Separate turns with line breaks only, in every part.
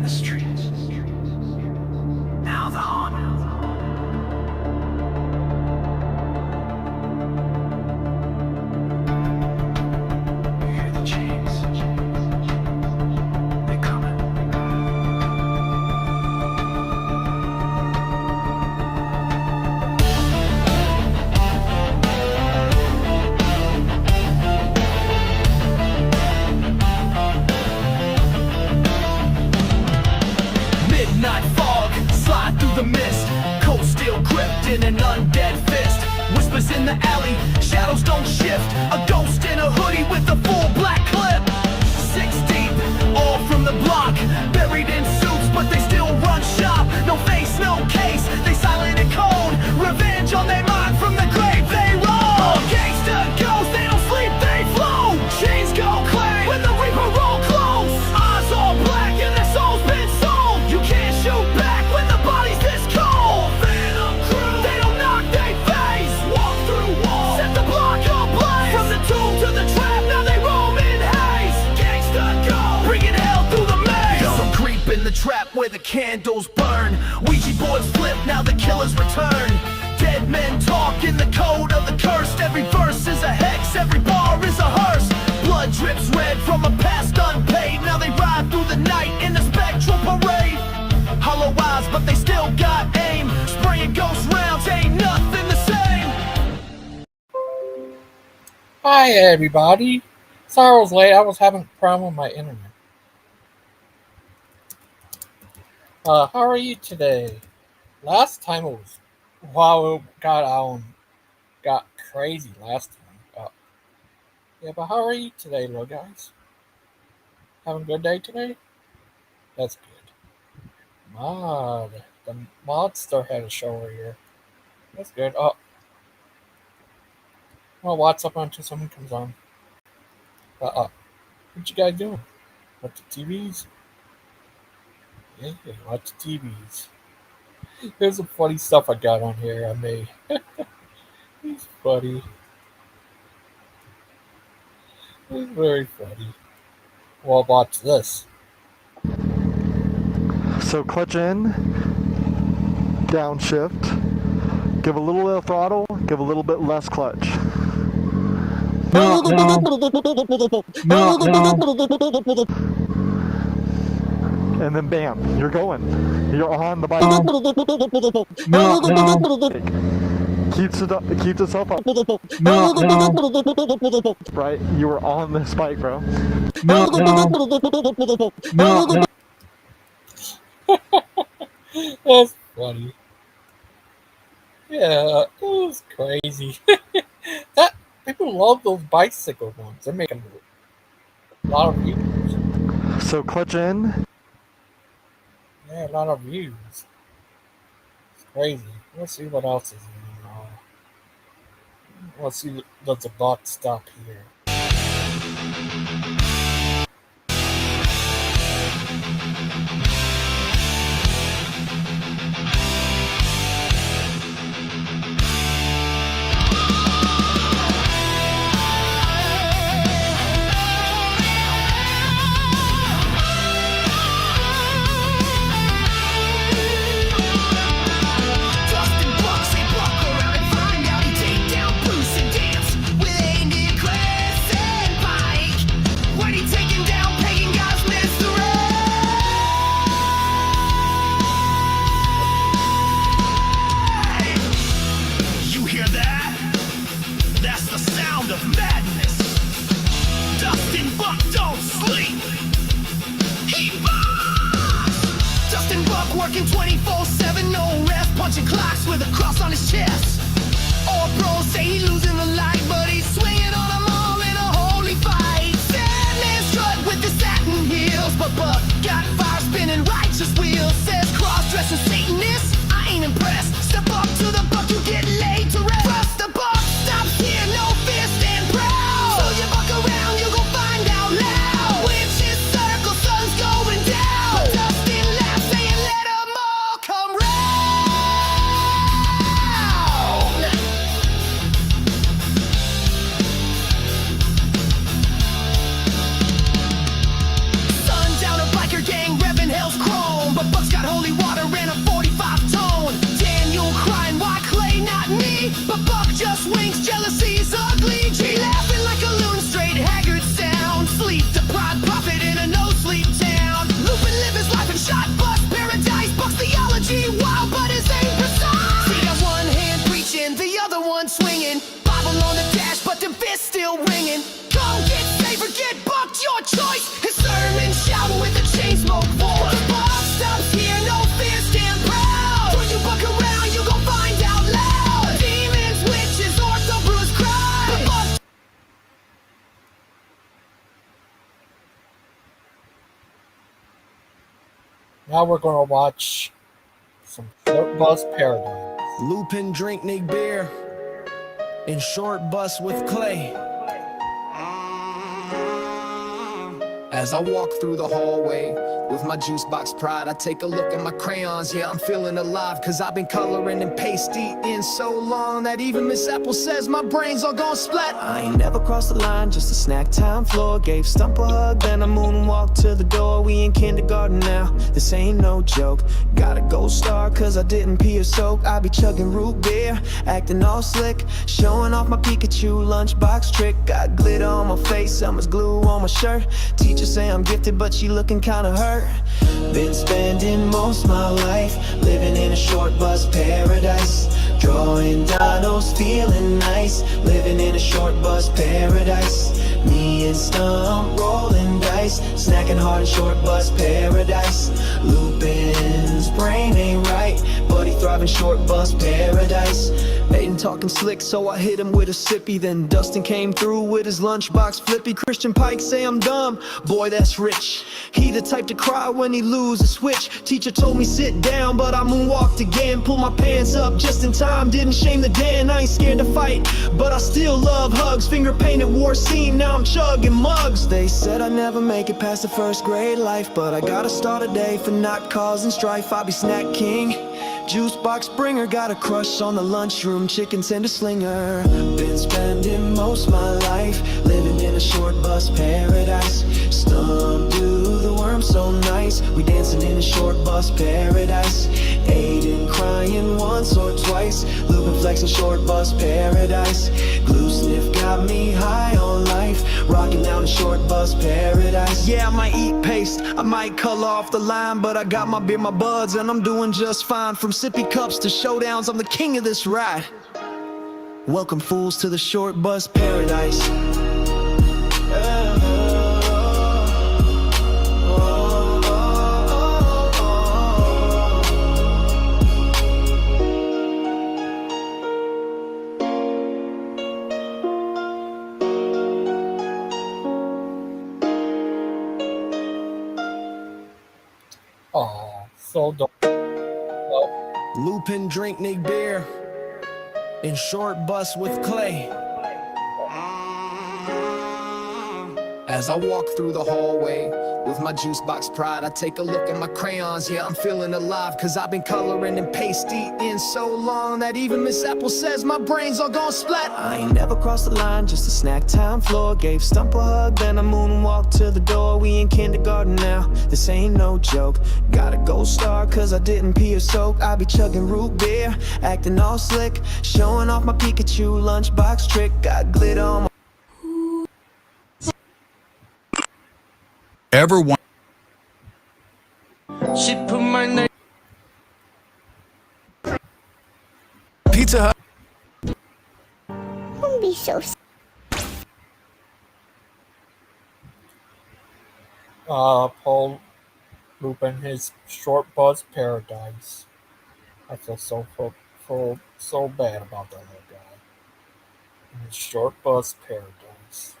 the street. Now the horn. You hear the chains. They're coming. Midnight fog, slide through the mist. Cold steel gripped in an undead fist. Whispers in the alley, shadows don't shift. A ghost in a hoodie with a full black clip. 6 deep, all from the block. Buried in suits, but they still run shop. No face, no case, they silent and cold. Revenge on their mind, from the grave they roll. Gangster ghosts, they don't sleep, they flow. Chains go clang when the reaper roll close. Eyes all black and their souls been sold. You can't shoot back when the body's this cold. Phantom crew, they don't knock, they face. Walk through walls, set the block ablaze. From the tomb to the trap, now they roam in haste. Gangsta go, bringing hell through the maze. Some creep in the trap where the candles burn. Ouija boards flip, now the killers return. Dead men talk in the code of the cursed. Every verse is a hex, every bar is a hearse. Blood drips red from a past unpaid. Now they ride through the night in a spectral parade. Hollow eyes, but they still got aim. Spraying ghost rounds, ain't nothing the same.
Hi everybody. Sorry I was late. I was having a problem with my internet. How are you today? Last time it was got crazy last time. Yeah, but how are you today, little guys? Having a good day today? That's good. The monster had a show over here. That's good. I'll watch up until someone comes on. What you guys doing? Watch the TVs? Yeah, watch the TVs. There's some funny stuff I got on here I made. It's funny. It's very funny. Well, watch this.
So clutch in, downshift, give a little throttle, give a little bit less clutch. And then bam, you're going. You're on the bike. Keeps itself up. Right, you were on this bike, bro.
That's funny. Yeah, it was crazy. That people love those bicycle ones. They're making a lot of views.
So clutch in.
Yeah, a lot of views. It's crazy. Let's see what else is in. Let's see. Does the bot stop here?
Working 24/7, no rest, punching clocks with a cross on his chest. All pros say he's losing the light, but he's swinging on them all in a holy fight. Sandman strut with the satin heels, but Buck got fire spinning righteous wheels. Says cross-dressing Satanist, I ain't impressed. Step up to the buck, you get laid to rest. Trust the buck, stops here, no fear, stand proud. So you buck around, you gon' find out loud. Witch's circle, sun's going down. But Dustin laughs, saying let 'em all come round. but Buck just winks. Jealousy's ugly. G laughing like a loon, straight haggard sound. Sleep deprived prophet in a no-sleep town. Lupin live his life in shot bus paradise. Buck's theology wild, but his aim precise. See that one hand preaching, the other one swinging. Bible on the dash, but them fists still ringing. Go get saved or get bucked, your choice. His sermon shouting with the chain smoke voice. Buck stops here, no fear, stand proud. When you buck around, you gon' find out loud. Demons, witches, ortho bruise cry. But Buck
Now we're going to watch some Short Bus Paradise.
Lupin drink Nick beer in short bus with clay. As I walk through the hallway with my juice box pride, I take a look at my crayons. Yeah, I'm feeling alive, cause I've been coloring and pasty in so long that even Miss Apple says my brains all gone splat. I ain't never crossed the line, just a snack time floor. Gave Stump a hug, then I moonwalked to the door. We in kindergarten now, this ain't no joke. Got a gold star cause I didn't pee or soak. I be chugging root beer, acting all slick, showing off my Pikachu lunchbox trick. Got glitter on my face, Elmer's glue on my shirt. Teacher say I'm gifted, but she looking kinda hurt. Been spending most my life living in a short bus paradise. Drawing dinos, feeling nice. Living in a short bus paradise. Me and Stump rolling dice, snacking hard in short bus paradise. Lupin's brain ain't right, but he thrive in short bus paradise. Aiden talking slick, so I hit him with a sippy. Then Dustin came through with his lunchbox flippy. Christian Pike say I'm dumb, boy that's rich. He the type to cry when he lose a switch. Teacher told me sit down, but I moonwalked again. Pulled my pants up just in time, didn't shame the den. I ain't scared to fight, but I still love hugs. Finger painted war scene, now I'm chugging mugs. They said I never make it past the first grade life, but I gotta start a day for not causing strife. I be snack king, juice box bringer. Got a crush on the lunchroom chicken tender slinger. Been spending most my life living in a short bus paradise. Stump do the worm so nice, we dancing in a short bus paradise. Aiden crying once or twice, Lupin flexing short bus paradise. Glue sniff got me high on life, rocking down a short bus paradise. Yeah, I might eat paste, I might color off the line, but I got my beer, my buds, and I'm doing just fine. From sippy cups to showdowns, I'm the king of this ride. Welcome fools to the short bus paradise.
Oh, so dope.
Lupin drink Nick beer in short bus with clay. As I walk through the hallway with my juice box pride, I take a look at my crayons. Yeah, I'm feeling alive, cause I've been coloring and pasty in so long that even Miss Apple says my brains all gone splat. I ain't never crossed the line, just a snack time floor. Gave Stump a hug, then I moonwalked to the door. We in kindergarten now, this ain't no joke. Got a gold star cause I didn't pee or soak. I be chugging root beer, acting all slick, showing off my Pikachu lunchbox trick. Got glitter on my
Ever want
She put my name
Pizza Hut?
Don't be so
Paul Lupin, his short bus paradise. I feel so bad about that little guy. His short bus paradise.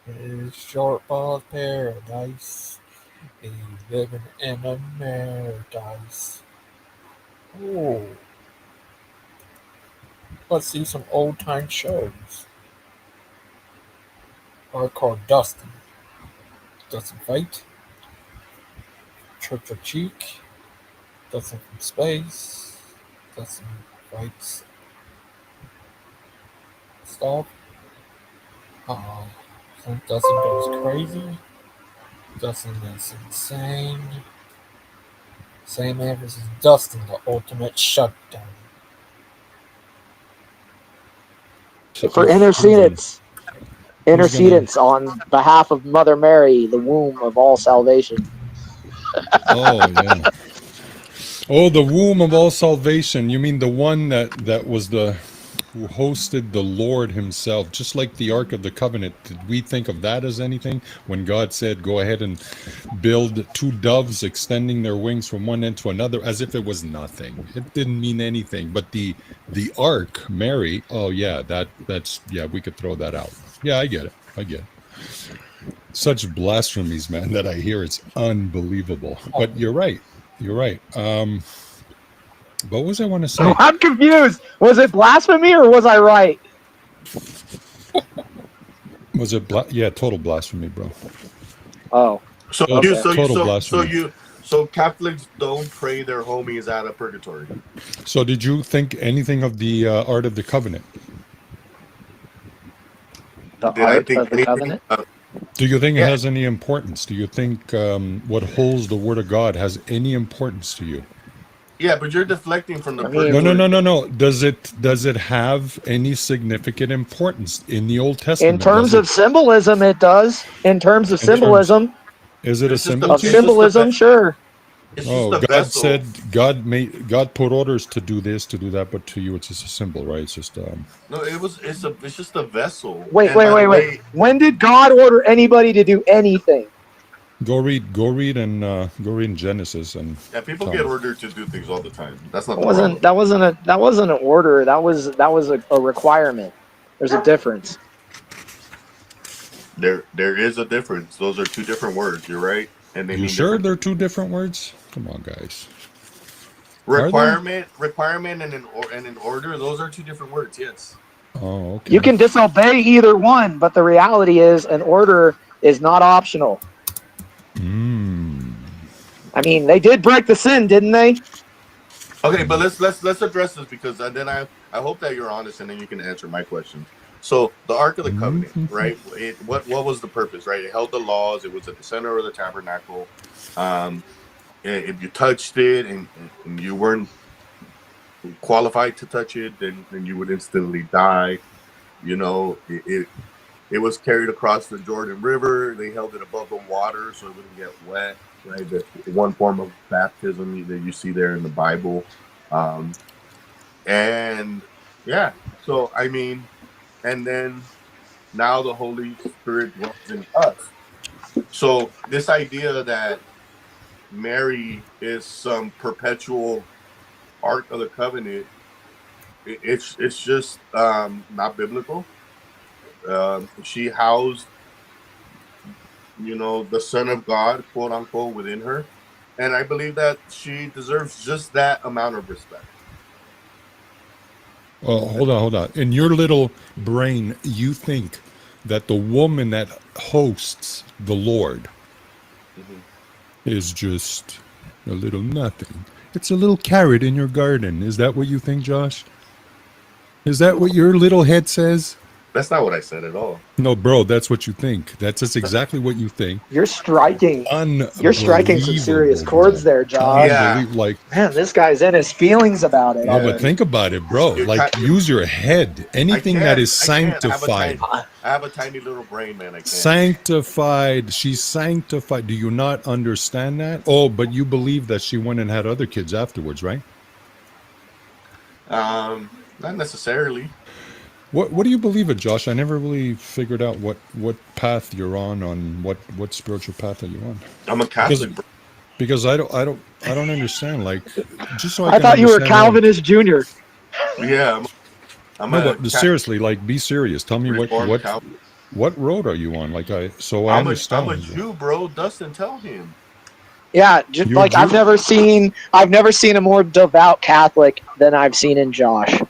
His short bus paradise. He's living in a paradise. Oh. Let's see some old time shows. Are called Dustin. Dustin Fight. Church of Cheek. Dustin from Space. Dustin Fights stuff. Dustin goes crazy. Dustin is insane. Same man versus Dustin, the ultimate shutdown.
For intercedence. Intercedence on behalf of Mother Mary, the womb of all salvation.
Oh yeah. Oh, the womb of all salvation. You mean the one that was the who hosted the Lord himself, just like the Ark of the Covenant. Did we think of that as anything when God said, go ahead and build two doves extending their wings from one end to another, as if it was nothing? It didn't mean anything. But the Ark, Mary, oh yeah, that's yeah, we could throw that out. Yeah, I get it. I get it. Such blasphemies, man, that I hear. It's unbelievable. But you're right. You're right. What was I want to say?
I'm confused. Was it blasphemy or was I right?
Was it yeah, total blasphemy, bro.
Oh,
So
Okay.
you, so you,
Total
so, so
blasphemy.
you, so Catholics don't pray their homies out of purgatory.
So did you think anything of the Art of the Covenant?
the
Did I
Ark
think
of the
anything?
Covenant?
Do you think it
Yeah.
has any importance? Do you think what holds the Word of God has any importance to you?
Yeah, but you're deflecting from the
I mean-
purgatory.
No. Does it have any significant importance in the Old Testament?
In terms
Does it-
of symbolism, it does. In terms of
In terms-
symbolism,
is it a
It's just
symbol?
of
it's just
symbolism, sure.
It's just
Oh,
a
God
vessel.
said God put orders to do this, to do that, but to you it's just a symbol, right? It's just
No, it's just a vessel.
Wait,
And by the
wait.
way,
When did God order anybody to do anything?
go read in Genesis and
Yeah, people
tell
get
me.
ordered to do things all the time. That's not
That
the
wasn't
problem.
that wasn't an order. That was a requirement. There's a difference.
There is a difference. Those are two different words. You're right, and they
You
mean
sure
different.
they're two different words? Come on, guys. Are they?
Requirement, and an order. Those are two different words. Yes.
Oh, okay.
You can disobey either one, but the reality is an order is not optional. I mean, they did break the sin, didn't they?
Okay, but let's address this because then I hope that you're honest and then you can answer my question. So the Ark of the Covenant, right? What was the purpose, right? It held the laws. It was at the center of the tabernacle. If you touched it and you weren't qualified to touch it, then you would instantly die. You know, it was carried across the Jordan River. They held it above the water so it wouldn't get wet. Right, that's one form of baptism that you see there in the Bible, and yeah. So I mean, and then now the Holy Spirit dwells in us. So this idea that Mary is some perpetual Ark of the Covenant, it's just not biblical. She housed, the Son of God, quote unquote, within her. And I believe that she deserves just that amount of respect.
Well, hold on. In your little brain, you think that the woman that hosts the Lord is just a little nothing. It's a little carrot in your garden. Is that what you think, Josh? Is that what your little head says?
That's not what I said at all.
No, bro, that's what you think. That's exactly what you think.
You're striking
Unbelievable,
some serious chords there, Josh.
Yeah.
Like,
Man, this guy's in his feelings about it.
oh, but think about it, bro. Like, use your head. Anything that is sanctified.
I have a tiny little brain, man. I can't.
Sanctified. She's sanctified. Do you not understand that? Oh, but you believe that she went and had other kids afterwards, right?
Not necessarily.
What do you believe it, Josh? I never really figured out what path you're on what spiritual path are you on?
I'm a Catholic, bro.
Because I don't understand. Like, just so I
I
can
thought you were
understand
Calvinist Junior.
Yeah, I'm
No, but seriously, like, be serious. Tell me
Reformed Calvinist.
what road are you on? Like, I
I'm
understand.
a Jew, bro. Dustin, tell him.
Yeah, just
You're
like
Jew-
I've never seen a more devout Catholic than I've seen in Josh.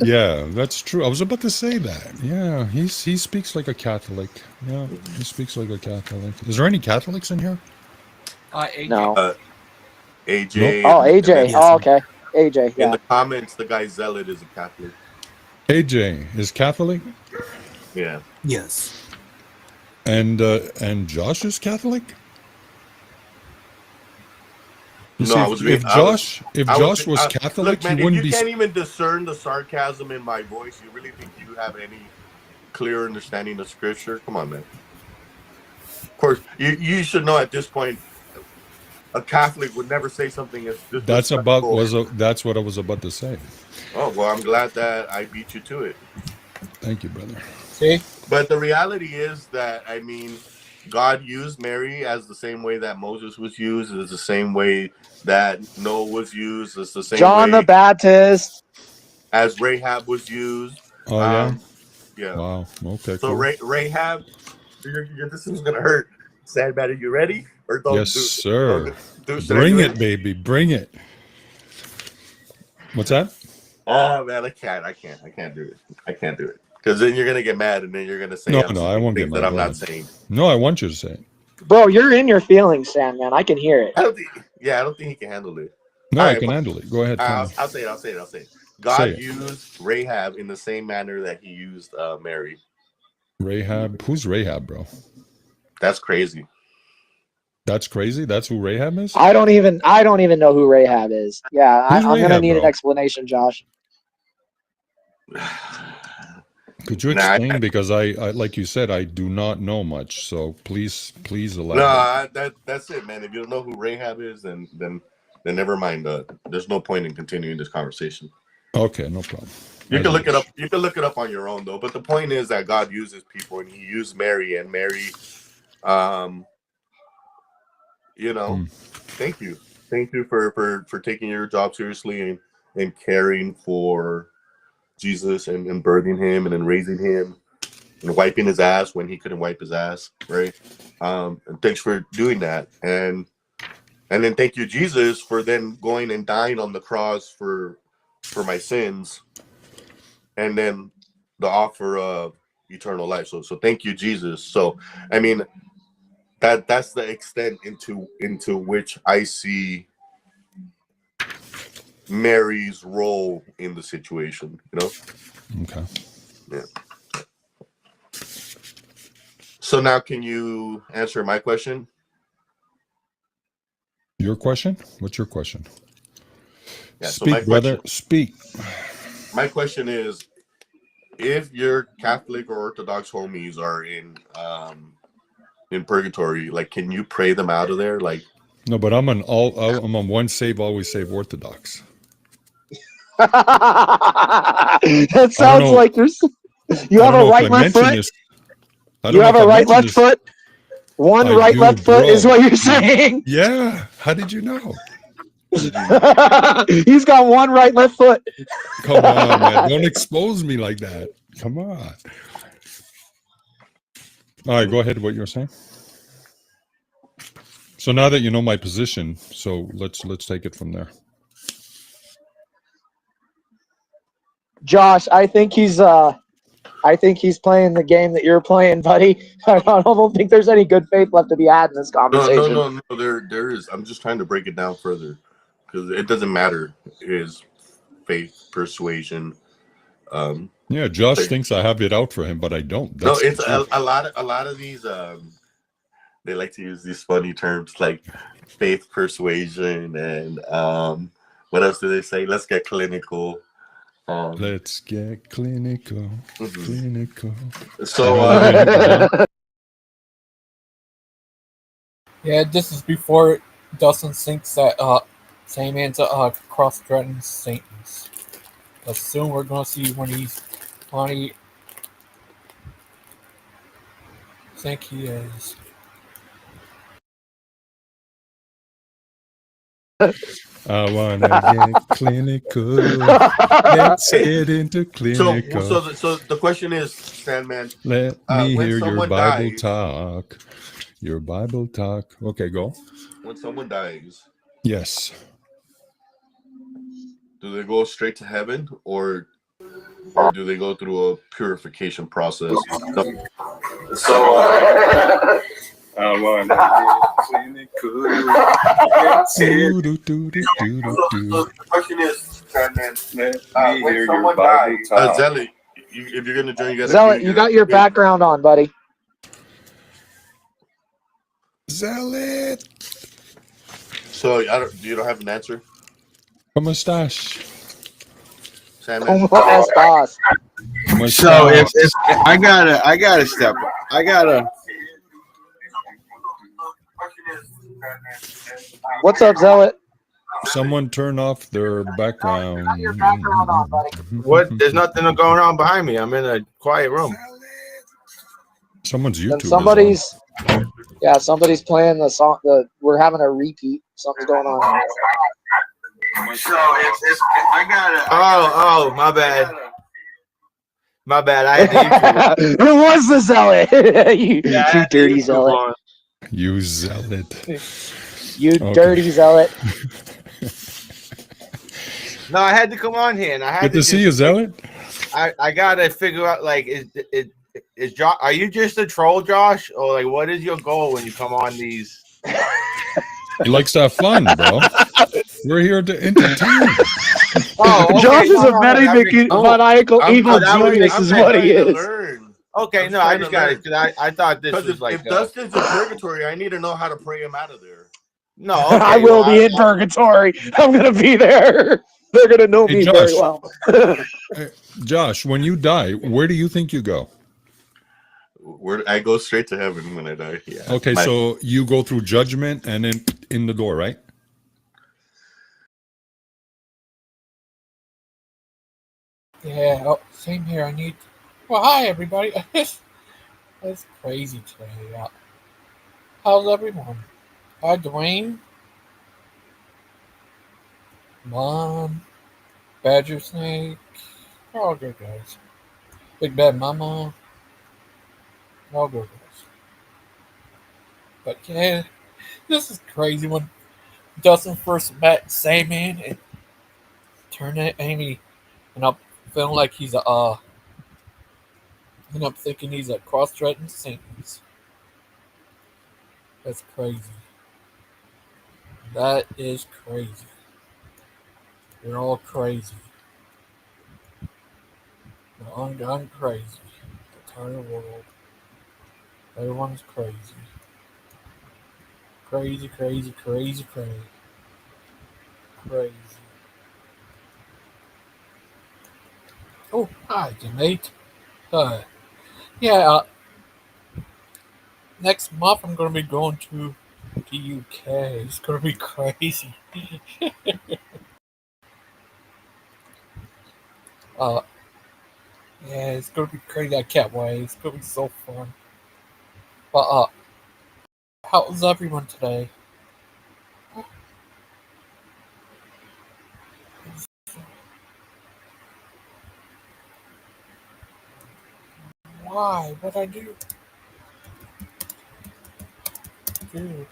Yeah, that's true. I was about to say that. Yeah, he speaks like a Catholic. Yeah, he speaks like a Catholic. Is there any Catholics in here?
No.
AJ.
Oh, AJ. Oh, okay. AJ.
In
Yeah.
the comments, the guy Zealot is a Catholic.
AJ is Catholic,
Yeah.
Yes.
and Josh is Catholic. You
No,
see,
I was being.
if
I was.
Josh, if
I was.
Josh was Catholic,
Look, man.
he
If
wouldn't
you
be.
can't even discern the sarcasm in my voice, you really think you have any clear understanding of Scripture? Come on, man. Of course, you should know at this point. A Catholic would never say something as disrespectful.
That's what I was about to say.
Oh well, I'm glad that I beat you to it.
Thank you, brother.
See?
But the reality is that I mean, God used Mary as the same way that Moses was used. It's the same way that Noah was used. It's the same
John the
way
Baptist.
as Rahab was used.
Oh yeah.
Um, yeah.
Wow. Okay.
So
Cool.
Rahab, this is gonna hurt. Sandman, are you ready? Or
Yes, sir. Bring it, baby. Bring it. What's that?
Oh man, I can't do it. I can't do it. Because then you're gonna get mad, and then you're gonna say
No,
I'm
I
saying
won't get
things
mad.
that I'm
Go
not
ahead.
saying.
No, I want you to say it.
Bro, you're in your feelings, Sandman. I can hear it.
I don't think. Yeah, I don't think he can handle it.
No,
All
I
right,
can handle it. Go ahead. Tell me.
I'll say it. I'll say it. I'll say it.
Say
God
it.
used Rahab in the same manner that He used Mary.
Rahab. Who's Rahab, bro?
That's crazy.
That's crazy. That's who Rahab is.
I don't even know who Rahab is. Yeah,
Who's
I'm gonna
Rahab,
need an
bro?
explanation, Josh.
Could you
Nah,
explain? Because I, like you said, I do not know much. So please elaborate.
that's it, man. If you don't know who Rahab is, then never mind. There's no point in continuing this conversation.
Okay, no problem.
You can look it up. You can look it up on your own, though. But the point is that God uses people, and He used Mary, and Mary, thank you for taking your job seriously and caring for Jesus and birthing him and then raising him and wiping his ass when he couldn't wipe his ass, right? And thanks for doing that, and then thank you, Jesus, for then going and dying on the cross for my sins, and then the offer of eternal life. So thank you, Jesus. So I mean that's the extent into which I see Mary's role in the situation,
Okay.
Yeah. So now can you answer my question?
Your question? What's your question?
Yeah,
Speak,
so my
brother.
question,
Speak.
my question is, if your Catholic or Orthodox homies are in purgatory, like, can you pray them out of there? Like,
No, but I'm on once save, always save Orthodox.
That
I don't
sounds
know.
like you
I
have
don't
a
know if I
right left
mentioned
foot.
this. I
You
don't know
have
if
a
I
right
mentioned
left
this.
foot. One
I
right
do,
left foot is
bro.
what you're saying.
Yeah. How did you know?
He's got one right left foot.
Come on, man. Don't expose me like that. Come on. All right, go ahead. What you were saying. So now that you know my position, so let's take it from there.
Josh, I think he's playing the game that you're playing, buddy. I don't think there's any good faith left to be had in this conversation.
No. There is. I'm just trying to break it down further because it doesn't matter. His faith, persuasion.
Yeah, Josh thinks I have it out for him, but I don't.
No,
That's
it's a lot of these. They like to use these funny terms like faith, persuasion, and what else do they say? Let's get clinical.
Let's get clinical. Clinical.
So
Yeah, this is before Dustin thinks that Sandman's cross-threatening Satan's. But soon we're gonna see when he think he is.
I wanna get clinical. Let's get into clinical.
so the question is, Sandman,
Let me
when
hear your
someone
Bible
dies,
talk. Your Bible talk. Okay, go.
when someone dies,
Yes.
do they go straight to heaven or do they go through a purification process?
I wanna get clinical.
The question is, Sandman, when someone dies, Zelly, if you're gonna join, you gotta
Zealot, you got your background on, buddy.
Zealot.
So you don't have an answer,
A mustache.
Sandman?
Como estas?
So if
Mustache.
I gotta step up. I gotta.
What's up, Zealot?
Someone turn off their background.
Turn your background on, buddy.
What? There's nothing going on behind me. I'm in a quiet room.
Someone's
And
YouTube
somebody's playing the song. We're having a repeat. Something's going on.
So if I gotta. Oh, my bad. My bad. I had the YouTube.
It was the Zealot. you dirty Zealot.
On.
You zealot.
You
Okay.
dirty Zealot.
No, I had to come on here, and I had
Good to see you, zealot.
I gotta figure out like is Josh? Are you just a troll, Josh, or like what is your goal when you come on these?
He likes to have fun, bro. We're here to entertain.
Oh, okay.
Josh is a
No,
very maniacal evil genius, is what he is.
Okay, no, I just got it because I thought this was
if Dustin's in purgatory, I need to know how to pray him out of there.
No, okay,
I will be in purgatory. I'm gonna be there. They're gonna know me very
Josh.
well.
Josh, when you die, where do you think you go?
I go straight to heaven when I die. Yeah.
Okay, so you go through judgment and then in the door, right?
Yeah, oh, same here. Well, hi, everybody. It's crazy today. How's everyone? Hi, Dwayne. Mom. Badger Snake. We're all good, guys. Big Bad Mama. We're all good, guys. But yeah, this is crazy. When Dustin first met Sandman, it turned at Amy, and I'm feeling like he's and I'm thinking he's a cross-threatened Satan's. That's crazy. That is crazy. We're all crazy. I'm crazy. The entire world. Everyone's crazy. Crazy, crazy, crazy, crazy. Crazy. Oh, hi, mate. Yeah, next month I'm going to be going to the UK. It's going to be crazy. Yeah, it's going to be crazy. I can't wait. It's going to be so fun. But, how's everyone today? Why? What'd I do? Dude.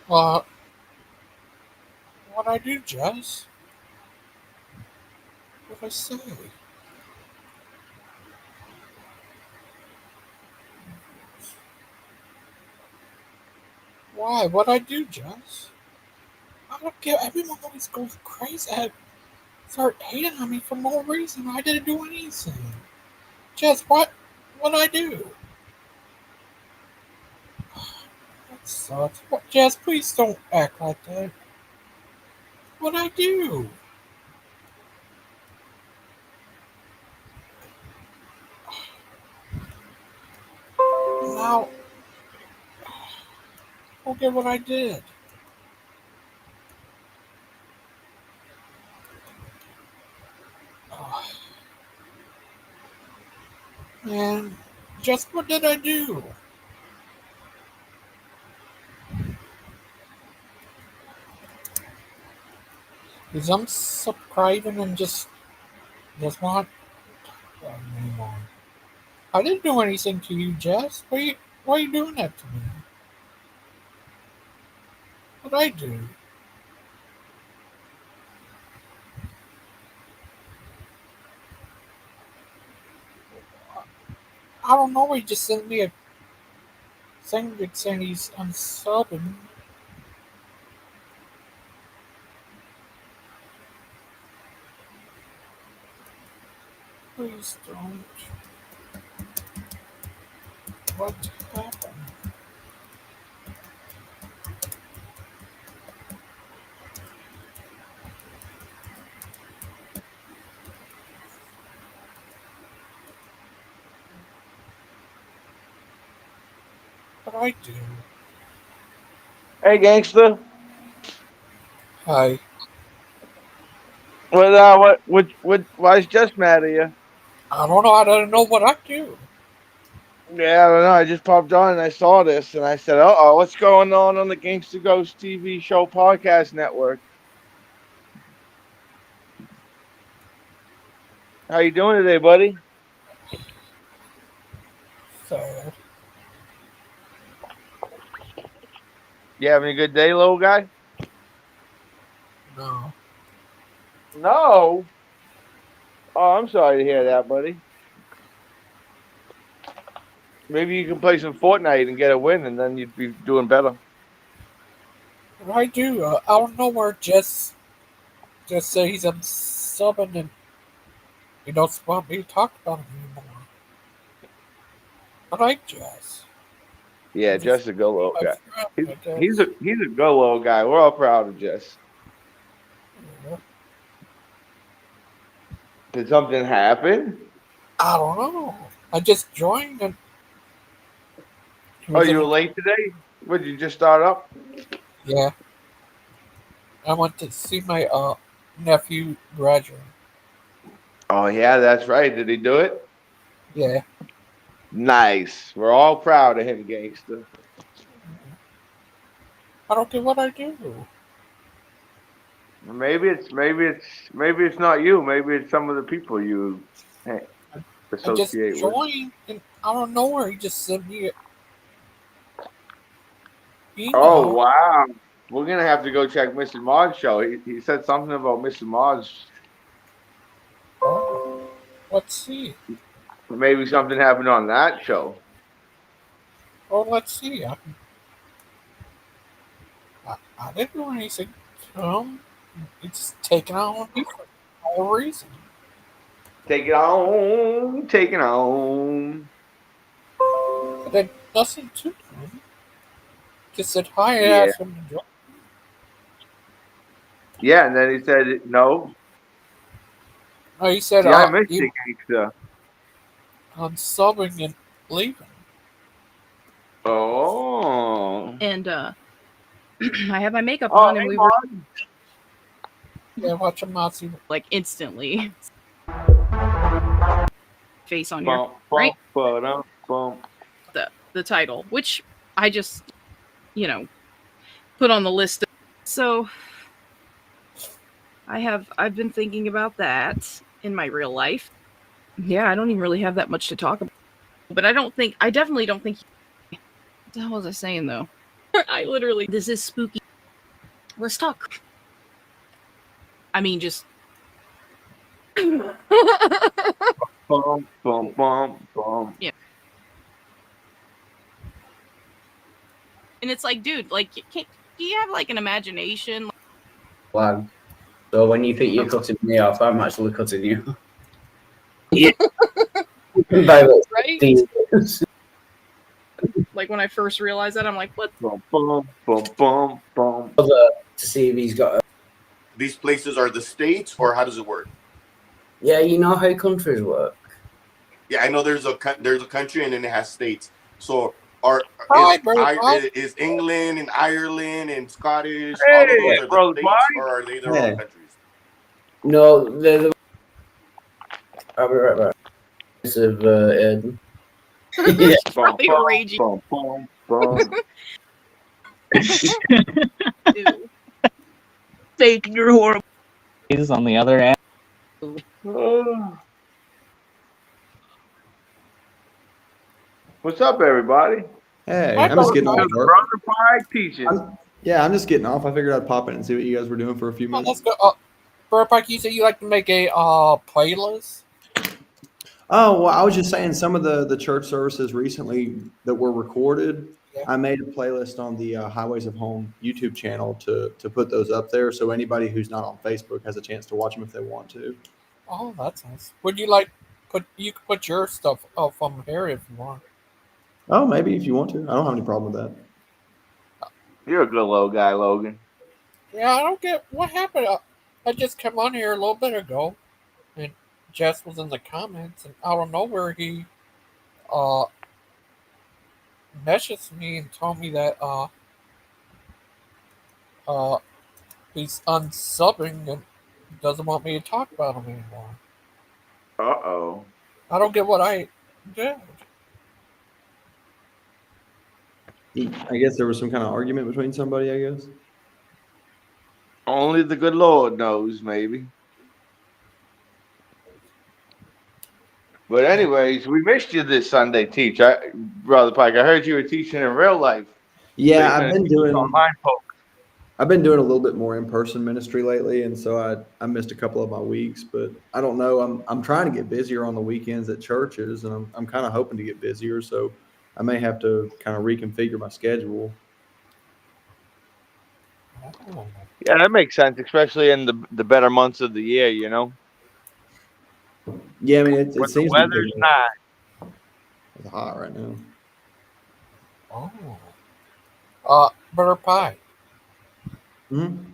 What'd I do, Jess? What'd I say? Why? What'd I do, Jess? I don't get. Everyone always goes crazy. Start hating on me for no reason. I didn't do anything. Jess, what'd I do? That sucks. What, Jess, please don't act like that. What'd I do? Now, don't get what I did. Oh, man, Jess, what did I do? Is I'm subscribing and just not anymore. I didn't do anything to you, Jess. Why are you doing that to me? What'd I do? I don't know. He just sent me a thing saying he's unsubbing. Please don't. what happened. What I do?
Hey, gangster.
Hi.
Why is Jess mad at you?
I don't know. I don't know what I do.
Yeah, I don't know. I just popped on and I saw this and I said, "Uh-oh, what's going on the Gangster Ghost TV show podcast network? How you doing today, buddy?
Sad.
You having a good day, little guy?"
No.
No. Oh, I'm sorry to hear that, buddy. Maybe you can play some Fortnite and get a win, and then you'd be doing better.
What I do? I don't know where just says I'm subbing and he don't want me to talk about him anymore. I like Jess.
Yeah,
I just
Jess is a good little
I
guy.
forgot
He's
about Jess.
he's a good little guy. We're all proud of Jess.
Yeah.
Did something happen?
I don't know. I just joined and he
Oh,
was
you
in
were
a,
late today? What, did you just start up?
yeah. I went to see my nephew graduate.
Oh, yeah, that's right. Did he do it?
Yeah.
Nice. We're all proud of him, gangster.
I don't care what I do.
Maybe it's not you. Maybe it's some of the people you
I just
associate with.
joined and I don't know where he just sent me an
Oh,
email.
wow. We're gonna have to go check Mr. Mod's show. He said something about Mr. Mod's.
Oh, let's see.
Maybe something happened on that show.
Oh, let's see. I didn't do anything to him. It's taken out on me for no reason.
Take it on, take it on.
I did nothing to him. Just said hi and
Yeah,
asked him to join.
yeah. And then he said no.
No, he said
See, I missed
he
it, gangster.
I'm subbing and leaving.
Oh,
And I have my makeup
oh,
on, and
hey,
we were
Mod.
Yeah, watch him not see.
like instantly face on here,
Bump,
right?
bump, bump, bump.
The title, which I just put on the list. So I've been thinking about that in my real life. Yeah, I don't even really have that much to talk about, but I definitely don't think. What the hell was I saying though? I literally, this is spooky. Let's talk. I mean, just.
Bump, bump, bump, bump.
Yeah. And it's like, dude, like, do you have like an imagination?
Flag. So when you think you're cutting me off, I'm actually cutting you.
Yeah.
By like
Right?
15 years.
Like when I first realized that, I'm like, what?
Bump, bump, bump, bump, bump.
To see if he's got a...
These places are the states, or how does it work?
Yeah, you know how countries work.
Yeah, I know there's a country and then it has states. So is England and Ireland and Scottish, all of those are the states, or are they their own countries?
No, they're the... I'll be right back. Of Eden. Yeah.
Probably raging.
Bump, bump, bump.
Fake, you're horrible.
Is on the other end.
What's up, everybody?
Hey, I'm just getting off work.
Brother Pike teaching.
I'm just getting off. I figured I'd pop in and see what you guys were doing for a few minutes.
Let's go. Brother Pike, you said you like to make a playlist?
Oh, well, I was just saying some of the church services recently that were recorded,
Yeah.
I made a playlist on the Highways of Home YouTube channel to put those up there so anybody who's not on Facebook has a chance to watch them if they want to.
Oh, that's nice. Would you like you could put your stuff up on here if you want.
Oh, maybe if you want to. I don't have any problem with that.
You're a good little guy, Logan.
Yeah, I don't get what happened. I just came on here a little bit ago, and Jess was in the comments, and out of nowhere he uh messaged me and told me that uh he's unsubbing and doesn't want me to talk about him anymore.
Uh-oh.
I don't get what I did.
I guess there was some kind of argument between somebody, I guess.
Only the good Lord knows, maybe. But anyways, we missed you this Sunday, Brother Pike. I heard you were teaching in real life.
Yeah,
So
I've been doing
online folk.
I've been doing a little bit more in-person ministry lately, and so I missed a couple of my weeks, but I don't know. I'm trying to get busier on the weekends at churches, and I'm kind of hoping to get busier, so I may have to kind of reconfigure my schedule.
Oh.
Yeah, that makes sense, especially in the better months of the year, you know.
Yeah, I mean it
When the
seems to be
weather's nice.
it's hot right now.
Oh. Butter pie.
Mm-hmm.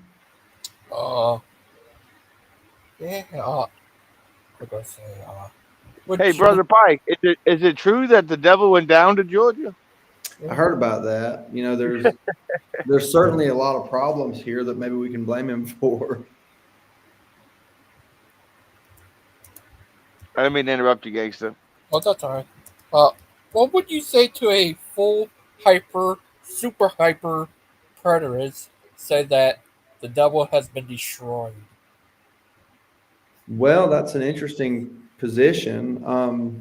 Yeah, what do I say?
Hey, Brother Pike, is it true that the devil went down to Georgia?
I heard about that. You know, there's certainly a lot of problems here that maybe we can blame him for.
I didn't mean to interrupt you, gangster.
Oh, that's all right. What would you say to a full super hyper preterist say that the devil has been destroyed?
Well, that's an interesting position.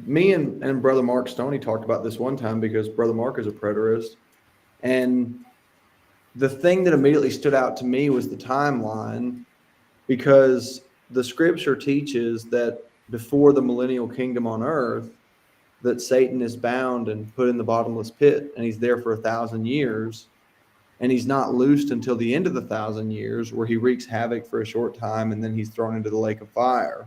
Me and Brother Mark Stoney talked about this one time because Brother Mark is a preterist. And the thing that immediately stood out to me was the timeline, because the scripture teaches that before the millennial kingdom on earth, that Satan is bound and put in the bottomless pit, and he's there for 1,000 years. And he's not loosed until the end of the 1,000 years, where he wreaks havoc for a short time, and then he's thrown into the lake of fire.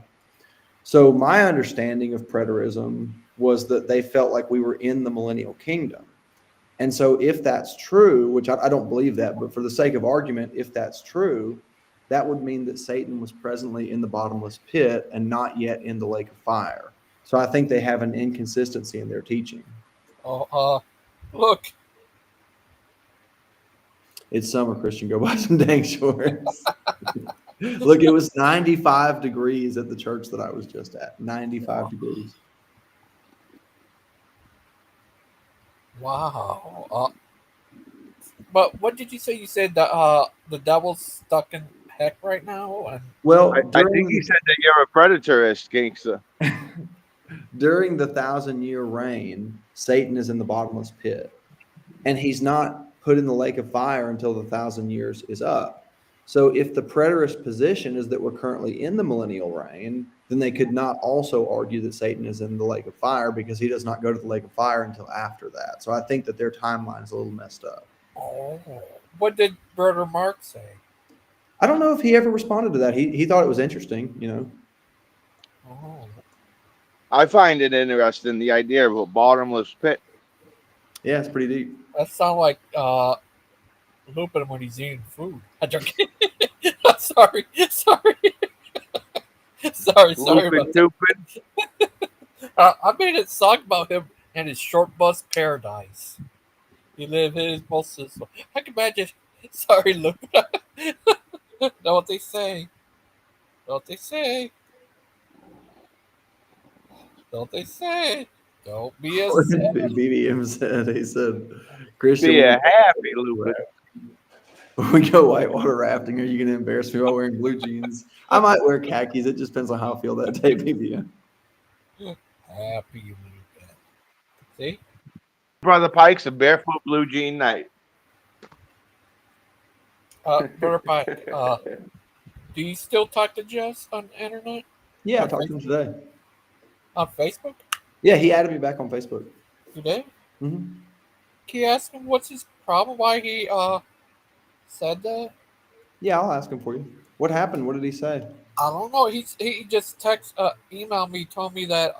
So my understanding of preterism was that they felt like we were in the millennial kingdom. And so if that's true, which I don't believe that, but for the sake of argument, if that's true, that would mean that Satan was presently in the bottomless pit and not yet in the lake of fire. So I think they have an inconsistency in their teaching.
Look.
It's summer, Christian. Go buy some dang shorts. Look, it was 95 degrees at the church that I was just at. 95 degrees.
Wow. But what did you say? You said that the devil's stuck in heck right now? And
well,
I think he said that you're a predatorist, gangster.
During the 1,000-year reign, Satan is in the bottomless pit, and he's not put in the lake of fire until the 1,000 years is up. So if the preterist position is that we're currently in the millennial reign, then they could not also argue that Satan is in the lake of fire, because he does not go to the lake of fire until after that. So I think that their timeline is a little messed up.
Oh, what did Brother Mark say?
I don't know if he ever responded to that. He thought it was interesting, you know.
Oh.
I find it interesting, the idea of a bottomless pit.
Yeah, it's pretty deep.
That sounds like Lupin when he's eating food. I'm joking. sorry. sorry
Lupin,
I made a song about him and his short bus paradise. He lived his most. I can imagine. Sorry, Lupin. Know what they say. Don't they say? Don't they say? Don't be a
BBM said, he said, Christian,
be a happy Lupin.
When we go whitewater rafting, are you going to embarrass me while wearing blue jeans? I might wear khakis. It just depends on how I feel that day, BBM.
Happy Lupin. See?
Brother Pike's a barefoot blue jean night.
Brother Pike, do you still talk to Jess on the internet?
Yeah, I talked to him today.
On Facebook?
Yeah, he added me back on Facebook.
You did?
Mm-hmm.
Can you ask him what's his problem? Why he said that?
Yeah, I'll ask him for you. What happened? What did he say?
I don't know. He just emailed me, told me that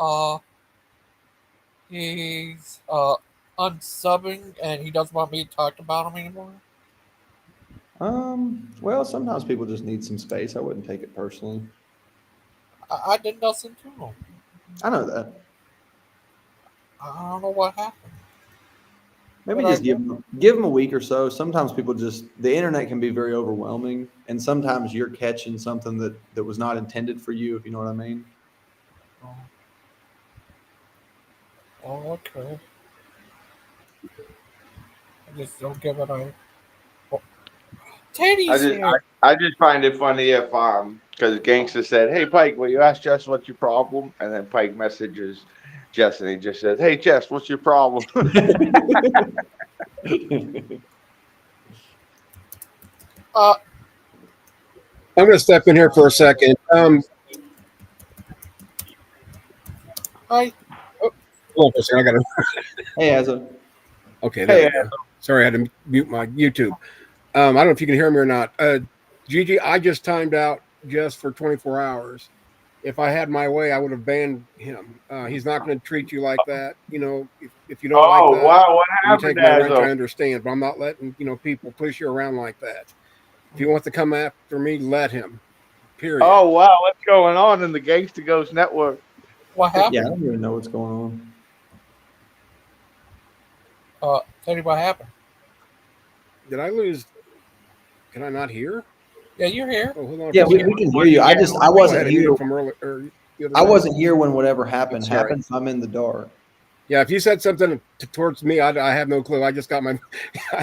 he's unsubbing and he doesn't want me to talk about him anymore?
Well, sometimes people just need some space. I wouldn't take it personally.
I didn't listen to him.
I know that.
I don't know what happened.
Maybe
But
just give them a week or so. Sometimes people the internet can be very overwhelming, and sometimes you're catching something that was not intended for you, if you know what I mean.
Oh, okay. I just don't give it a. Oh. Teddy's here.
I just find it funny if because Gangster said, "Hey Pike, will you ask Jess what's your problem?" And then Pike messages Jess and he just says, "Hey Jess, what's your problem?"
I'm going to step in here for a second.
Hi.
Oh, hold on for a second. I got to.
Hey, Azza.
Okay, there we go. Sorry, I had to mute my YouTube. I don't know if you can hear me or not. Gigi, I just timed out just for 24 hours. If I had my way, I would have banned him. He's not going to treat you like that. You know, if you don't like that,
wow, what
you
happened,
take my wrench,
Azzo?
I understand, but I'm not letting, people push you around like that. If he wants to come after me, let him. Period.
Oh wow, what's going on in the Gangsta Ghost Network?
What happened?
Yeah, I don't even know what's going
on. Teddy, what happened?
Did I lose? Can I not hear?
Yeah, you're here.
Oh, hold on.
Yeah, we can hear you. I wasn't here.
From earlier,
I wasn't here when whatever happened. So I'm in the dark.
Yeah, if you said something towards me, I have no clue. I just got I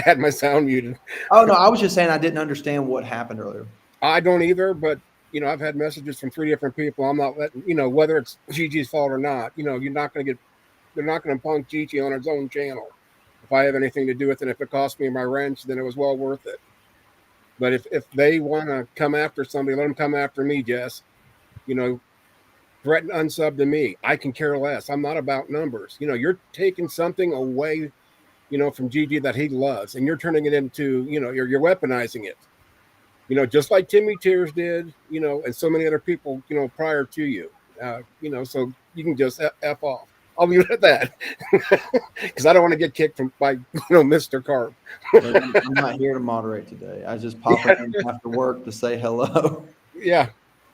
had my sound muted.
Oh no, I was just saying I didn't understand what happened earlier.
I don't either, but I've had messages from 3 different people. I'm not letting whether it's Gigi's fault or not. You're not going to get. They're not going to punk Gigi on his own channel. If I have anything to do with it, if it cost me my wrench, then it was well worth it. But if they want to come after somebody, let them come after me, Jess. Threaten unsub to me. I can care less. I'm not about numbers. You're taking something away, from Gigi that he loves, and you're turning it into, you're weaponizing it. Just like Timmy Tears did, and so many other people, prior to you. So you can just F off. I'll leave it at that because I don't want to get kicked by Mr. Carp.
I'm not here to moderate today. I just pop in after work to say hello.
Yeah.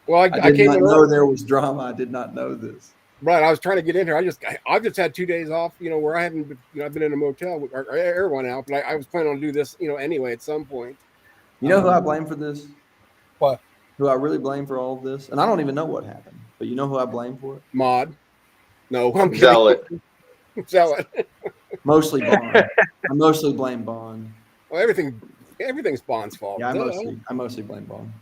Well, I
did
came
not know there was drama. I did not know this.
Right. I was trying to get in here. I've just had 2 days off, where I haven't, I've been in a motel with everyone out, but I was planning on do this, anyway, at some point.
You know who I blame for this?
What?
Who I really blame for all of this? And I don't even know what happened, but you know who I blame for it?
Mod. No, I'm
Zealot.
Zealot.
Mostly Bond. I mostly blame Bond.
Well, everything's Bond's fault.
Yeah, I mostly blame Bond.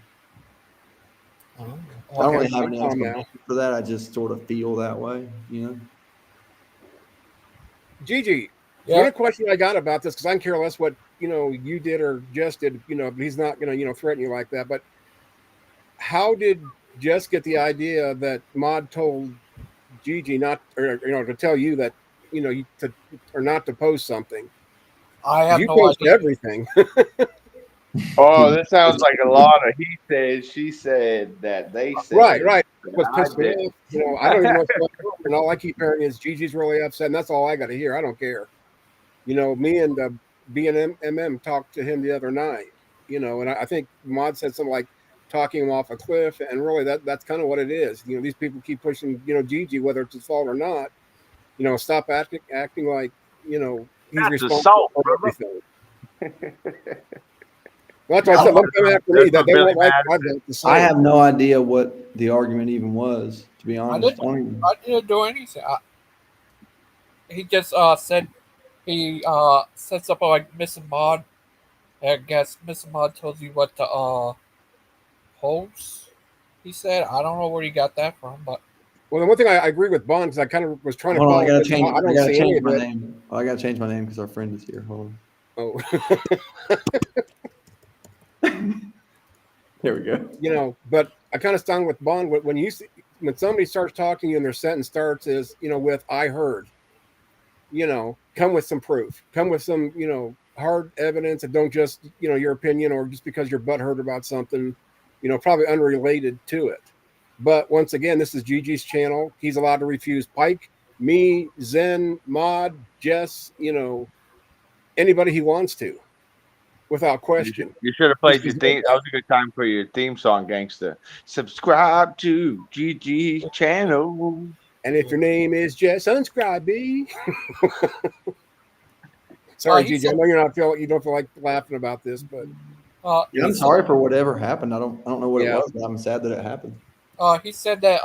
Oh,
I don't really have any explanation for that. I just sort of feel that way,
Gigi, one question I got about this, because I don't care less what you did or Jess did, but he's not gonna threaten you like that. But how did Jess get the idea that Mod told Gigi not, or to tell you that or not to post something?
I have no
post
idea.
Everything.
Oh, this sounds like a lot of he said, she said, that they said.
Right. What's pissed me off, I don't even know what's going on. And all I keep hearing is Gigi's really upset, and that's all I got to hear. I don't care. Me and B&MM talked to him the other night, and I think Mod said something like talking him off a cliff, and really that's kind of what it is. These people keep pushing, Gigi, whether it's his fault or not. Stop acting like, he's
that's
responsible for everything. Well, that's why I said, let them come after me. That they won't like what I've got to say.
I have no idea what the argument even was, to be honest.
I didn't do anything. He just said he said something like Mr. Mod. I guess Mr. Mod told you what to post. He said, I don't know where he got that from, but.
Well, the one thing I agree with Bond, because I kind of was trying to.
Hold on, I gotta change.
I gotta
change my name. Oh, I gotta change my name because our friend is here. Hold
on.
Oh. There we go.
But I kind of stung with Bond when somebody starts talking to you and their sentence starts is with "I heard." Come with some proof. Come with some hard evidence, and don't just your opinion or just because you're butthurt about something, probably unrelated to it. But once again, this is Gigi's channel. He's allowed to refuse Pike. me, Zen, Mod, Jess, anybody he wants to, without question.
You should have
He's-
played your
he's like
theme. That was a good time for your theme song, Gangster. Subscribe to GG's channel.
And if your name is Jess, unscribe me. Sorry,
he
Gigi. I
said-
know you don't feel like laughing about this, but
Yeah, I'm
he
sorry for whatever happened. I don't know what it
Yeah.
was, but I'm sad that it happened.
he said that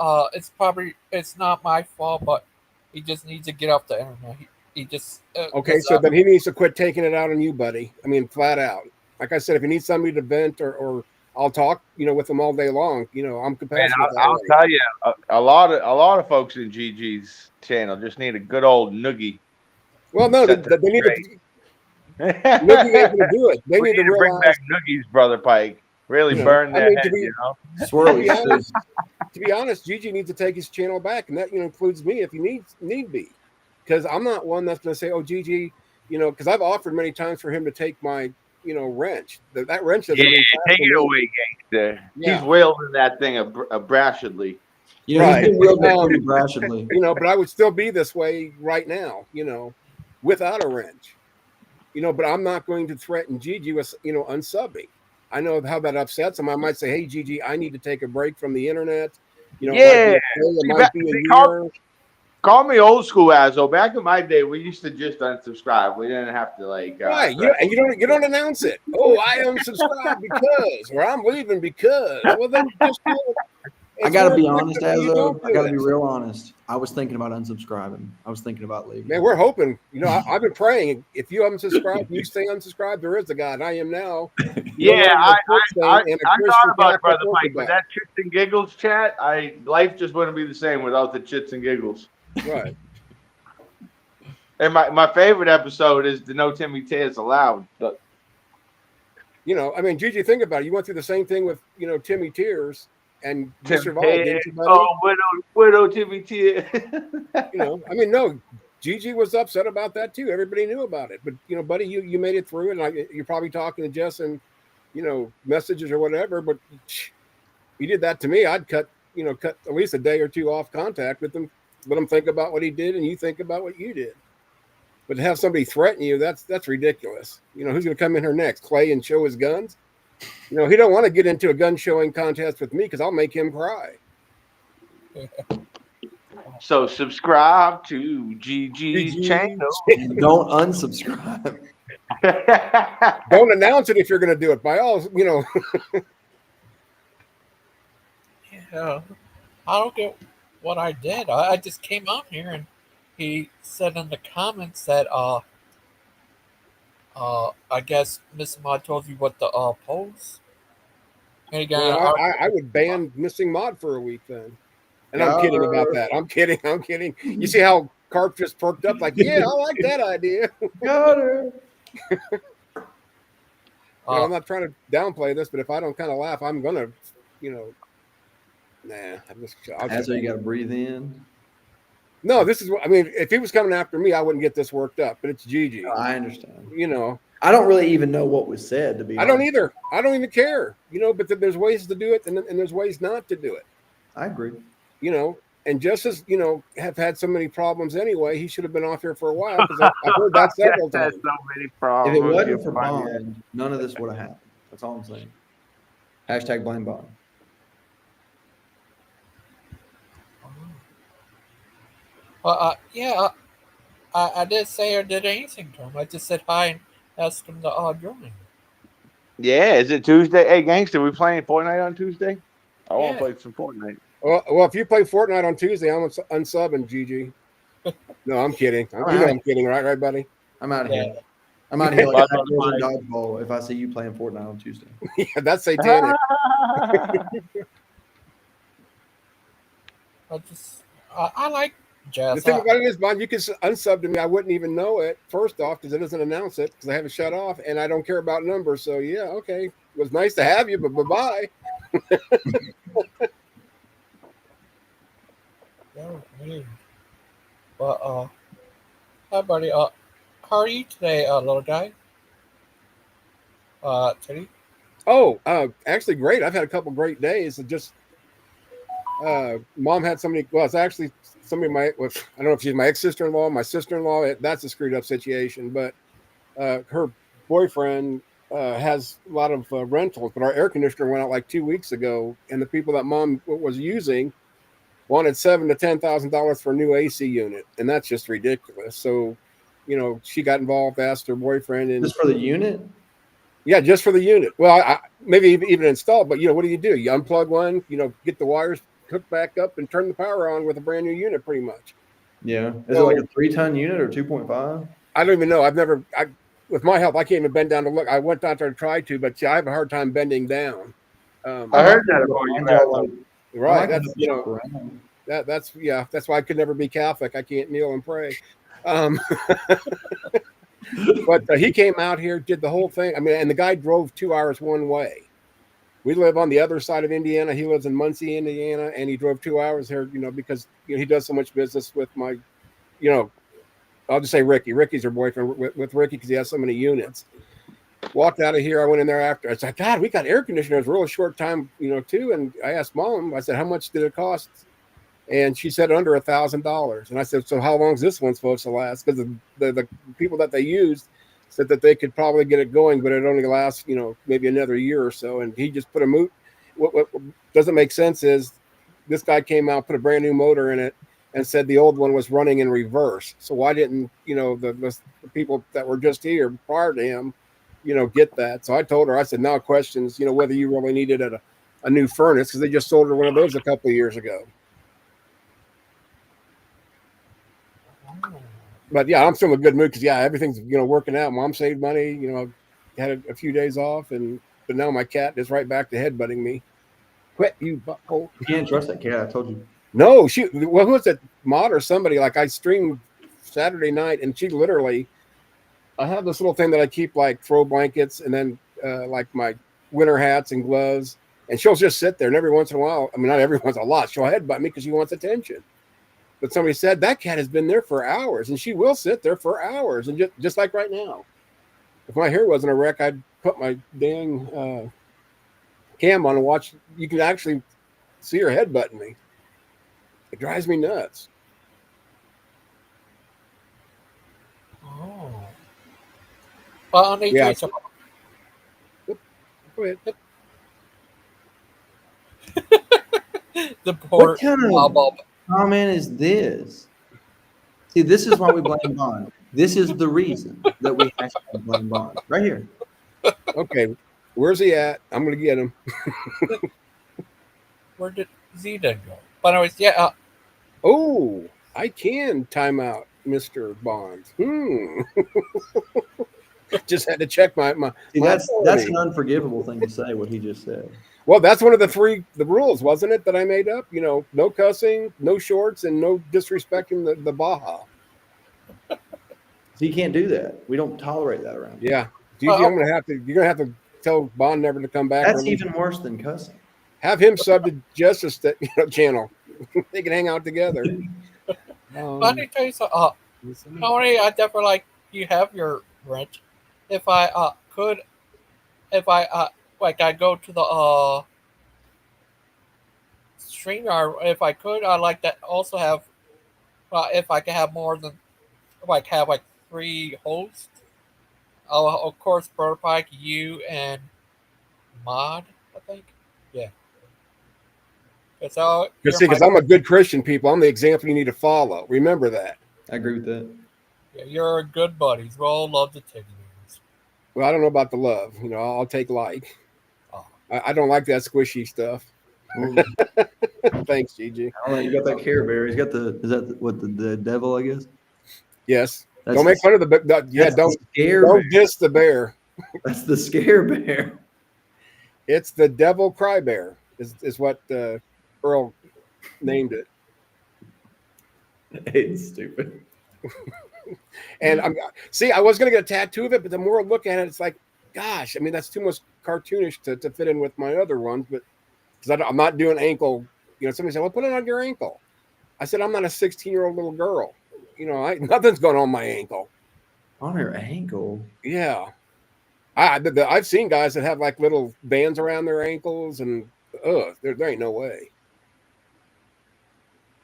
it's not my fault, but he just needs to get off the internet. He just
okay. So then he needs to quit taking it out on you, buddy. I mean, flat out. Like I said, if you need somebody to vent or I'll talk, with them all day long. I'm
Man,
compassionate. that
I'll
way.
tell you, a lot of folks in GG's channel just need a good old noogie.
Well, no, they
Set them
need to.
straight.
Noogie ain't gonna do it. They
We
need to
need to bring
realize.
back noogies, brother Pike. Really burn their head,
to be
Swirly
honest, to be honest, Gigi needs to take his channel back, and that includes me if he need be, because I'm not one that's going to say, "Oh, Gigi," because I've offered many times for him to take my wrench. That wrench doesn't mean
take
to
it
me.
away, Gangster.
Yeah.
He's wielding that thing abashedly.
You know, he's been wielding it pretty brashly.
But I would still be this way right now, without a wrench. But I'm not going to threaten Gigi with, unsubbing. I know how that upsets him. I might say, "Hey, Gigi, I need to take a break from the internet." It might be a year.
Call me old school, Azzo. Back in my day, we used to just unsubscribe. We didn't have to
Right, and you don't announce it. Oh, I unsubscribed because, or I'm leaving because. Well, then just do it.
I got to be honest,
You don't
Azzo. I
do
got to
it.
be real honest. I was thinking about unsubscribing. I was thinking about leaving.
Man, we're hoping. I've been praying. If you haven't subscribed, you stay unsubscribed. There is a God. I am now.
Yeah, I thought about it, Brother
Catholic
Mike, but that chits and giggles chat, life just wouldn't be the same without the chits and giggles.
Right.
And my favorite episode is the No Timmy Tears Allowed. But
Gigi, think about it. You went through the same thing with, Timmy Tears, and you
Tim
survived,
Tears,
didn't you, buddy?
oh, widow Timmy Tears.
No, Gigi was upset about that too. Everybody knew about it, but buddy, you made it through, and you're probably talking to Jess and messages or whatever. But he did that to me. I'd cut at least a day or two off contact with him, let him think about what he did, and you think about what you did. But to have somebody threaten you, that's ridiculous. Who's going to come in here next? Clay and show his guns? He don't want to get into a gun showing contest with me because I'll make him cry.
So subscribe to GG's channel.
Don't unsubscribe.
Don't announce it if you're going to do it. By all,
Yeah, I don't get what I did. I just came out here and he said in the comments that I guess Miss Mod told you what the pose. And he got
I would ban missing Mod for a week then. And I'm kidding about that. I'm kidding. You see how Carp just perked up like, yeah, I like that idea.
Got her.
I'm not trying to downplay this, but if I don't kind of laugh, I'm gonna,
That's how you got to breathe in.
No, this is what I mean. If he was coming after me, I wouldn't get this worked up. But it's Gigi.
I understand.
I
I don't really even know what was said, to be honest.
don't either. I don't even care. But there's ways to do it, and there's ways not to do it.
I agree.
And just as have had so many problems anyway, he should have been off here for a while because I've heard that several
Had
times.
so many
If
problems.
it wasn't for Bond, none of this would have happened. That's all I'm saying. Hashtag blame Bond.
Yeah, I didn't say or did anything to him. I just said hi and asked him to join.
Yeah, is it Tuesday? Hey, Gangster, we playing Fortnite on Tuesday? I want
Yeah.
to play some Fortnite.
Well, if you play Fortnite on Tuesday, I'm unsubbing Gigi. No, I'm kidding. I'm kidding, right, buddy?
I'm out of
Yeah.
here. I'm out of here like
Bye,
I
bye.
dodgeball if I see you playing Fortnite on Tuesday.
Yeah, that's satanic.
I like Jazz.
The thing about it is, Bond, you can unsub to me. I wouldn't even know it, first off, because it doesn't announce it, because I have it shut off, and I don't care about numbers. So, yeah, okay. It was nice to have you, but bye-bye.
That was weird. But, hi, buddy. How are you today, little guy? Teddy?
Oh, actually great. I've had a couple great days. It just, Mom had somebody, well, it's actually somebody I don't know if she's my ex-sister-in-law, my sister-in-law. That's a screwed up situation. But her boyfriend has a lot of rentals, but our air conditioner went out like 2 weeks ago, and the people that mom was using wanted $7,000 to $10,000 for a new AC unit, and that's just ridiculous. So, she got involved, asked her boyfriend, and
Just for the unit?
yeah, just for the unit. Well, maybe even installed, but what do? You unplug one, get the wires hooked back up, and turn the power on with a brand new unit, pretty much.
Yeah. Is it like a 3-ton unit or 2.5?
I don't even know. With my help, I can't even bend down to look. I went out there to try to, but I have a hard time bending down.
I heard that about you.
Right. That's that's why I could never be Catholic. I can't kneel and pray. But he came out here, did the whole thing. I mean, and the guy drove 2 hours one way. We live on the other side of Indiana. He lives in Muncie, Indiana, and he drove 2 hours here, because he does so much business with my, I'll just say Ricky. Ricky's her boyfriend with Ricky because he has so many units. Walked out of here. I went in there after. I said, God, we got air conditioners really short time, too. And I asked Mom, I said, how much did it cost? And she said under $1,000. And I said, so how long is this one supposed to last? Because the people that they used said that they could probably get it going, but it only lasts, maybe another year or so. And he just put a moot. What doesn't make sense is this guy came out, put a brand new motor in it, and said the old one was running in reverse. So why didn't, the people that were just here prior to him, get that? So I told her, I said, now questions, whether you really needed a new furnace, because they just sold her one of those a couple of years ago. But yeah, I'm still in a good mood because everything's working out. Mom saved money, had a few days off, but now my cat is right back to headbutting me. Quit, you butthole!
You can't trust that cat. I told you.
No, who was it? Mod or somebody? Like I streamed Saturday night, and she literally. I have this little thing that I keep like throw blankets, and then like my winter hats and gloves, and she'll just sit there. And every once in a while, I mean not every once, a lot, she'll headbutt me because she wants attention. But somebody said that cat has been there for hours, and she will sit there for hours, and just like right now. If my hair wasn't a wreck, I'd put my dang cam on and watch. You can actually see her headbutting me. It drives me nuts.
Oh. Well, on
Yeah. Go ahead.
The poor
What kind of comment is this? See, this is why we blame Bond. This is the reason that we actually blame Bond. Right here.
Okay, where's he at? I'm gonna get him.
Where did Zeta go? But anyways, yeah.
Oh, I can time out, Mr. Bond. Just had to check my.
See, that's an unforgivable thing to say. What he just said.
Well, that's one of the rules, wasn't it, that I made up? No cussing, no shorts, and no disrespecting the Baja.
So you can't do that. We don't tolerate that around here.
Yeah, Gigi, you're gonna have to tell Bond never to come back.
That's even worse than cussing.
Have him sub to Justice channel. They can hang out together.
Let me tell you something. Tony, I definitely like you have your wrench. If I could, I go to the StreamYard, if I could, I'd like to also have, if I could have more than, have 3 hosts. Of course, Brother Pike, you, and Mod, I think. Yeah.
Because I'm a good Christian, people. I'm the example you need to follow. Remember that.
I agree with that.
Yeah, you're good buddies. We all love the Tiggy.
Well, I don't know about the love. I'll take like. Oh. I don't like that squishy stuff. Thanks, Gigi.
I don't know. You got that Care Bear. He's got the devil, I guess?
Yes. Don't make fun of the don't diss the bear.
That's the Scare Bear.
It's the Devil Cry Bear, is what Earl named it.
It's stupid.
And I was gonna get a tattoo of it, but the more I look at it, it's like, gosh, I mean, that's too much cartoonish to fit in with my other ones. But because I'm not doing ankle, somebody said, well, put it on your ankle. I said, I'm not a 16-year-old little girl. Nothing's going on my ankle.
On her ankle?
Yeah. I've seen guys that have like little bands around their ankles, and there ain't no way.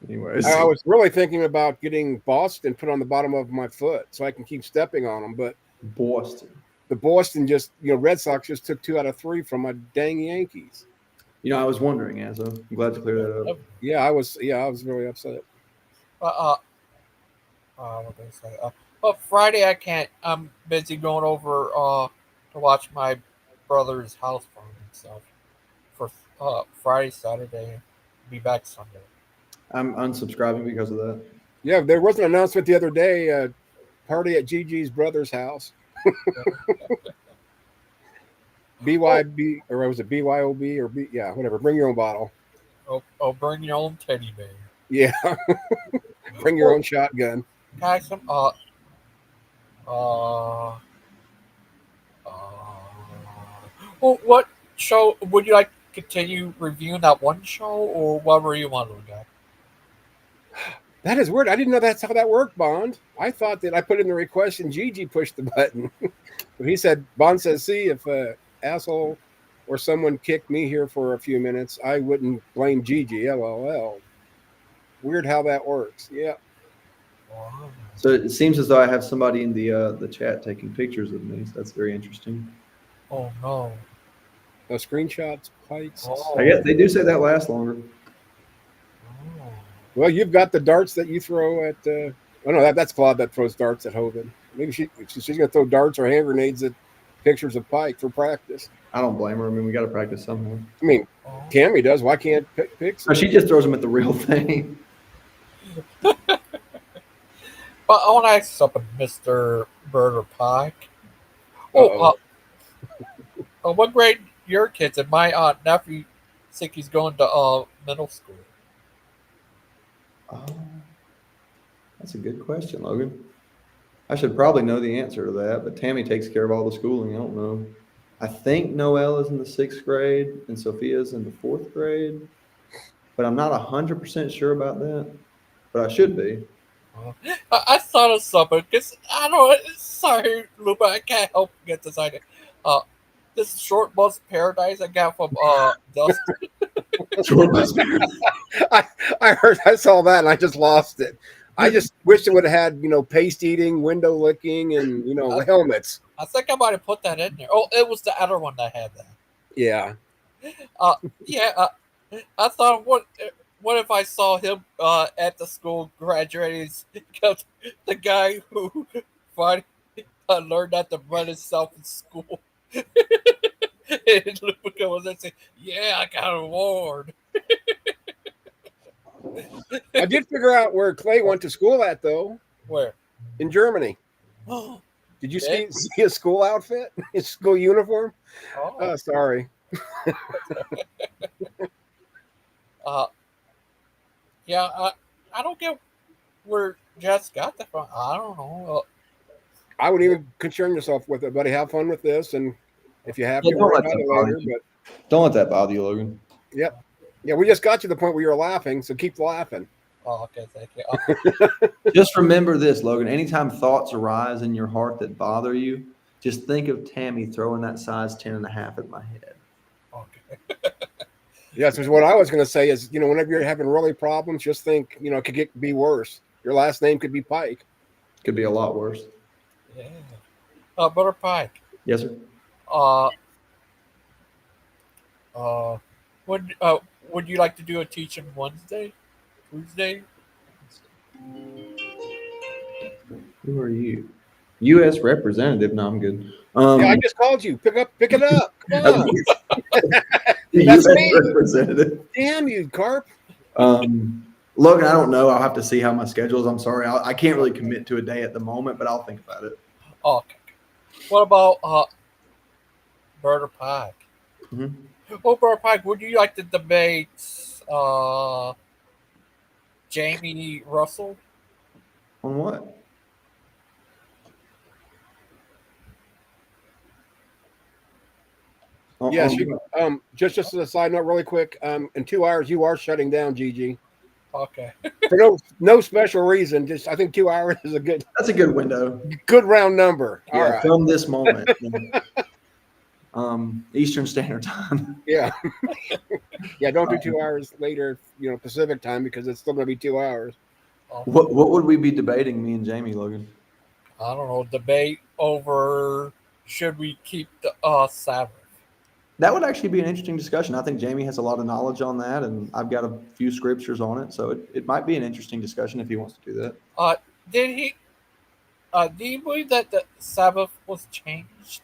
Anyways,
I was really thinking about getting Boston put on the bottom of my foot so I can keep stepping on them, but
Boston.
the Boston just, Red Sox just took 2 out of 3 from my dang Yankees.
I was wondering, Azzo. I'm glad to clear that up.
Yeah, I was really upset.
What did I say? But Friday I can't. I'm busy going over to watch my brother's house farm and stuff for Friday, Saturday. Be back Sunday.
I'm unsubscribing because of that.
Yeah, there was an announcement the other day, party at Gigi's brother's house. BYB, or was it BYOB or B? Yeah, whatever. Bring your own bottle.
Oh, bring your own teddy bear.
Yeah. Bring your own shotgun.
Guys, some well, what show would you like to continue reviewing? That one show, or whatever you want to look at?
That is weird. I didn't know that's how that worked, Bond. I thought that I put in the request and Gigi pushed the button. But he said, Bond says, see, if a asshole or someone kicked me here for a few minutes, I wouldn't blame Gigi. LOL. Weird how that works. Yeah.
So it seems as though I have somebody in the chat taking pictures of me. So that's very interesting.
Oh no.
No screenshots, pikes.
I guess they do say that lasts longer.
Well, you've got the darts that you throw at. Oh no, that's Claude that throws darts at Hogan. Maybe she's going to throw darts or hand grenades at pictures of Pike for practice.
I don't blame her. I mean, we got to practice somehow.
I mean, Tammy does. Why can't Pix?
No, she just throws them at the real thing.
But I want to ask something, Mr. Burger Pike. What grade your kids? And my nephew think he's going to middle school.
Oh, that's a good question, Logan. I should probably know the answer to that, but Tammy takes care of all the schooling. I don't know. I think Noelle is in the 6th grade and Sophia's in the 4th grade, but I'm not 100% sure about that. But I should be.
I thought of something because I don't know. Sorry, Lupa, I can't help get this idea. This short bus paradise I got from Dustin.
Short bus paradise.
I saw that and I just lost it. I just wish it would have had, paste eating, window licking, and helmets.
I think I might have put that in there. Oh, it was the other one that had that.
Yeah.
I thought, what if I saw him at the school graduating? Because the guy who finally learned not to run himself in school. And Luca was there saying, "Yeah, I got an award."
I did figure out where Clay went to school at, though.
Where?
In Germany. Did you see his school outfit? His school uniform? Oh, sorry.
I don't get where Jess got that from. I don't know.
I wouldn't even concern yourself with it, buddy. Have fun with this, and if you have to,
don't
worry
let
about it
that bother
later.
you.
But
Don't let that bother you, Logan.
Yep. Yeah, we just got to the point where you're laughing, so keep laughing.
Oh, okay, thank you.
Just remember this, Logan. Anytime thoughts arise in your heart that bother you, just think of Tammy throwing that size 10.5 at my head.
Okay.
Yes, because what I was going to say is, whenever you're having really problems, just think, it could be worse. Your last name could be Pike.
Could be a lot worse.
Yeah. Butter Pike.
Yes, sir.
Would you like to do a teaching Wednesday? Tuesday?
Who are you? U.S. representative? No, I'm good.
Yeah, I just called you. Pick it up. Come on.
U.S. representative.
Damn you, Carp.
Logan, I don't know. I'll have to see how my schedule is. I'm sorry. I can't really commit to a day at the moment, but I'll think about it.
Okay. What about Burger Pike?
Mm-hmm.
Oh, Burger Pike, would you like to debate Jamie Russell?
On what?
Yes. Just as a side note, really quick. In 2 hours, you are shutting down, Gigi.
Okay.
For no special reason. Just I think 2 hours is a good.
That's a good window.
Good round number.
Yeah,
All right.
from this moment. Eastern Standard Time.
Yeah. Yeah, don't do 2 hours later, Pacific time, because it's still going to be 2 hours.
What would we be debating, me and Jamie, Logan?
I don't know. Debate over should we keep the Sabbath?
That would actually be an interesting discussion. I think Jamie has a lot of knowledge on that, and I've got a few scriptures on it, so it might be an interesting discussion if he wants to do that.
Did he? Do you believe that the Sabbath was changed?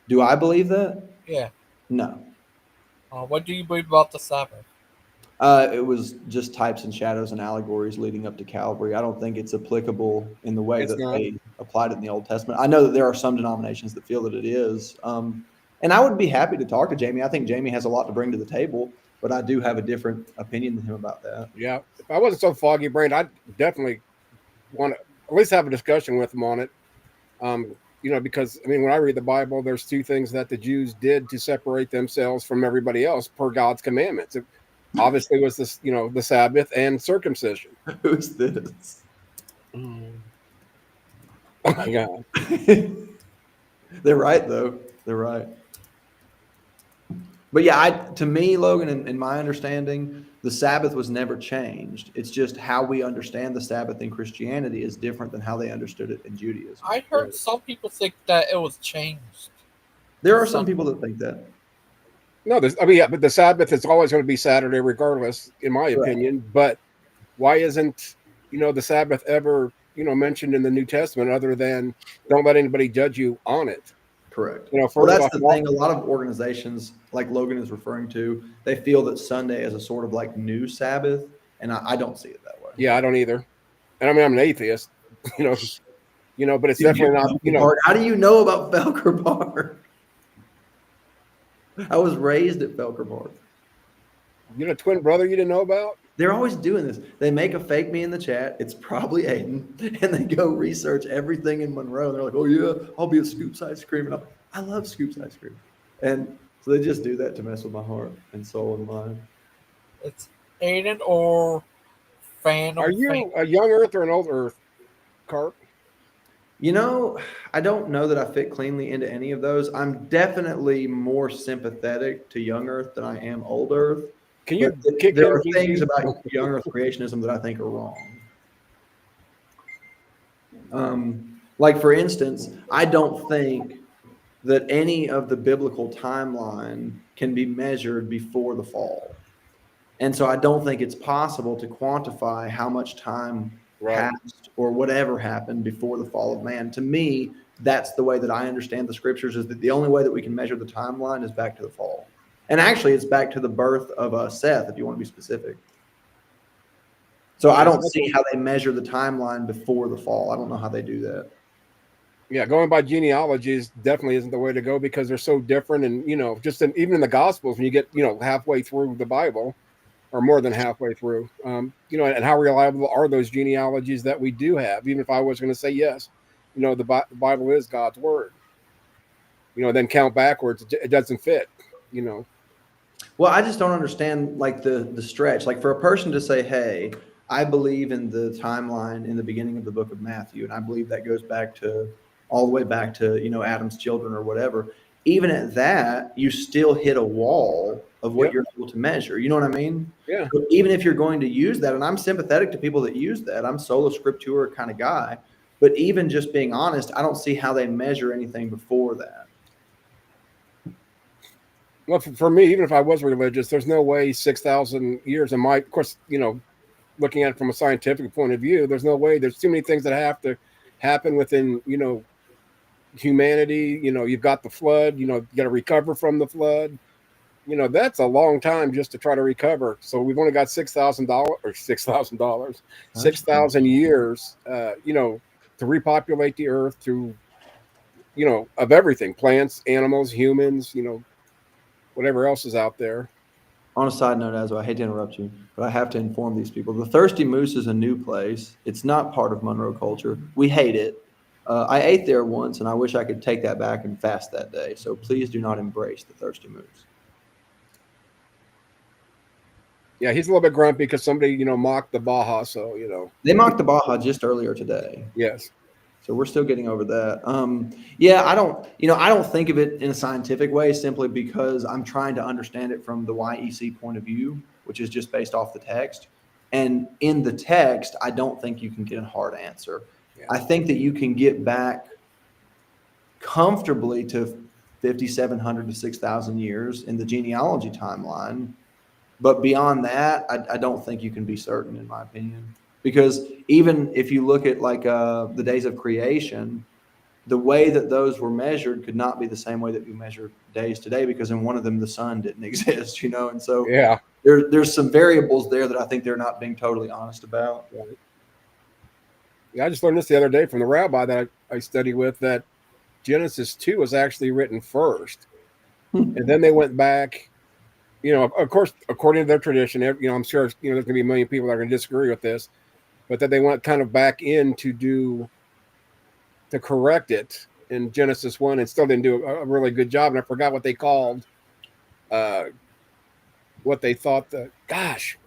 Do I believe that?
Yeah.
No.
What do you believe about the Sabbath?
It was just types and shadows and allegories leading up to Calvary. I don't think it's applicable in the way that they applied it in the Old Testament. I know that there are some denominations that feel that it is. And I would be happy to talk to Jamie. I think Jamie has a lot to bring to the table, but I do have a different opinion than him about that.
Yeah. If I wasn't so foggy brained, I'd definitely want to at least have a discussion with him on it. Because when I read the Bible, there's two things that the Jews did to separate themselves from everybody else per God's commandments. It obviously was this, the Sabbath and circumcision.
Who's this?
Oh my God.
They're right, though. They're right. But yeah, to me, Logan, in my understanding, the Sabbath was never changed. It's just how we understand the Sabbath in Christianity is different than how they understood it in Judaism.
I heard some people think that it was changed.
There are some people that think that.
No, but the Sabbath is always going to be Saturday regardless, in my opinion. But why isn't, the Sabbath ever, mentioned in the New Testament other than don't let anybody judge you on it?
Correct.
Well,
that's the thing. A lot of organizations, like Logan is referring to, they feel that Sunday is a sort of like new Sabbath, and I don't see it that way.
Yeah, I don't either. And I'm an atheist, but it's definitely not.
How do you know about Felker Park? I was raised at Felker Park.
You a twin brother you didn't know about?
They're always doing this. They make a fake me in the chat. It's probably Aiden. And they go research everything in Monroe. And they're like, oh, yeah, I'll be a Scoops ice cream. And I love Scoops ice cream. And so they just do that to mess with my heart and soul and mind.
It's Aiden or fan.
Are you a young Earth or an old Earth, Carp?
I don't know that I fit cleanly into any of those. I'm definitely more sympathetic to young Earth than I am old Earth.
Can you
there are things about young Earth creationism that I think are wrong. Like, for instance, I don't think that any of the biblical timeline can be measured before the fall. And so I don't think it's possible to quantify how much time passed or whatever happened before the fall of man. To me, that's the way that I understand the scriptures, is that the only way that we can measure the timeline is back to the fall. And actually, it's back to the birth of Seth, if you want to be specific. So I don't see how they measure the timeline before the fall. I don't know how they do that.
Yeah, going by genealogies definitely isn't the way to go, because they're so different. And, even in the Gospels, when you get, halfway through the Bible, or more than halfway through, and how reliable are those genealogies that we do have? Even if I was going to say yes, the Bible is God's word. Then count backwards, it doesn't fit.
Well, I just don't understand, like, the stretch. Like, for a person to say, hey, I believe in the timeline in the beginning of the book of Matthew, and I believe that goes back to all the way back to, Adam's children or whatever. Even at that, you still hit a wall of what you're able to measure. You know what I mean?
Yeah.
But even if you're going to use that, and I'm sympathetic to people that use that, I'm sola scriptura kind of guy. But even just being honest, I don't see how they measure anything before that.
Well, for me, even if I was religious, there's no way 6,000 years. And of course, looking at it from a scientific point of view, there's no way. There's too many things that have to happen within, humanity. You've got the flood. You got to recover from the flood. That's a long time just to try to recover. So we've only got $6,000 years, to repopulate the earth, to, of everything, plants, animals, humans, whatever else is out there.
On a side note, Azo, I hate to interrupt you, but I have to inform these people. The Thirsty Moose is a new place. It's not part of Monroe culture. We hate it. I ate there once, and I wish I could take that back and fast that day. So please do not embrace the Thirsty Moose.
Yeah, he's a little bit grumpy because somebody, mocked the Baja. So,
They mocked the Baja just earlier today.
Yes.
So we're still getting over that. Yeah, I don't think of it in a scientific way simply because I'm trying to understand it from the YEC point of view, which is just based off the text. And in the text, I don't think you can get a hard answer.
Yeah.
I think that you can get back comfortably to 5,700 to 6,000 years in the genealogy timeline. But beyond that, I don't think you can be certain, in my opinion. Because even if you look at like the days of creation, the way that those were measured could not be the same way that we measure days today, because in one of them the sun didn't exist, and so
Yeah.
there's some variables there that I think they're not being totally honest about.
Right. Yeah, I just learned this the other day from the rabbi that I study with, that Genesis 2 was actually written first. And then they went back, of course, according to their tradition, I'm sure, there's going to be a million people that are going to disagree with this, but that they went kind of back in to correct it in Genesis 1 and still didn't do a really good job. And I forgot what they called, what they thought gosh,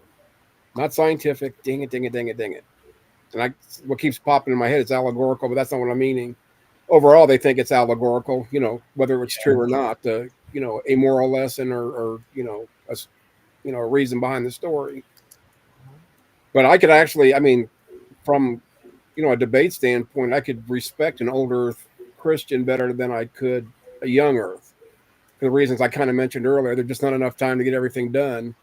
not scientific. Dang it. And what keeps popping in my head is allegorical, but that's not what I'm meaning. Overall, they think it's allegorical, whether it's true or not, a moral lesson or a reason behind the story. But I could actually, from, a debate standpoint, I could respect an old earth Christian better than I could a young earth. For the reasons I kind of mentioned earlier, there's just not enough time to get everything done.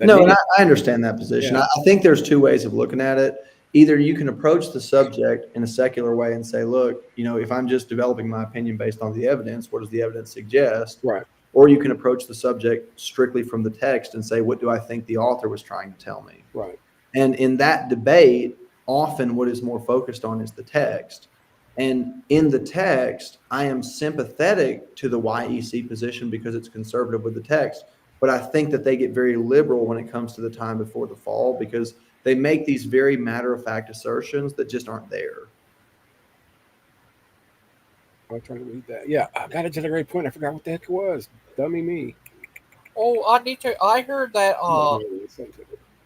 No, and I understand that position.
Yeah.
I think there's two ways of looking at it. Either you can approach the subject in a secular way and say, look, if I'm just developing my opinion based on the evidence, what does the evidence suggest?
Right.
Or you can approach the subject strictly from the text and say, what do I think the author was trying to tell me?
Right.
And in that debate, often what is more focused on is the text. And in the text, I am sympathetic to the YEC position because it's conservative with the text. But I think that they get very liberal when it comes to the time before the fall, because they make these very matter-of-fact assertions that just aren't there.
I'm trying to read that. Yeah, I got it to the great point. I forgot what the heck it was. Dummy me.
Oh, I heard that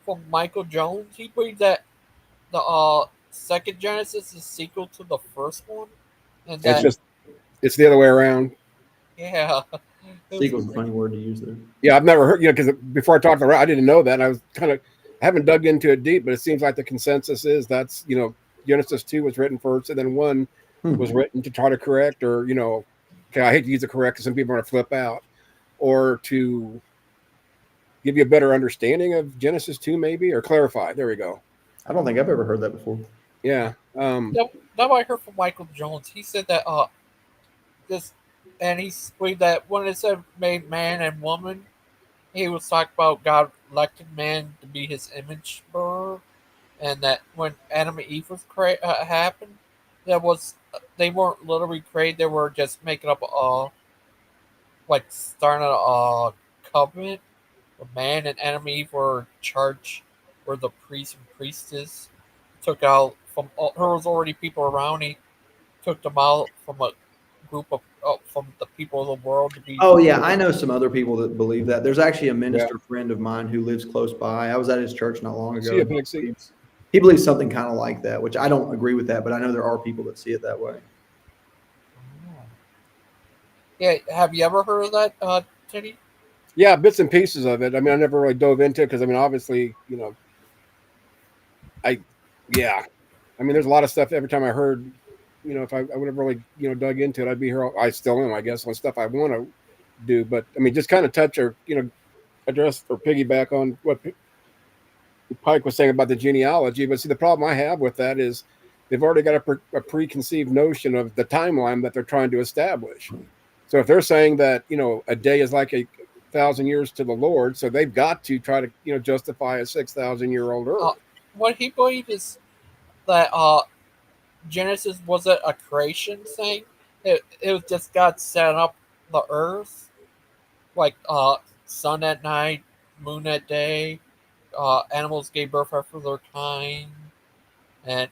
from Michael Jones. He believes that the second Genesis is sequel to the first one, and that
It's the other way around.
Yeah.
Sequel's a funny word to use there.
Yeah, I've never heard, because before I talked about it, I didn't know that. And I was I haven't dug into it deep, but it seems like the consensus is that's, Genesis 2 was written first, and then 1 was written to try to correct, or, okay, I hate to use the correct because some people are going to flip out, or to give you a better understanding of Genesis 2, maybe, or clarify. There we go.
I don't think I've ever heard that before.
Yeah.
That I heard from Michael Jones. He said that and he believed that when it said made man and woman, he was talking about God elected man to be his image bearer, and that when Adam and Eve was happened, they weren't literally created; they were just making up starting a covenant. Man and Adam and Eve were the priest and priestess. Took out there was already people around. He took them out from a group of from the people of the world to be.
Oh yeah, I know some other people that believe that. There's actually a minister friend of mine who lives close by. I was at his church not long ago. He believes something kind of like that, which I don't agree with that, but I know there are people that see it that way.
Yeah, have you ever heard of that, Teddy?
Yeah, bits and pieces of it. I never really dove into it because obviously, there's a lot of stuff. Every time I heard, if I would have really, dug into it, I'd be here. I still am, I guess, on stuff I want to do. But just kind of touch or, address or piggyback on what Pike was saying about the genealogy. But see, the problem I have with that is they've already got a preconceived notion of the timeline that they're trying to establish. So if they're saying that, a day is like 1,000 years to the Lord, so they've got to try to, justify a 6,000-year-old earth.
What he believes is that Genesis wasn't a creation thing. It was just God set up the earth, like sun at night, moon at day. Animals gave birth after their kind, and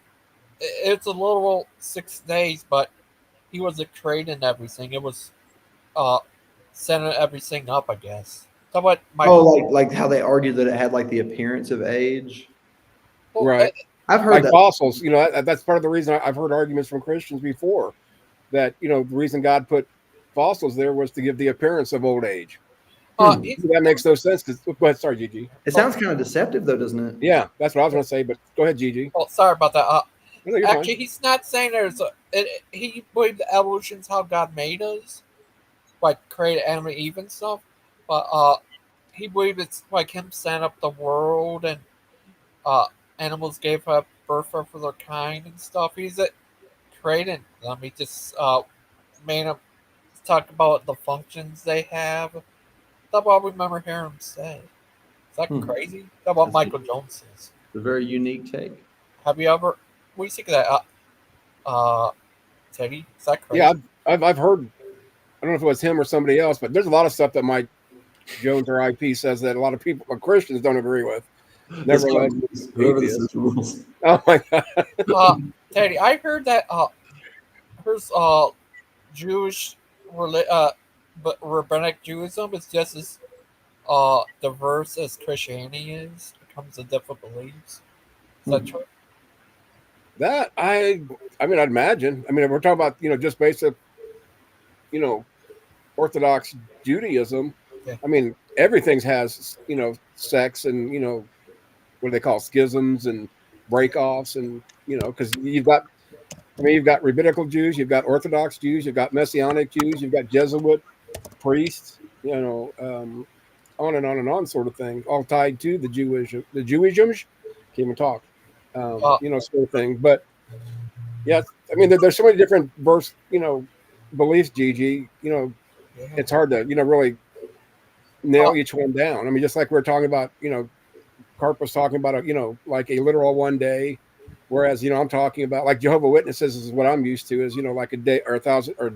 it's a literal 6 days. But he wasn't creating everything. It was setting everything up, I guess. So what?
Like how they argued that it had like the appearance of age.
Well,
right.
I've heard
like
that.
fossils. You know, that's part of the reason I've heard arguments from Christians before that the reason God put fossils there was to give the appearance of old age. That makes no sense. Go ahead, sorry, Gigi.
It sounds kind of deceptive, though, doesn't it?
Yeah, that's what I was going to say. But go ahead, Gigi.
Oh, sorry about that.
No, you're
Actually,
fine.
he's not saying he believed the evolution's how God made us, like created Adam and Eve and stuff. But he believed it's like him setting up the world and animals gave up birth for their kind and stuff. He's creating them. He just made them talk about the functions they have. That's what I remember hearing him say. Is that crazy? That's what Michael Jones says.
It's a very unique take.
Have you ever? What do you think of that? Teddy, is that crazy?
Yeah, I've heard. I don't know if it was him or somebody else, but there's a lot of stuff that Mike Jones or IP says that a lot of people, Christians, don't agree with. Nevertheless,
whoever this is rules.
Oh my God,
Teddy, I heard that there's Jewish, but rabbinic Judaism is just as diverse as Christianity is. It comes to different beliefs. Is that true?
That I mean, I'd imagine. I mean, if we're talking about just basic, Orthodox Judaism.
Yeah.
I mean, everything has sects and what do they call schisms and breakoffs and because you've got rabbinical Jews, you've got Orthodox Jews, you've got Messianic Jews, you've got Jesuit priests, on and on and on sort of thing, all tied to the Jewism. Can't even talk. Sort of thing. But yeah, I mean, there's so many different beliefs, Gigi. It's hard to really nail each one down. I mean, just like we we're talking about, Carp was talking about like a literal one day, whereas I'm talking about like Jehovah's Witnesses is what I'm used to is like a day or 1,000 or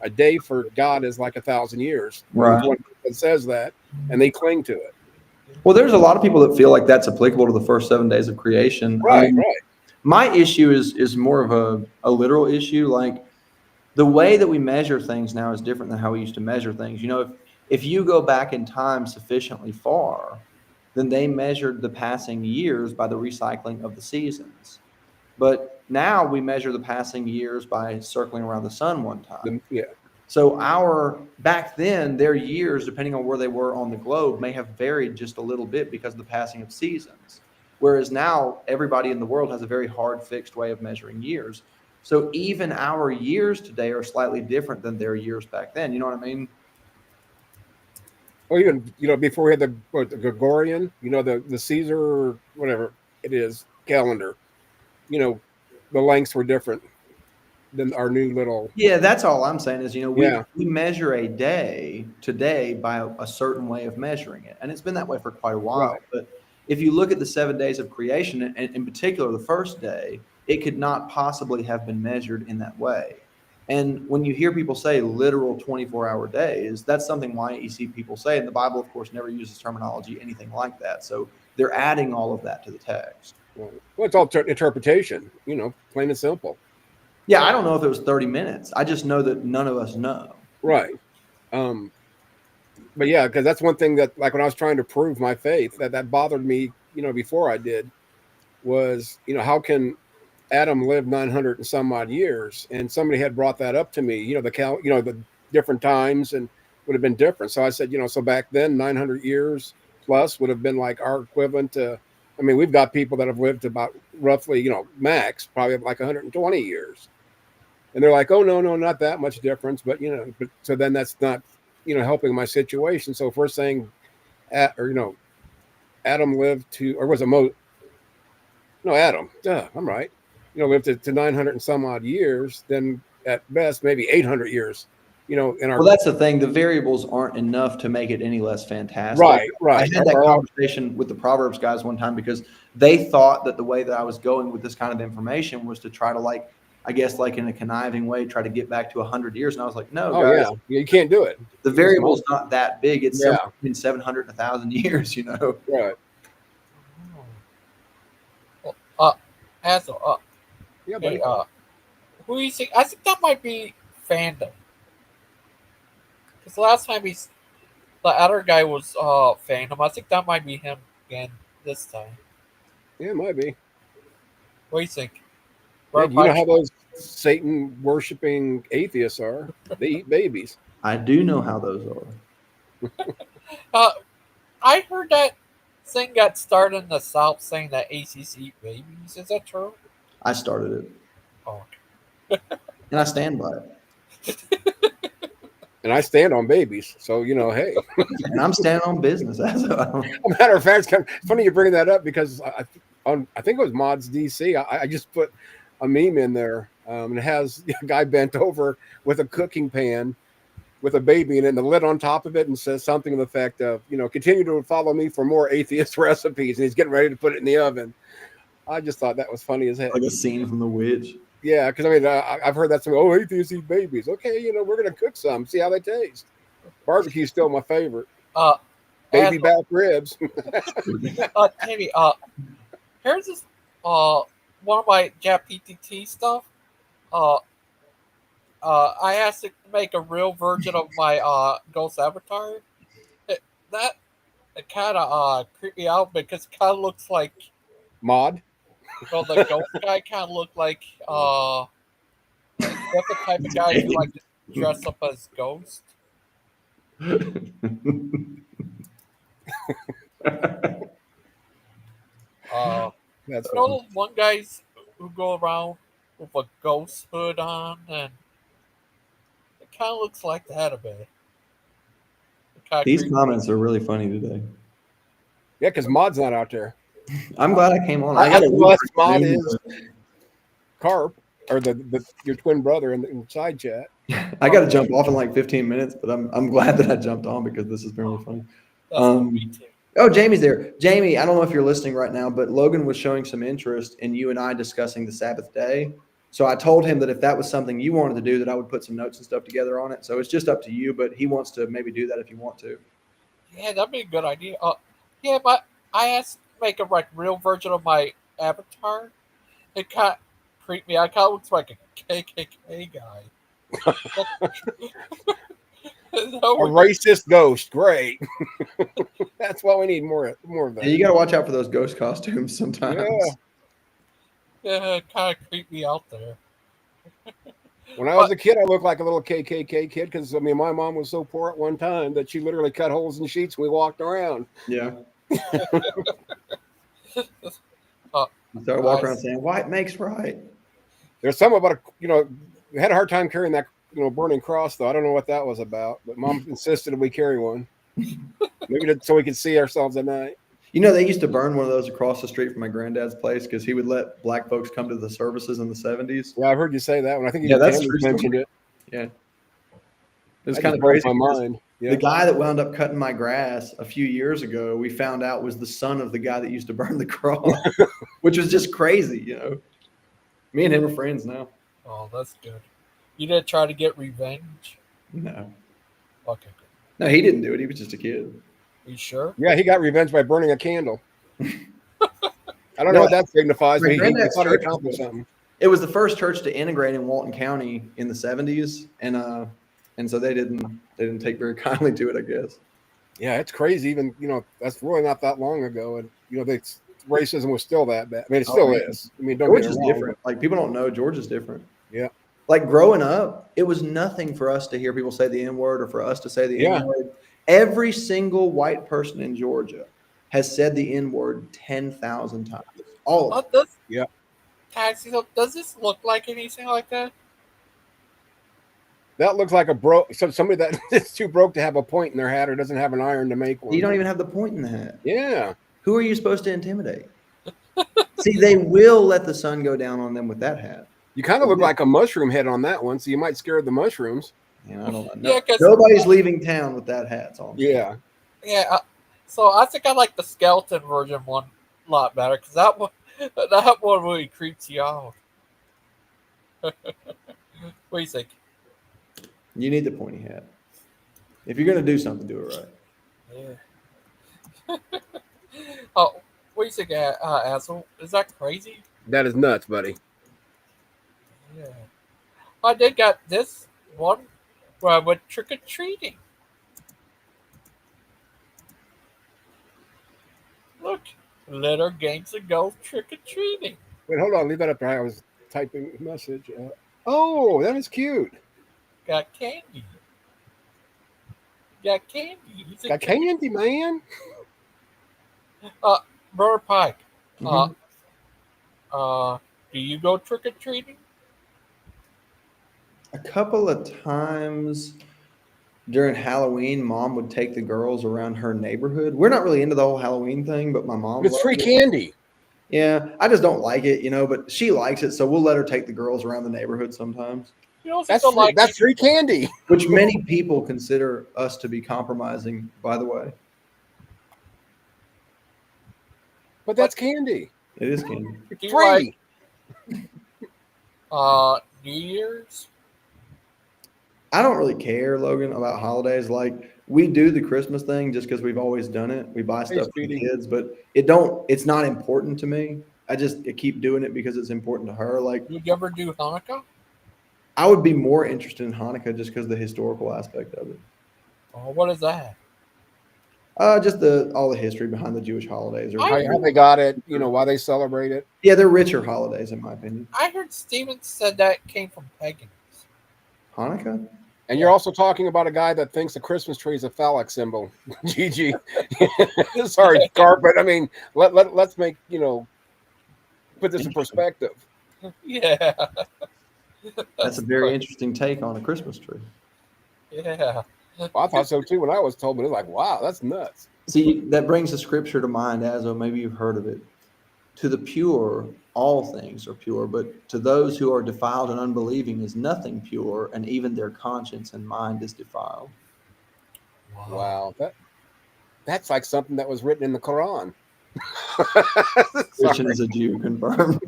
a day for God is like 1,000 years.
Right.
There's one that says that, and they cling to it.
Well, there's a lot of people that feel like that's applicable to the first 7 days of creation.
Right.
My issue is more of a literal issue. Like the way that we measure things now is different than how we used to measure things. If you go back in time sufficiently far, then they measured the passing years by the recycling of the seasons. But now we measure the passing years by circling around the sun one time.
Yeah.
So back then, their years, depending on where they were on the globe, may have varied just a little bit because of the passing of seasons. Whereas now, everybody in the world has a very hard, fixed way of measuring years. So even our years today are slightly different than their years back then. You know what I mean?
Or even, before we had the Gregorian, the Caesar, or whatever it is, calendar, the lengths were different than our new little.
Yeah, that's all I'm saying is, we measure a day today by a certain way of measuring it. And it's been that way for quite a while.
Right.
But if you look at the 7 days of creation, and in particular the first day, it could not possibly have been measured in that way. And when you hear people say literal 24-hour days, that's something you see people say. And the Bible, of course, never uses terminology, anything like that. So they're adding all of that to the text.
Well, it's all interpretation, plain and simple.
Yeah, I don't know if it was 30 minutes. I just know that none of us know.
Right. But yeah, because that's one thing that, like when I was trying to prove my faith, that bothered me, before I did, was, how can Adam live 900 and some odd years? And somebody had brought that up to me, the different times and would have been different. So I said, so back then 900 years plus would have been like our equivalent to, I mean, we've got people that have lived about roughly, max, probably like 120 years. And they're like, oh, no, not that much difference. But, so then that's not, helping my situation. So if we're saying, Adam lived to, or was it Adam, I'm right. Lived to 900 and some odd years, then at best, maybe 800 years, in our.
Well, that's the thing. The variables aren't enough to make it any less fantastic.
Right.
I had that conversation with the Proverbs guys one time because they thought that the way that I was going with this kind of information was to try to like in a conniving way, try to get back to 100 years. And I was like, no, guys,
yeah, you can't do it.
The variable's not that big. It's somewhere between 700 and 1,000 years,
Right.
Hazel,
yeah, buddy.
Who do you think? I think that might be fandom. Because last time the other guy was fandom. I think that might be him again this time.
Yeah, it might be.
What do you think?
Yeah,
Brother
you know
Mike?
how those Satan worshiping atheists are? They eat babies.
I do know how those are.
I heard that thing got started in the South saying that ACs eat babies. Is that true?
I started it,
Oh,
and I stand by it.
And I stand on babies, so hey.
And I'm standing on business. As
A matter of fact, it's kind of funny you bring that up because I think it was Mods DC. I just put a meme in there, and it has a guy bent over with a cooking pan with a baby in it and the lid on top of it, and says something to the effect of, continue to follow me for more atheist recipes, and he's getting ready to put it in the oven. I just thought that was funny as heck.
like a scene from The Witch.
Yeah, because I've heard that some. Oh, atheists eat babies. Okay, we're gonna cook some, see how they taste. Barbecue's still my favorite. Baby back ribs.
Tammy, here's this one of my JapPTT stuff. I asked to make a real version of my ghost avatar. That it kind of creeped me out because it kind of looks like
Mod.
well, the ghost guy kind of looked like that's the type of guy who like to dress up as ghost.
That's
you know those one guys who go around with a ghost hood on, and it kind of looks like that a bit.
These comments are really funny today.
Yeah, because Mod's not out there.
I'm glad I came on.
I
got
got
a
plus Mod is Carp or your twin brother in the side chat.
I got to jump off in like 15 minutes, but I'm glad that I jumped on because this has been really funny. Oh, Jamie's there. Jamie, I don't know if you're listening right now, but Logan was showing some interest in you and I discussing the Sabbath day. So I told him that if that was something you wanted to do, that I would put some notes and stuff together on it. So it's just up to you, but he wants to maybe do that if you want to.
Yeah, that'd be a good idea. Yeah, but I asked to make a real version of my avatar. It kind of creeped me out. It kind of looks like a KKK guy.
A racist ghost. Great. That's why we need more of that.
Yeah, you got to watch out for those ghost costumes sometimes.
Yeah, it kind of creeped me out there.
When I was a kid, I looked like a little KKK kid because my mom was so poor at one time that she literally cut holes in sheets when we walked around.
Yeah. You started walking around saying, "White makes right."
There's some about we had a hard time carrying that burning cross though. I don't know what that was about, but Mom insisted we carry one. Maybe so we could see ourselves at night.
They used to burn one of those across the street from my granddad's place because he would let black folks come to the services in the 70s.
Yeah, I've heard you say that one. I think
that's
true. Mentioned it.
Yeah, it was
that
kind of
blows
crazy.
My mind. Yeah.
The guy that wound up cutting my grass a few years ago, we found out was the son of the guy that used to burn the cross, which was just crazy. Me and him are friends now.
Oh, that's good. You didn't try to get revenge?
No.
Okay.
No, he didn't do it. He was just a kid.
Are you sure?
Yeah, he got revenge by burning a candle. I don't know what that signifies, but he thought he accomplished something.
It was the first church to integrate in Walton County in the 70s, and so they didn't take very kindly to it, I guess.
Yeah, it's crazy. Even that's really not that long ago, and racism was still that bad. I mean, it still is. I mean,
George is different. Like people don't know George is different.
Yeah.
Like growing up, it was nothing for us to hear people say the N-word or for us to say the N-word. Every single white person in Georgia has said the N-word 10,000 times. All of
them.
Yeah.
Does this look like anything like that?
That looks like somebody that is too broke to have a point in their hat or doesn't have an iron to make one.
You don't even have the point in the hat.
Yeah.
Who are you supposed to intimidate? See, they will let the sun go down on them with that hat.
You kind of look like a mushroom head on that one, so you might scare the mushrooms.
I don't know. Nobody's leaving town with that hat.
Yeah.
Yeah. So I think I like the skeleton version one a lot better because that one really creeps you out. What do you think?
You need the pointy hat. If you're going to do something, do it right.
Yeah. Oh, what do you think, asshole? Is that crazy?
That is nuts, buddy.
Yeah. I did got this one where I went trick-or-treating. Look, let our gangster go trick-or-treating.
Wait, hold on. Leave that up there. I was typing a message. Oh, that is cute.
Got candy. Got candy. He's a
Got candy, man.
Brother Pike.
Mhm.
Do you go trick or treating?
A couple of times during Halloween, Mom would take the girls around her neighborhood. We're not really into the whole Halloween thing, but my mom
It's free
loves it.
candy.
Yeah, I just don't like it, but she likes it, so we'll let her take the girls around the neighborhood sometimes.
You don't seem
That's
to
free,
like
that's
it.
free candy.
Which many people consider us to be compromising, by the way.
But that's candy.
It is candy.
Do you
Free.
like New Year's?
I don't really care, Logan, about holidays. Like we do the Christmas thing just because we've always done it. We buy stuff for
Speedy.
kids, but it's not important to me. I keep doing it because it's important to her. Like
Would you ever do Hanukkah?
I would be more interested in Hanukkah just because of the historical aspect of it.
Oh, what is that?
Just all the history behind the Jewish holidays.
How they got it, why they celebrate it.
Yeah, they're richer holidays in my opinion.
I heard Steven said that came from pagans.
Hanukkah?
And you're also talking about a guy that thinks a Christmas tree is a phallic symbol. GG. Sorry, Carp, but I mean, let's make, put this in perspective.
Yeah.
That's a very interesting take on a Christmas tree.
Yeah.
Well, I thought so too when I was told, but it's like, wow, that's nuts.
See, that brings a scripture to mind, Azo. Maybe you've heard of it. To the pure, all things are pure, but to those who are defiled and unbelieving is nothing pure, and even their conscience and mind is defiled.
Wow. That's like something that was written in the Quran.
Christian is a Jew, confirmed.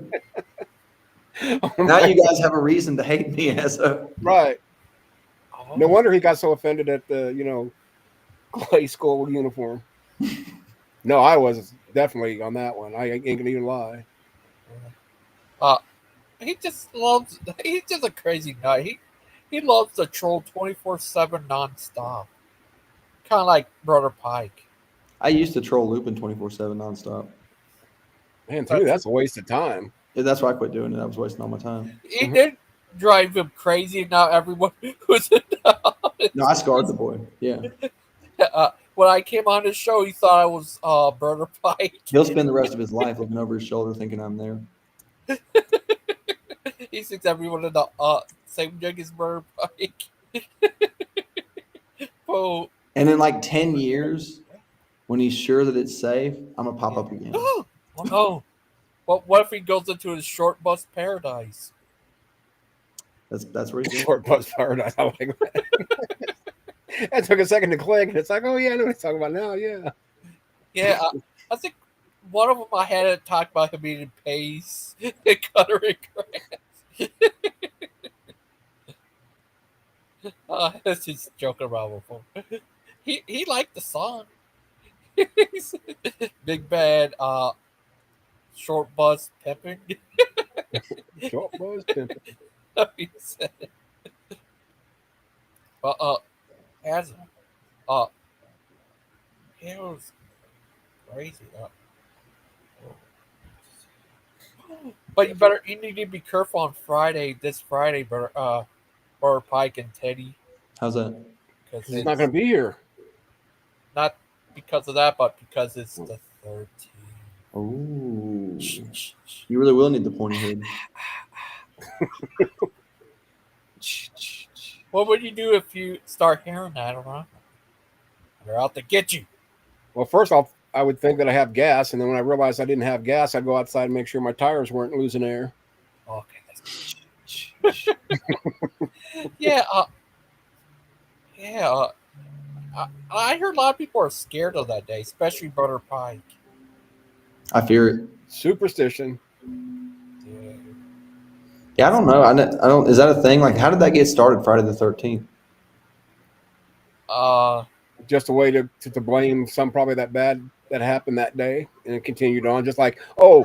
Now you guys have a reason to hate me, Azo.
Right. No wonder he got so offended at the, Clay School uniform. No, I was definitely on that one. I ain't gonna even lie.
He's just a crazy guy. He loves to troll 24/7 nonstop. Kind of like Brother Pike.
I used to troll Lupin 24/7 nonstop.
Man, to me, that's a waste of time.
Yeah, that's why I quit doing it. I was wasting all my time.
He did drive him crazy. Now everyone who's
No, I scarred the boy. Yeah.
When I came on his show, he thought I was Brother Pike.
He'll spend the rest of his life looking over his shoulder thinking I'm there.
He thinks everyone in the same jig as Brother Pike. Oh.
And in like 10 years, when he's sure that it's safe, I'm going to pop up again.
Oh no. What if he goes into his short bus paradise?
That's where he's going.
Short bus paradise. I like that. It took a second to click, and it's like, oh yeah, I know what he's talking about now. Yeah.
Yeah, I think one of them I had to talk about him eating paste and cuttering grass. That's just joking around with him. He liked the song. Big Bad Short Bus Pimping.
Short bus pimping.
He said it. As it was crazy. But you need to be careful on this Friday, Brother Pike and Teddy.
How's that?
Because he's not going to be here.
Not because of that, but because it's the 13th.
Oh, you really will need the pointy head.
What would you do if you start hearing that around? They're out to get you.
Well, first I would think that I have gas, and then when I realized I didn't have gas, I'd go outside and make sure my tires weren't losing air.
Okay. Yeah. I heard a lot of people are scared of that day, especially Brother Pike.
I fear it.
Superstition.
Yeah, I don't know. I don't. Is that a thing? Like, how did that get started? Friday the 13th.
Just a way to blame probably that bad that happened that day, and it continued on. Just like, I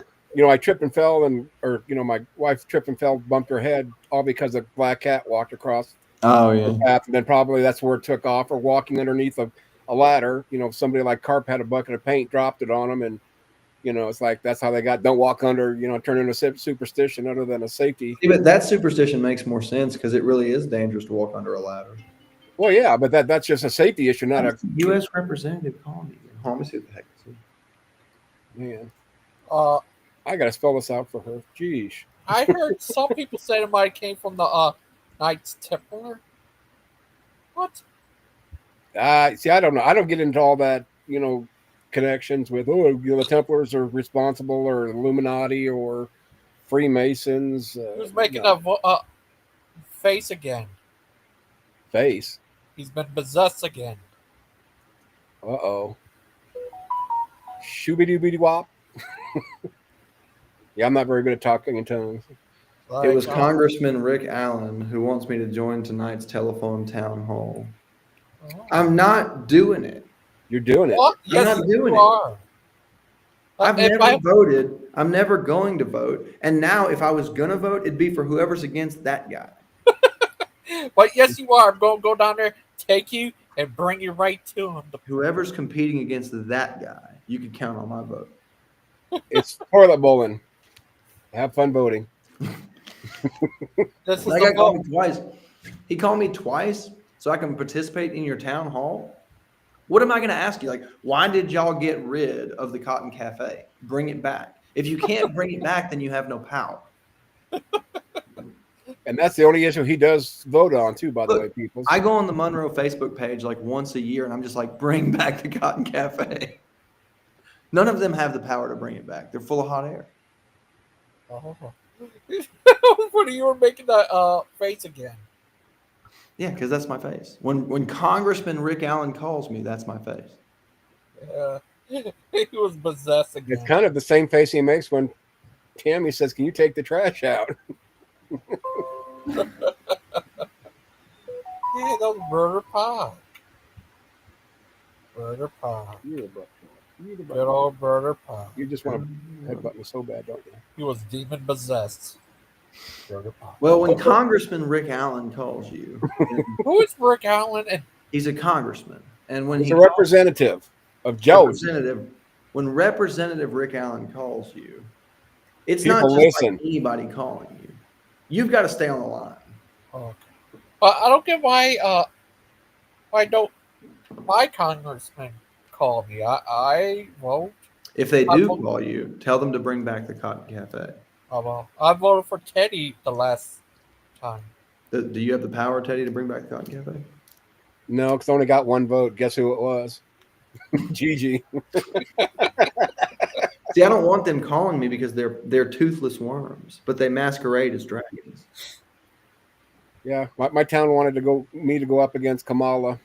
tripped and fell, my wife tripped and fell, bumped her head, all because a black cat walked across.
Oh yeah.
The path, and then probably that's where it took off, or walking underneath a ladder. Somebody like Carp had a bucket of paint, dropped it on him, and You know, it's like that's how they got don't walk under, you know, turn into superstition other than a safety.
Yeah, but that superstition makes more sense because it really is dangerous to walk under a ladder.
Well, yeah, but that's just a safety issue, not a
U.S. representative calling me. Let me see what the heck this is.
man.
Uh,
I gotta spell this out for her. Jeez.
I heard some people say it might came from the Knights Templar. What?
See, I don't know. I don't get into all that, you know, connections with the Templars are responsible or Illuminati or Freemasons.
Who's making a face again?
Face?
He's been possessed again.
Uh-oh. Shooby-dooby wop. Yeah, I'm not very good at talking in tongues.
It was Congressman Rick Allen who wants me to join tonight's telephone town hall. I'm not doing it.
You're doing it.
What?
I'm not doing it. I've never voted. I'm never going to vote. And now, if I was going to vote, it'd be for whoever's against that guy.
But yes, you are. I'm going to go down there, take you, and bring you right to him.
Whoever's competing against that guy, you can count on my vote.
It's toilet bowling. Have fun voting.
This is
That guy called me twice. He called me twice so I can participate in your town hall. What am I going to ask you? Like, why did y'all get rid of the Cotton Cafe? Bring it back. If you can't bring it back, then you have no power.
And that's the only issue he does vote on, too, by the way, people.
I go on the Monroe Facebook page like once a year, and I'm just like, bring back the Cotton Cafe. None of them have the power to bring it back. They're full of hot air.
Oh. What are you making that face again?
Yeah, because that's my face. When Congressman Rick Allen calls me, that's my face.
He was possessed again.
It's kind of the same face he makes when Tammy says, "Can you take the trash out?"
Yeah, that was Burger Pie. Burger Pie. Good old Burger Pie.
You just want to headbutt me so bad, don't you?
He was demon possessed. Burger Pie.
Well, when Congressman Rick Allen calls you,
who is Rick Allen? And
he's a congressman, and when
he's a representative of Joe's.
When Representative Rick Allen calls you, it's
People
not just
listen.
like anybody calling you. You've got to stay on the line.
Okay. I don't get why don't my congressman call me. I won't.
If they do call you, tell them to bring back the Cotton Cafe.
Well, I voted for Teddy the last time.
Do you have the power, Teddy, to bring back the Cotton Cafe?
No, because I only got one vote. Guess who it was? Gigi.
See, I don't want them calling me because they're toothless worms, but they masquerade as dragons.
Yeah, my town wanted me to go up against Kamala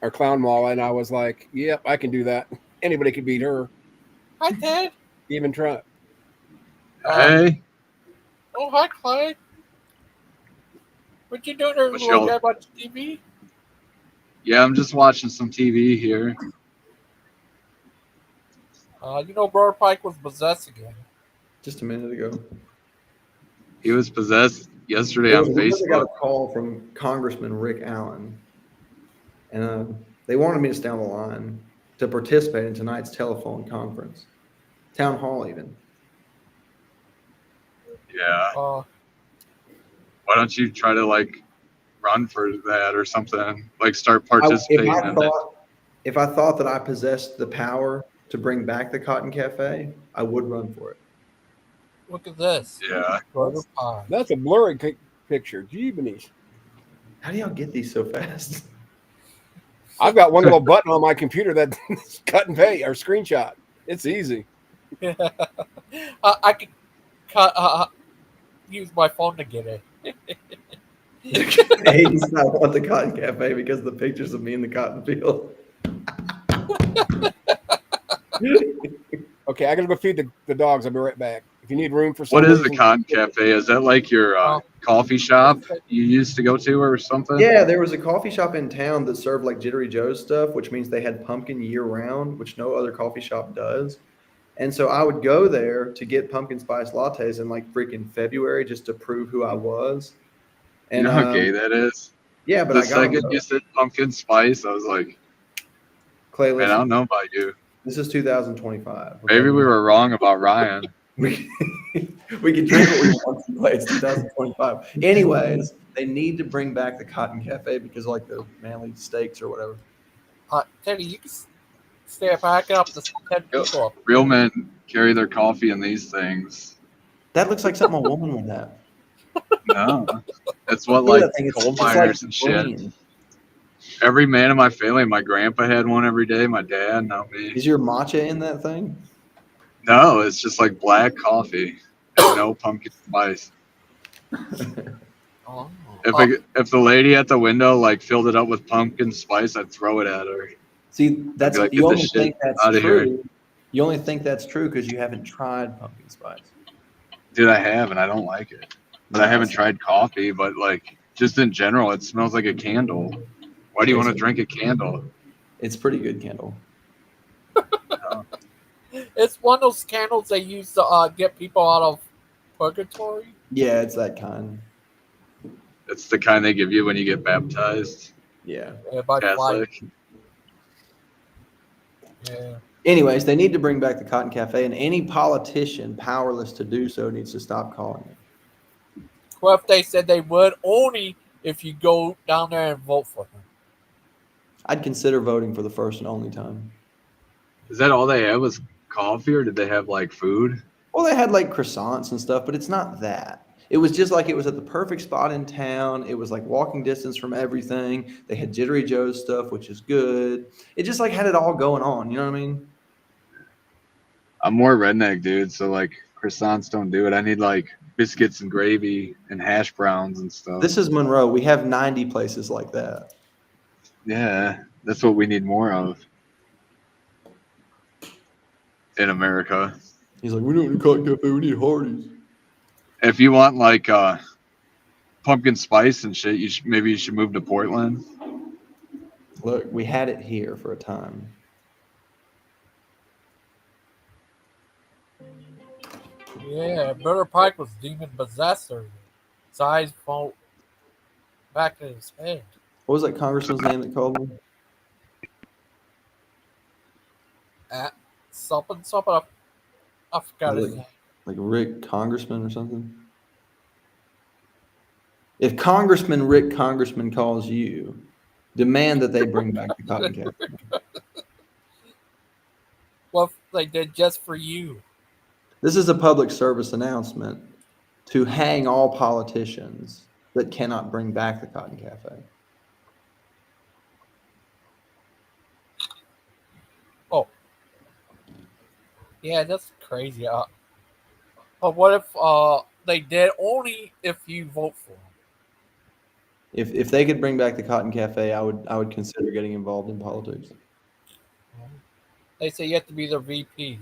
or Clown Mala, and I was like, "Yep, I can do that. Anybody can beat her."
Hi, Ted.
Even Trump.
Hey.
Oh, hi, Clay. What you doing there,
What's
little
y'all-
guy watching TV?
Yeah, I'm just watching some TV here.
You know, Brother Pike was possessed again.
Just a minute ago.
He was possessed yesterday on
I got
Facebook.
a call from Congressman Rick Allen, and they wanted me to stay on the line to participate in tonight's telephone conference, town hall even.
Yeah. Why don't you try to run for that or something? Like start participating in it.
If I thought that I possessed the power to bring back the Cotton Cafe, I would run for it.
Look at this.
Yeah.
Brother Pike.
That's a blurry picture. Gee, Benish.
How do y'all get these so fast?
I've got one little button on my computer that's cut and paste or screenshot. It's easy.
I can use my phone to get it.
He does not want the Cotton Cafe because of the pictures of me in the cotton field.
Okay, I gotta go feed the dogs. I'll be right back. If you need room for
What is the
reason-
Cotton Cafe? Is that like your coffee shop you used to go to or something?
Yeah, there was a coffee shop in town that served like Jittery Joe's stuff, which means they had pumpkin year round, which no other coffee shop does. And so I would go there to get pumpkin spice lattes in like freaking February just to prove who I was.
You know how gay that is?
Yeah, but
the
I got
second you said pumpkin spice, I was like,
Clay,
man, I don't know about you.
This is 2025.
Maybe we were wrong about Ryan.
We can drink what we want to play. It's 2025. Anyways, they need to bring back the Cotton Cafe because like the manly steaks or whatever.
Teddy, you can stay backing up the 10 people up.
Real men carry their coffee in these things.
That looks like something a woman would have.
No, it's what
Look
like
at that thing. It's
coal
just like
miners and shit.
green.
Every man in my family, my grandpa had one every day. My dad, not me.
Is your matcha in that thing?
No, it's just like black coffee and no pumpkin spice.
Oh.
If the lady at the window like filled it up with pumpkin spice, I'd throw it at her.
See, that's
like,
you
"Get
only
this
think
shit
that's
outta here."
true. You only think that's true because you haven't tried pumpkin spice.
Dude, I have, and I don't like it. But I haven't tried coffee. But like, just in general, it smells like a candle. Why do you want to drink a candle?
It's pretty good candle.
It's one of those candles they use to get people out of purgatory.
Yeah, it's that kind.
It's the kind they give you when you get baptized.
Yeah.
By
Catholic.
Yeah.
Anyways, they need to bring back the Cotton Cafe, and any politician powerless to do so needs to stop calling it.
Well, if they said they would, only if you go down there and vote for them.
I'd consider voting for the first and only time.
Is that all they had was coffee, or did they have like food?
Well, they had like croissants and stuff, but it's not that. It was just like it was at the perfect spot in town. It was like walking distance from everything. They had Jittery Joe's stuff, which is good. It just like had it all going on. You know what I mean?
I'm more redneck, dude. So like croissants don't do it. I need like biscuits and gravy and hash browns and stuff.
This is Monroe. We have 90 places like that.
Yeah, that's what we need more of in America.
He's like, we don't need Cotton Cafe. We need Hardee's.
If you want like pumpkin spice and shit, maybe you should move to Portland.
Look, we had it here for a time.
Yeah, Brother Pike was demon possessed. His eyes fall back in his head.
What was that congressman's name that called me?
Something. I forgot his name.
Like Rick Congressman or something? If Congressman Rick Congressman calls you, demand that they bring back the Cotton Cafe.
What they did just for you.
This is a public service announcement to hang all politicians that cannot bring back the Cotton Cafe.
Oh. Yeah, that's crazy. But what if they did only if you vote for them?
If they could bring back the Cotton Cafe, I would consider getting involved in politics.
They say you have to be their VP.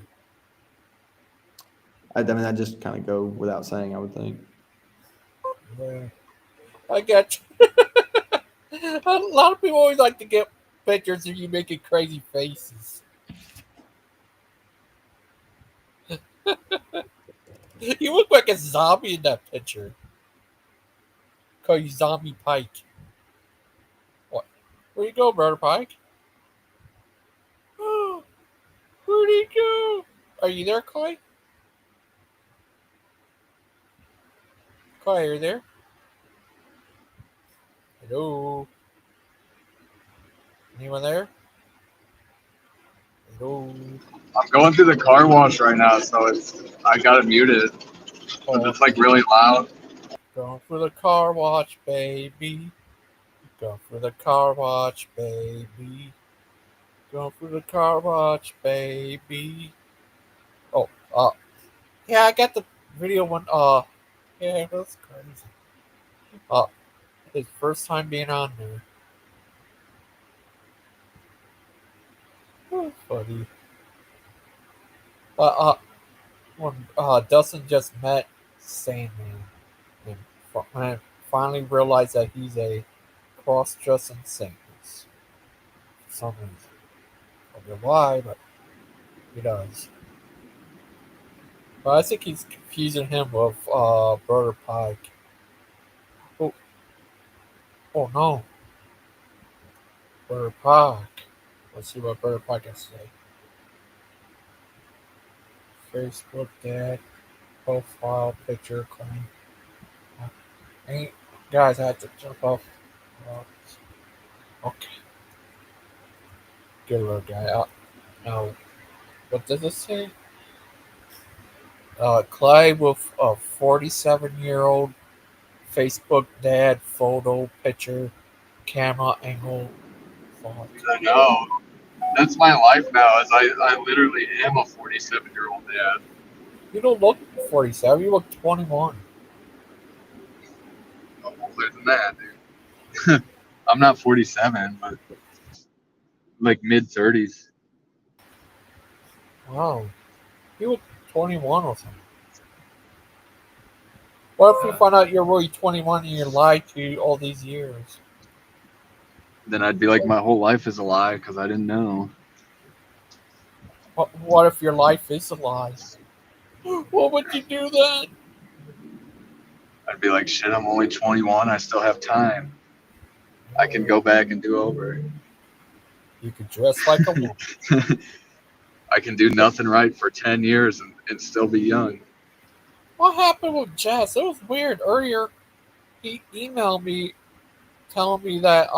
I mean, I just kind of go without saying, I would think.
Yeah. I get you. A lot of people always like to get pictures of you making crazy faces. You look like a zombie in that picture. Call you Zombie Pike. What? Where'd you go, Brother Pike? Oh, where'd he go? Are you there, Clay? Clay, are you there? Hello? Anyone there? Hello?
I'm going through the car wash right now, so I got it muted. But it's like really loud.
Going for the car wash, baby. Going for the car wash, baby. Going for the car wash, baby. Oh, yeah, I got the video one. Yeah, that's crazy. His first time being on there. Oh, funny. When Dustin just met Sandman and finally realized that he's a cross-dressing Samus. For some reason. I don't know why, but he does. But I think he's confusing him with Brother Pike. Oh no. Brother Pike. Let's see what Brother Pike has to say. Facebook dad profile picture claim. Ain't guys, I have to jump off. Okay, good little guy. Now, what does it say? Clay with a 47-year-old Facebook dad photo picture camera angle.
I know. That's my life now. Is I literally am a 47-year-old dad.
You don't look 47. You look 21.
I'm older than that, dude. I'm not 47, but like mid 30s.
Wow, you look 21 or something. What if you find out you're really 21 and you lied to you all these years?
Then I'd be like, my whole life is a lie because I didn't know.
What if your life is a lie? What would you do then?
I'd be like, shit, I'm only 21. I still have time. I can go back and do over.
You could dress like a woman.
I can do nothing right for 10 years and still be young.
What happened with Jess? It was weird. Earlier, he emailed me telling me that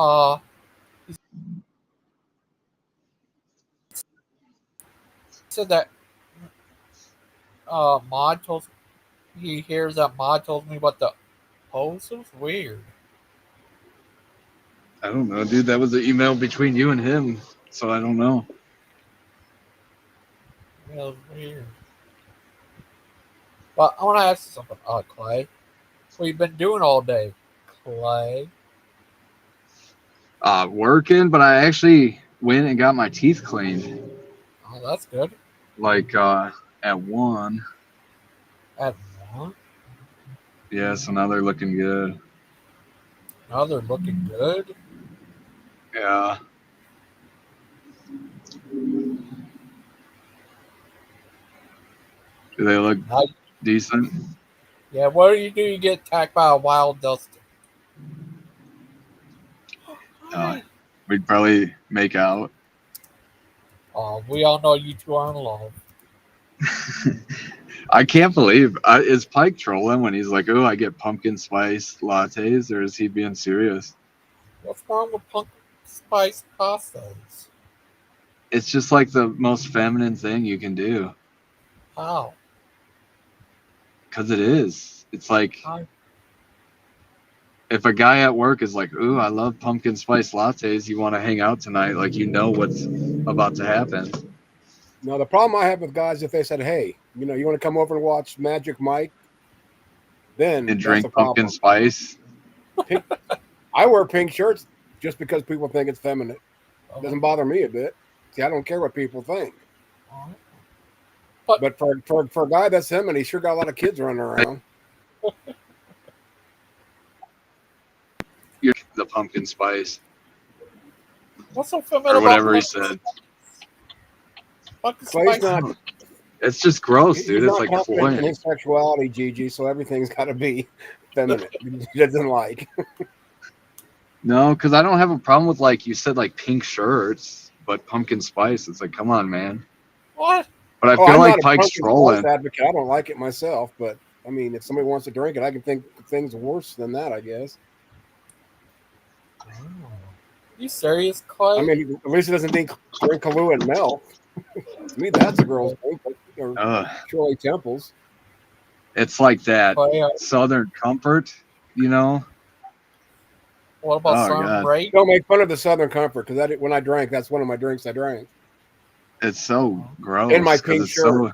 he said that Mod told he hears that Mod told me about the post. It was weird.
I don't know, dude. That was an email between you and him, so I don't know.
Yeah, it was weird. But I want to ask you something, Clay. What you been doing all day, Clay?
Working, but I actually went and got my teeth cleaned.
Oh, that's good.
Like at 1.
At 1?
Yeah, so now they're looking good.
Now they're looking good.
Yeah. Do they look decent?
Yeah, what do? You get attacked by a wild dusty.
We'd probably make out.
We all know you two are in love.
I can't believe is Pike trolling when he's like, "Oh, I get pumpkin spice lattes," or is he being serious?
What's wrong with pumpkin spice pastas?
It's just like the most feminine thing you can do.
How?
Because it is. It's like if a guy at work is like, "Ooh, I love pumpkin spice lattes. You want to hang out tonight?" Like you know what's about to happen.
No, the problem I have with guys, if they said, "Hey, you know, you want to come over and watch Magic Mike," then
And drink pumpkin spice.
I wear pink shirts just because people think it's feminine. It doesn't bother me a bit. See, I don't care what people think. But for a guy that's him, and he sure got a lot of kids running around.
You're the pumpkin spice.
What's so feminine
or whatever
about
he said.
Clay's not.
It's just gross,
He's
dude.
not
It's like
confident in
cloying.
his sexuality, Gigi. So everything's got to be feminine. He doesn't like.
No, because I don't have a problem with like you said, like pink shirts, but pumpkin spice. It's like, come on, man.
What?
But I feel
I'm
like
not a
Pike's
pumpkin
trolling.
spice advocate. I don't like it myself, but I mean, if somebody wants to drink it, I can think of things worse than that. I guess.
You serious, Clay?
I mean, at least it doesn't drink Kahlua and milk. To me, that's a girl's drink. Or Shirley Temples.
It's like that Southern Comfort, you know.
What about
Oh,
Southern
God.
Break?
Don't make fun of the Southern Comfort because when I drank, that's one of my drinks I drank.
It's so gross.
In my
'cause
pink
it's
shirt.
so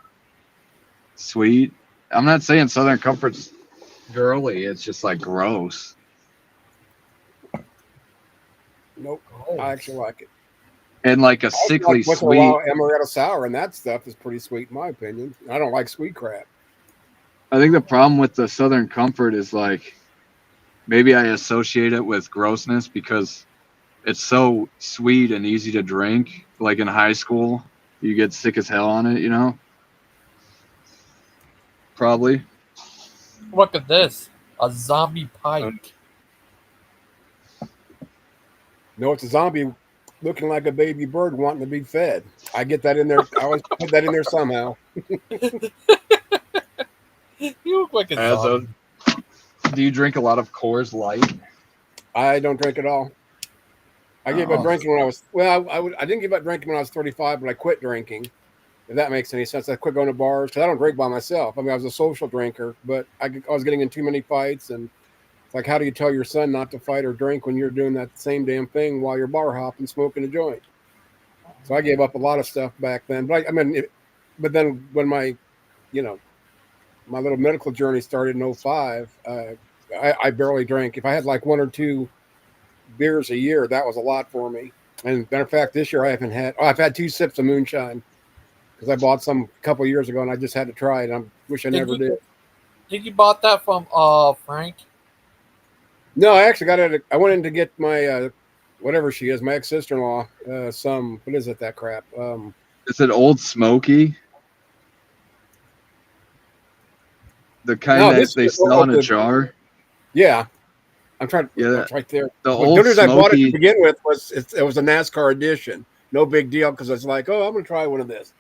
sweet. I'm not saying Southern Comfort's girly. It's just like gross.
Nope, I actually like it.
And like a
I also
sickly
like once in a
sweet.
while amaretto sour, and that stuff is pretty sweet in my opinion. I don't like sweet crap.
I think the problem with the Southern Comfort is like maybe I associate it with grossness because it's so sweet and easy to drink. Like in high school, you get sick as hell on it, you know? Probably.
Look at this. A zombie Pike.
No, it's a zombie looking like a baby bird wanting to be fed. I get that in there. I always put that in there somehow.
You look like a
As a,
zombie.
do you drink a lot of Coors Light?
I don't drink at all. I gave up
Oh.
drinking when I was I didn't give up drinking when I was 35, but I quit drinking. If that makes any sense, I quit going to bars because I don't drink by myself. I mean, I was a social drinker, but I was getting in too many fights, and it's like, how do you tell your son not to fight or drink when you're doing that same damn thing while you're bar hopping, smoking a joint? So I gave up a lot of stuff back then. But but then when my, you know, my little medical journey started in 05, I barely drank. If I had like one or two beers a year, that was a lot for me. And matter of fact, this year I haven't had. Oh, I've had 2 sips of moonshine because I bought some a couple years ago and I just had to try it. I wish I never did.
Think you bought that from Frank?
No, I actually got it. I went in to get my whatever she is, my ex sister in law. Some what is it? That crap.
Is it Old Smoky? The kind
No,
that
this
they
is
sell in a jar?
Yeah, I'm trying.
Yeah,
It's right there.
the
Well, the
Old
reason I bought it to
Smoky.
begin with was it was a NASCAR edition. No big deal because it's like, oh, I'm gonna try one of this.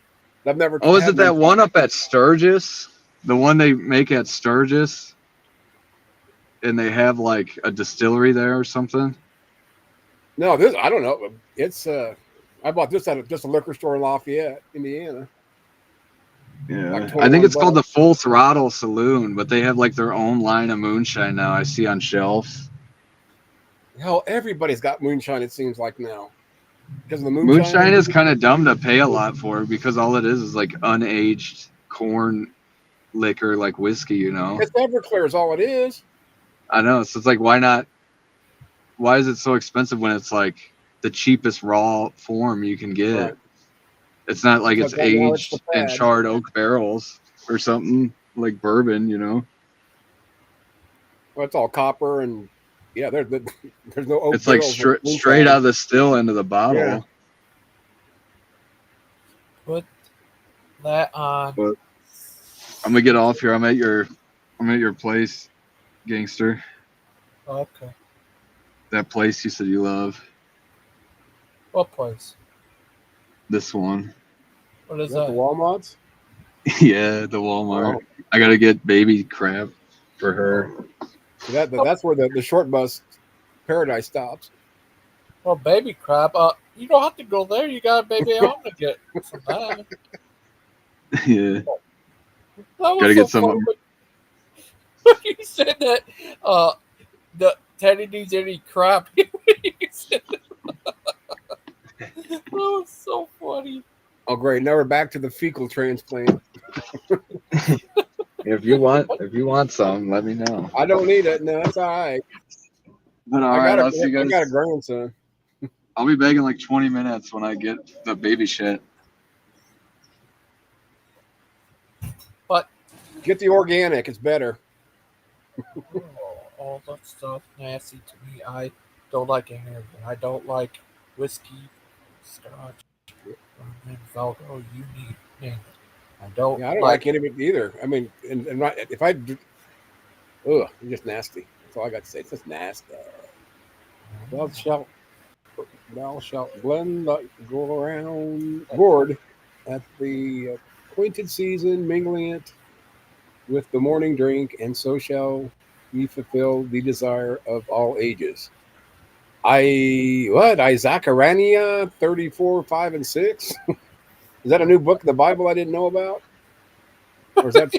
I've never.
Oh, is
had
it that one up at Sturgis? The one they make at Sturgis? And they have like a distillery there or something?
No, this I don't know. It's I bought this at just a liquor store in Lafayette, Indiana.
Yeah.
Like
I think
21
it's called
bucks.
the Full Throttle Saloon, but they have like their own line of moonshine now. I see on shelves.
Hell, everybody's got moonshine. It seems like now because of the moonshine.
Moonshine is kind of dumb to pay a lot for because all it is like unaged corn liquor, like whiskey, you know?
It's Everclear is all it is.
I know. So it's like, why not? Why is it so expensive when it's like the cheapest raw form you can get?
Right.
It's not like
Because
it's
right now it's the
aged in
fad.
charred oak barrels or something like bourbon, you know?
Well, it's all copper and yeah, there's no oak
It's like
barrels with
straight
moonshine.
out of the still into the bottle.
Yeah.
Put that on.
But I'm gonna get off here. I'm at your place, gangster.
Okay.
That place you said you love.
What place?
This one.
What is
Is that
that?
the Walmarts?
Yeah, the Walmart.
Oh.
I gotta get baby crap for her.
That's where the short bus paradise stops.
Well, baby crap. You don't have to go there. You got a baby home to get some that.
Yeah.
That was
Gotta
so
get some.
funny when you said that the Teddy needs any crap. You said that was so funny.
Oh, great! Now we're back to the fecal transplant.
If you want some, let me know.
I don't need it. No, that's all right.
But all right, I'll see you
I
guys.
got a grandson.
I'll be back in like 20 minutes when I get the baby shit.
But
get the organic; it's better.
All that stuff nasty to me. I don't like any of it. I don't like whiskey, scotch, and Falco. You need name it. I don't.
Yeah, I don't like any of it either. I mean, and if I, ugh, it's just nasty. That's all I got to say. It's just nasty. Thou shalt blend the go around board at the appointed season, mingling it with the morning drink, and so shall we fulfill the desire of all ages. Zachariah 34, 5, and 6? Is that a new book of the Bible I didn't know about? Or is that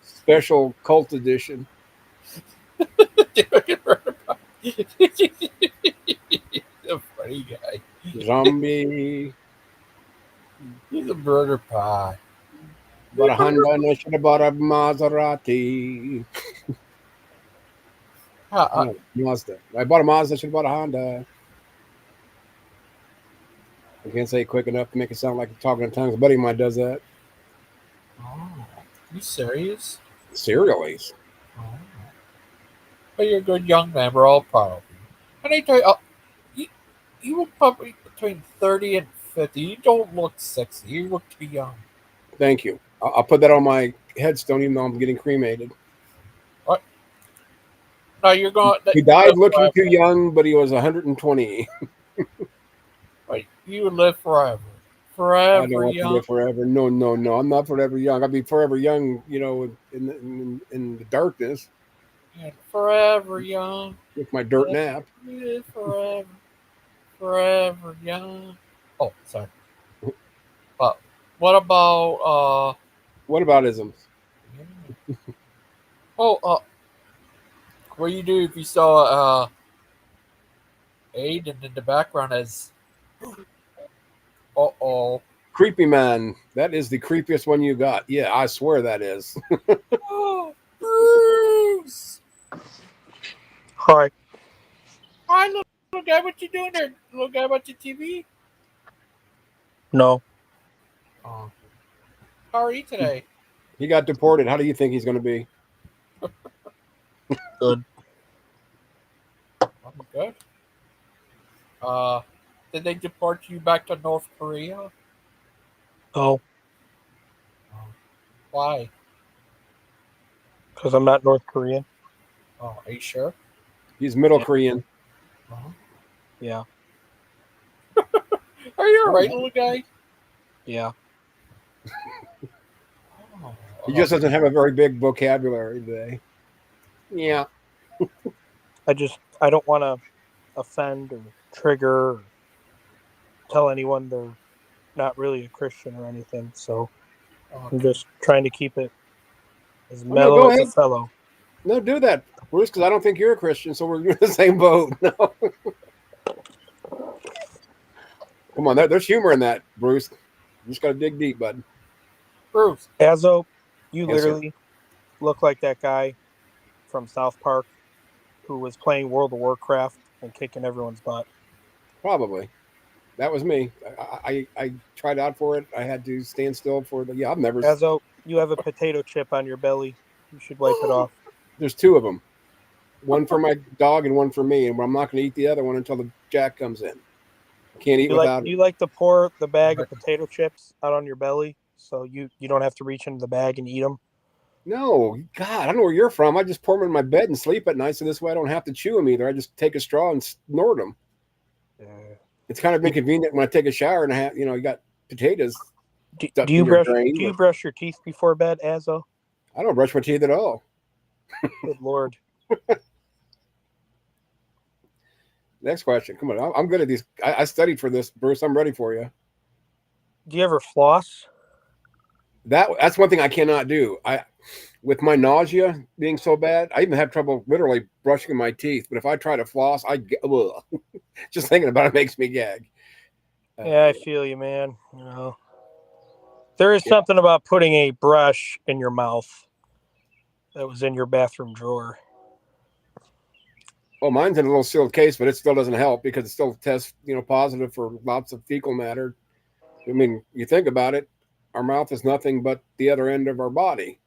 special cult edition?
A funny guy.
Zombie.
He's a burger pie.
Bought a Honda and I should have bought a Maserati. No, Mazda. I bought a Mazda, I should have bought a Honda. I can't say it quick enough to make it sound like I'm talking in tongues. A buddy of mine does that.
Oh, you serious?
Serially.
Oh. But you're a good young man. We're all proud of you. And I tell you, you were probably between 30 and 50. You don't look 60. You look too young.
Thank you. I'll put that on my headstone, even though I'm getting cremated.
What? No, you're going.
He died looking too young, but he was 120.
Right, you would live forever.
I
Forever
don't want to
young.
live forever. No, no, no. I'm not forever young. I'll be forever young, you know, in the darkness
And forever young.
with my dirt nap.
Yeah, forever. Forever young. Oh, sorry. But what about
What about isms?
what do you do if you saw Aiden in the background as uh-oh.
Creepy man. That is the creepiest one you got. Yeah, I swear that is.
Oh, Bruce!
Hi.
Hi, little guy, what you doing there? Little guy, watching TV?
No.
Oh. How are you today?
He got deported. How do you think he's going to be?
Good.
I'm good. Did they deport you back to North Korea?
Oh,
Why?
because I'm not North Korean.
Oh, are you sure?
He's Middle
Yeah.
Korean.
Uh-huh.
Yeah.
Are you alright, little guy?
Yeah.
Oh,
He just doesn't have a very big vocabulary today. Yeah.
I don't want to offend or trigger or tell anyone they're not really a Christian or anything. So I'm just trying to keep it as
Oh, no,
mellow
go
as a
ahead.
fellow.
No, do that, Bruce, because I don't think you're a Christian, so we're in the same boat. No. Come on, there's humor in that, Bruce. You just got to dig deep, bud.
Bruce.
Azo, you
Yes, sir.
literally look like that guy from South Park who was playing World of Warcraft and kicking everyone's butt.
Probably. That was me. I tried out for it. I had to stand still for the. Yeah, I've never.
Azo, you have a potato chip on your belly. You should wipe it off.
There's two of them. One for my dog and one for me, and I'm not going to eat the other one until the Jack comes in. I can't eat without it.
You like to pour the bag of potato chips out on your belly so you don't have to reach into the bag and eat them?
No, God, I don't know where you're from. I just pour them in my bed and sleep at night, so this way I don't have to chew them either. I just take a straw and snort them. It's kind of inconvenient when I take a shower and I have, you got potatoes.
Do
stuck
you
in your
brush
drain,
do you
but
brush your teeth before bed, Azo?
I don't brush my teeth at all.
Good Lord.
Next question. Come on, I'm good at these. I studied for this, Bruce. I'm ready for you.
Do you ever floss?
That's one thing I cannot do. With my nausea being so bad, I even have trouble literally brushing my teeth. But if I try to floss, just thinking about it makes me gag.
Yeah, I feel you, man. There is something about putting a brush in your mouth that was in your bathroom drawer.
Well, mine's in a little sealed case, but it still doesn't help because it still tests, positive for lots of fecal matter. I mean, you think about it, our mouth is nothing but the other end of our body.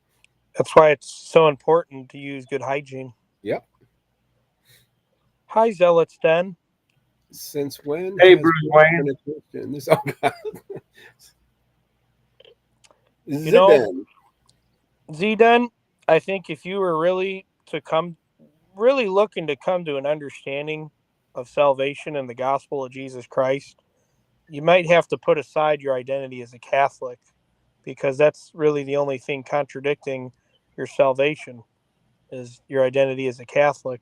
That's why it's so important to use good hygiene.
Yep.
Hi, Zealots Den.
Since when?
Hey,
has
Bruce
Bruce
Wayne.
been a Christian? Oh, God.
Zden, I think if you were really looking to come to an understanding of salvation and the gospel of Jesus Christ, you might have to put aside your identity as a Catholic, because that's really the only thing contradicting your salvation is your identity as a Catholic.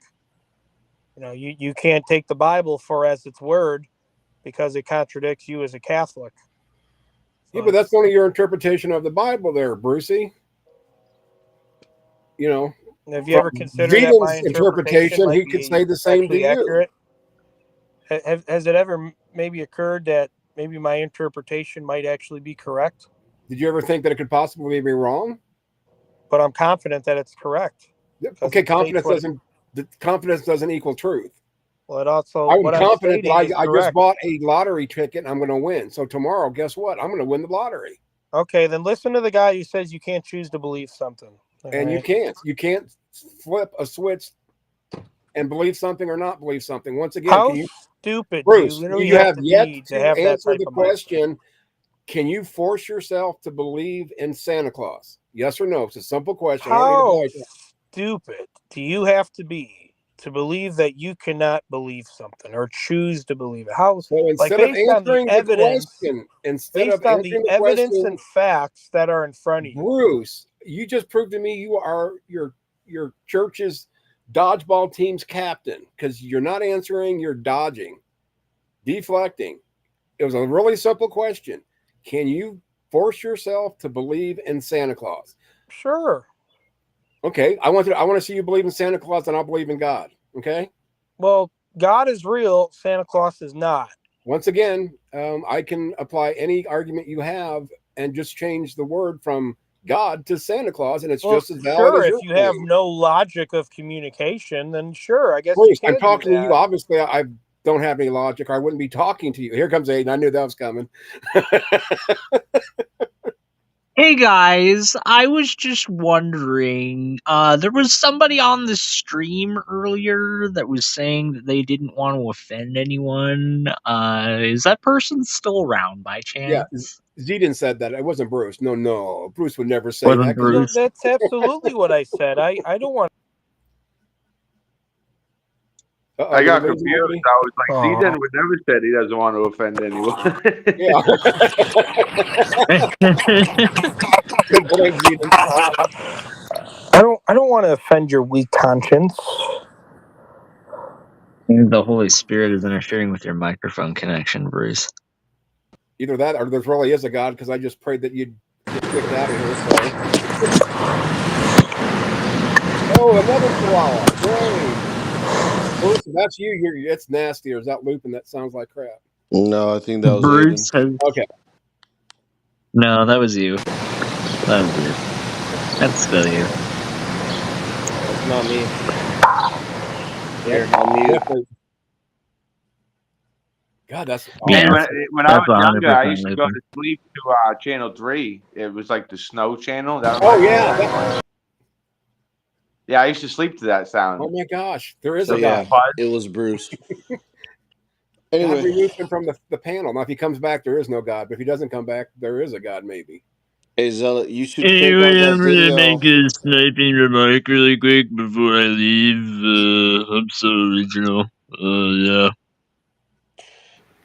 You can't take the Bible for as its word because it contradicts you as a Catholic.
Yeah, but that's only your interpretation of the Bible there, Brucey.
Have you ever considered that my interpretation
he
might
could
be
say the same to
actually
you.
accurate? Has it ever maybe occurred that maybe my interpretation might actually be correct?
Did you ever think that it could possibly be wrong?
But I'm confident that it's correct.
Okay, confidence doesn't equal truth.
Well, it also
I'm
what
confident
I'm stating
that
is
I just
correct.
bought a lottery ticket and I'm going to win. So tomorrow, guess what? I'm going to win the lottery.
Okay, then listen to the guy who says you can't choose to believe something.
And you can't flip a switch and believe something or not believe something. Once again,
how stupid
Bruce,
do you really
you
have
have
to
yet
be
to
have that
answer
type
the
of mindset?
question. Can you force yourself to believe in Santa Claus? Yes or no? It's a simple question. I don't
How
need advice.
stupid do you have to be to believe that you cannot believe something or choose to believe it? How,
Well,
like,
instead of
based on the
answering the
evidence,
question,
and facts that are in front of you.
Bruce, you just proved to me you are your church's dodgeball team's captain because you're not answering, you're dodging, deflecting. It was a really simple question. Can you force yourself to believe in Santa Claus?
Sure.
Okay, I want to see you believe in Santa Claus, and I'll believe in God. Okay.
Well, God is real. Santa Claus is not.
Once again, I can apply any argument you have and just change the word from God to Santa Claus, and it's just as valid
sure.
as
If
your
you have
claim.
no logic of communication, then sure, I guess
Bruce,
you can
I'm talking
do
to you.
that.
Obviously, I don't have any logic, or I wouldn't be talking to you. Here comes Aiden. I knew that was coming.
Hey guys, I was just wondering, there was somebody on the stream earlier that was saying that they didn't want to offend anyone. Is that person still around by
Yeah,
chance?
Zedin said that. It wasn't Bruce. No. Bruce would never say
Wasn't
that.
Bruce?
That's absolutely what I said. I don't want.
I
did he
got
lose
confused.
me?
I was like,
Aw.
Zedin would never said he doesn't want to offend anyone.
Yeah. Good point, Zedin.
I don't want to offend your weak conscience.
The Holy Spirit is interfering with your microphone connection, Bruce.
Either that or there really is a God because I just prayed that you'd get kicked out of here. So. Oh, another chihuahua. Great. Bruce, that's you. It's nasty. Or is that looping? That sounds like crap.
No, I think that was
Bruce
Aiden.
has...
Okay.
No, that was you. That was you. That's still you.
That's not me. Here, I'll mute.
God, that's
Hey,
Yeah,
when I was younger, I
100%
used to go
looping.
to sleep to channel 3. It was like the snow channel. That
Oh
reminds me of
yeah.
that. Yeah, I used to sleep to that sound.
Oh my gosh, there is
So
a God.
yeah, it was Bruce.
God
Anyway,
removed him from the panel. Now, if he comes back, there is no God. But if he doesn't come back, there is a God, maybe.
hey Zealot, you should check
Anyway,
out that
I'm gonna
video.
make a sniping remark really quick before I leave. I'm so original. Yeah.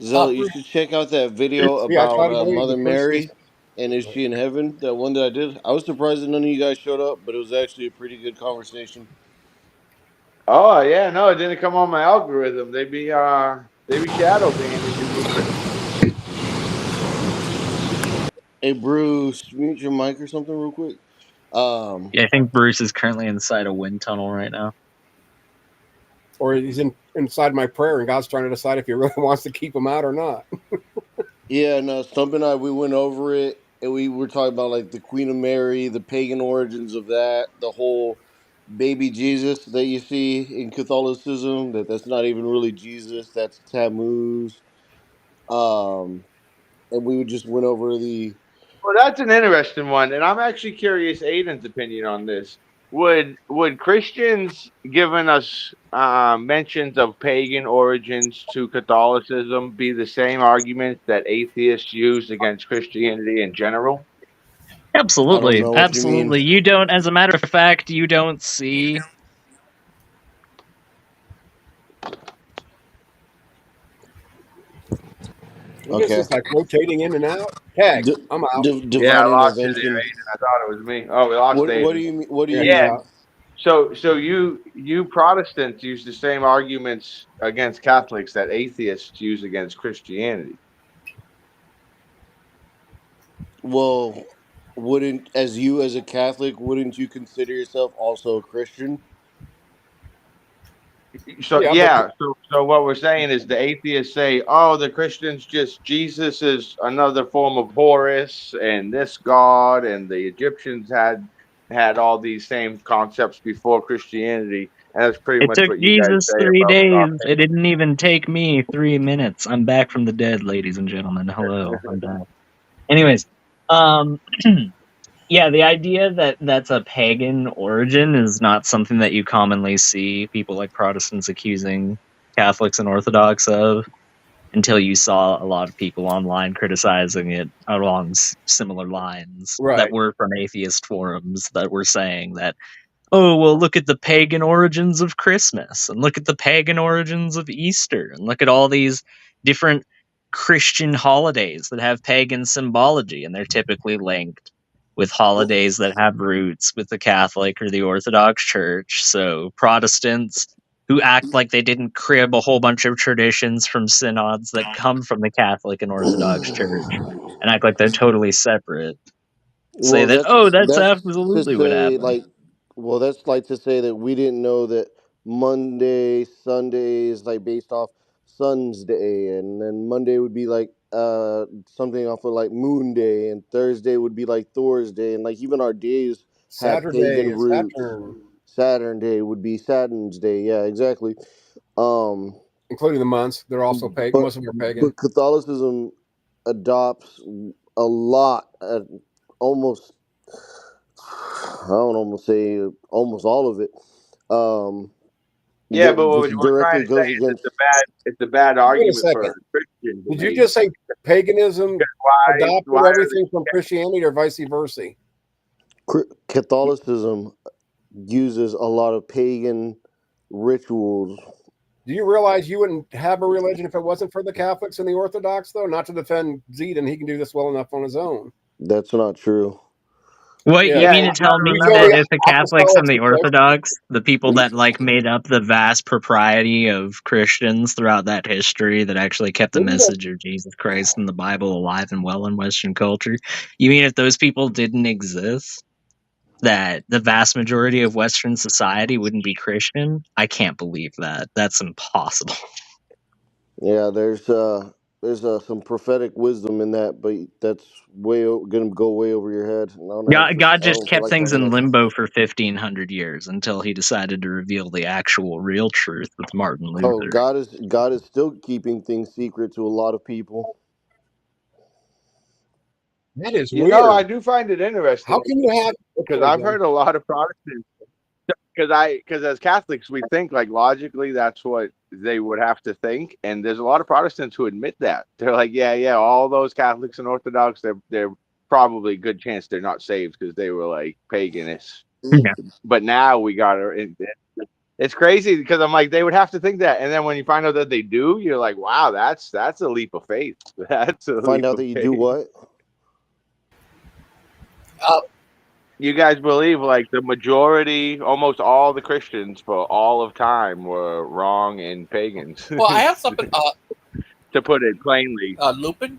Zealot, you should check out that video
Yeah, I try
about
to believe
Mother
the Christians.
Mary and is she in heaven? That one that I did. I was surprised that none of you guys showed up, but it was actually a pretty good conversation.
Oh yeah, no, it didn't come on my algorithm. They be shadow banning you.
Hey Bruce, mute your mic or something real quick.
Yeah, I think Bruce is currently inside a wind tunnel right now.
Or he's inside my prayer, and God's trying to decide if he really wants to keep him out or not.
Yeah, no, Stump and I, we went over it, and we were talking about like the Queen of Mary, the pagan origins of that, the whole baby Jesus that you see in Catholicism. That's not even really Jesus. That's Tammuz. And we just went over the.
Well, that's an interesting one, and I'm actually curious Aiden's opinion on this. Would Christians giving us mentions of pagan origins to Catholicism be the same arguments that atheists use against Christianity in general?
I don't
Absolutely.
know what you mean.
Absolutely. You don't, as a matter of fact, you don't see.
What is
Okay.
this, like rotating in and out? Tag, I'm out.
Yeah, I
Divine
lost you there,
intervention.
Aiden. I thought it was me. Oh, we lost Aiden.
What do you mean? What do you
Yeah, he's
mean?
out.
So you Protestants use the same arguments against Catholics that atheists use against Christianity.
Well, as a Catholic, wouldn't you consider yourself also a Christian?
So
Yeah,
so what we're saying is the atheists say, oh, the Christians just Jesus is another form of Horus and this God, and the Egyptians had all these same concepts before Christianity, and that's pretty
It
much
took
what you guys
Jesus
say
3
about God.
days. It didn't even take me 3 minutes. I'm back from the dead, ladies and gentlemen. Hello, I'm back. Anyways, yeah, the idea that that's a pagan origin is not something that you commonly see people like Protestants accusing Catholics and Orthodox of, until you saw a lot of people online criticizing it along similar lines that
Right.
were from atheist forums that were saying that, oh, well, look at the pagan origins of Christmas, and look at the pagan origins of Easter, and look at all these different Christian holidays that have pagan symbology, and they're typically linked with holidays that have roots with the Catholic or the Orthodox Church. So Protestants who act like they didn't crib a whole bunch of traditions from synods that come from the Catholic and Orthodox Church and act like they're totally separate. Say
Well,
that, oh, that's
that's to
absolutely what
say
happened.
like, well, that's like to say that we didn't know that Monday, Sunday is like based off Sun's Day, and then Monday would be like something off of like Moon Day, and Thursday would be like Thor's Day, and like even our days have
Saturday
pagan
is
roots.
Saturn,
Saturn Day would be Saturn's Day. Yeah, exactly. Um,
including the months. They're also pagan.
but
Most of them are pagan.
but Catholicism adopts a lot, almost I don't almost say almost all of it. Um,
Yeah,
that
but what
just
we're trying
directly
to say
goes
is
against.
it's a bad
Wait a
argument
second.
for Christians.
Did you just say paganism adopted
Why are
everything from Christianity or vice versa?
Catholicism uses a lot of pagan rituals.
Do you realize you wouldn't have a religion if it wasn't for the Catholics and the Orthodox, though? Not to defend Zedon, he can do this well enough on his own.
That's not true.
What,
Yeah,
you mean to tell me
you feel
that
me?
if the Catholics and
Apostolics
the
and Christ-
Orthodox, the people that like made up the vast propriety of Christians throughout that history that actually kept the
Maybe that-
message of Jesus Christ and the Bible alive and well in Western culture, you mean if those people didn't exist, that the vast majority of Western society wouldn't be Christian? I can't believe that. That's impossible.
Yeah, there's some prophetic wisdom in that, but that's gonna go way over your head. And
God
I
just
don't feel
kept
like
things
talking
in
about that.
limbo for 1,500 years until he decided to reveal the actual real truth with Martin
Oh,
Luther.
God is still keeping things secret to a lot of people.
That is
You
weird.
know, I do find it interesting.
How can you have?
Because I've heard a lot of Protestants. Because as Catholics we think like logically that's what they would have to think, and there's a lot of Protestants who admit that. They're like, yeah, all those Catholics and Orthodox, they're probably a good chance they're not saved because they were like paganists.
Yeah.
But now we got her. It's crazy because I'm like they would have to think that, and then when you find out that they do, you're like, wow, that's a leap of faith. That's a
Find
leap
out
of
that you
faith.
do what?
You guys believe like the majority, almost all the Christians for all of time were wrong and pagans.
Well, I have something.
To put it plainly.
Lupin.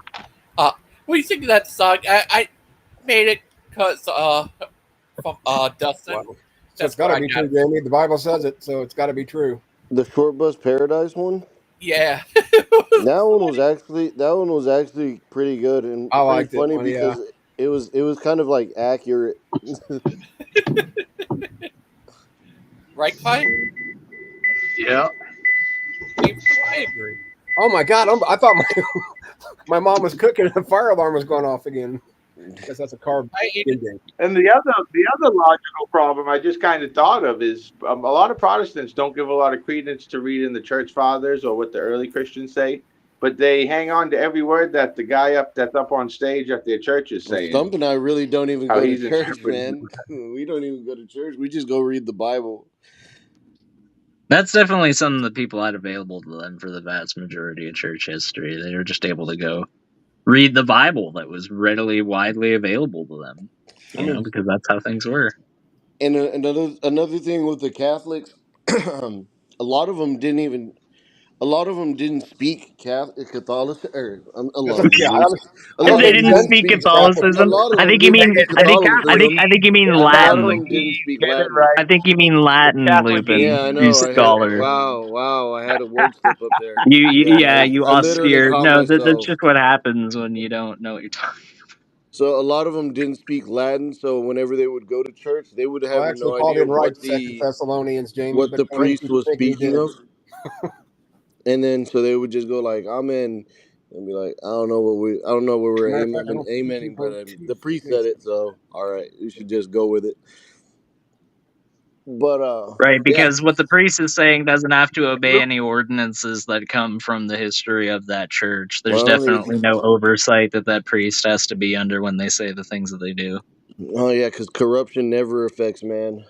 What do you think of that song? I made it because from Dustin.
Wow. So it's got to be true, Jamie. The Bible says it, so it's got to be true.
The Short Bus Paradise one.
Yeah.
that one was actually pretty good and
I
pretty
liked
funny
it,
because it was kind of like accurate.
Right, Clyde?
Yeah.
I agree.
Oh my God! I thought my mom was cooking and the fire alarm was going off again. Because that's a carb.
And the other logical problem I just kind of thought of is a lot of Protestants don't give a lot of credence to reading the church fathers or what the early Christians say, but they hang on to every word that the guy that's up on stage at their church is saying.
Stump and I really don't even go to
he's
church,
interpreting.
man. We don't even go to church. We just go read the Bible.
That's definitely something that people had available to them for the vast majority of church history. They were just able to go read the Bible that was readily, widely available to them. You know, because that's how things were.
And another thing with the Catholics, a lot of them didn't speak Catholicism. A lot of them
They didn't
didn't
speak
speak A
Catholicism.
lot of
I
them
think you
didn't
mean.
speak
I think
Catholicism.
you mean
A lot of
Latin.
them didn't speak Latin.
I think you mean Latin, Lupin.
Yeah, I know.
You scholar.
Wow! I had a word slip up there.
You
I literally
austere.
caught
No, that's
myself.
just what happens when you don't know what you're talking.
So a lot of them didn't speak Latin. So whenever they would go to church, they would have
Well, actually,
no
Paul
idea
didn't write Second Thessalonians, Jamie,
what
but
the
kind of
priest
people
was
think he
speaking
did.
of. And then so they would just go like "Amen" and be like, I don't know what we're
Matter of fact, I don't think
amening,
he
but
wrote two
the priest said it, so all right, we should just go with it. But
Right,
yeah.
because what the priest is saying doesn't have to obey any ordinances that come from the history of that church. There's
Well,
definitely no oversight that priest has to be under when they say the things that they do.
Oh yeah, because corruption never affects man.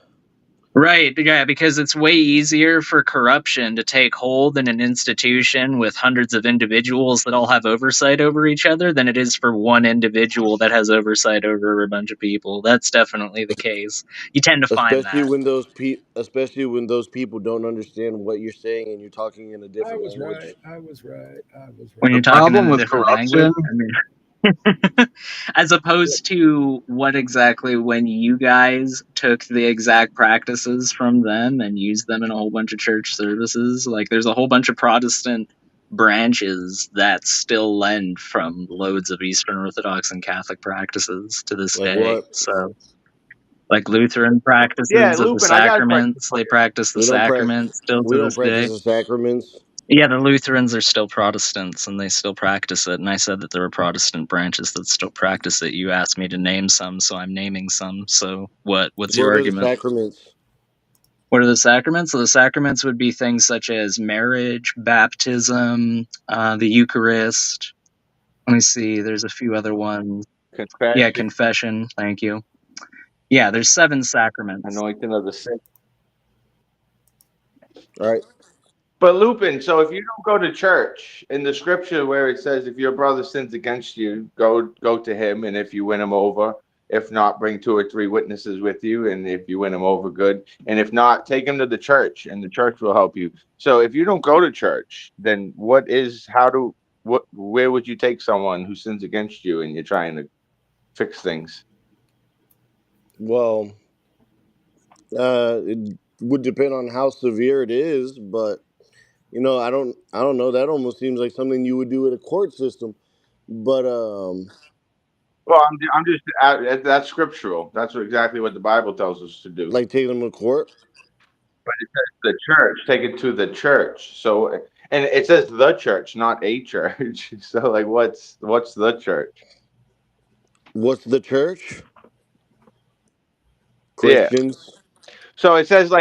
Right, yeah, because it's way easier for corruption to take hold in an institution with hundreds of individuals that all have oversight over each other than it is for one individual that has oversight over a bunch of people. That's definitely the case. You tend to find
especially
that.
when especially when those people don't understand what you're saying and you're talking in a
I
different
was
language.
right. I was right. I was
When
right.
you're
The
talking in
problem
a
with
different language,
corruption,
I mean, as opposed to what exactly when you guys took the exact practices from them and used them in a whole bunch of church services. Like, there's a whole bunch of Protestant branches that still lend from loads of Eastern Orthodox and Catholic practices to this
Like
day.
what?
So, like Lutheran
Yeah,
practices of the
Lupin, I got a question
sacraments,
for
they
you.
practice the
We don't practice.
sacraments still
We
to
don't
this
practice
day.
the sacraments.
Yeah, the Lutherans are still Protestants and they still practice it. And I said that there were Protestant branches that still practice it. You asked me to name some, so I'm naming some. So what's your
What are the
argument?
sacraments?
What are the sacraments? So the sacraments would be things such as marriage, baptism, the Eucharist. Let me see. There's a few other ones.
Confession,
Yeah, confession. Thank you. Yeah, there's 7 sacraments.
anointing of the sick.
All right.
But Lupin, so if you don't go to church in the scripture where it says if your brother sins against you, go to him, and if you win him over, if not, bring 2 or 3 witnesses with you, and if you win him over, good, and if not, take him to the church, and the church will help you. So if you don't go to church, then where would you take someone who sins against you and you're trying to fix things?
Well, it would depend on how severe it is, but I don't know. That almost seems like something you would do with a court system. But
Well, I'm just that's scriptural. That's exactly what the Bible tells us to do.
like taking them to court.
But it says the church, take it to the church. So, and it says the church, not a church. So, like, what's the church?
What's the church?
Yeah.
Christians.
So it says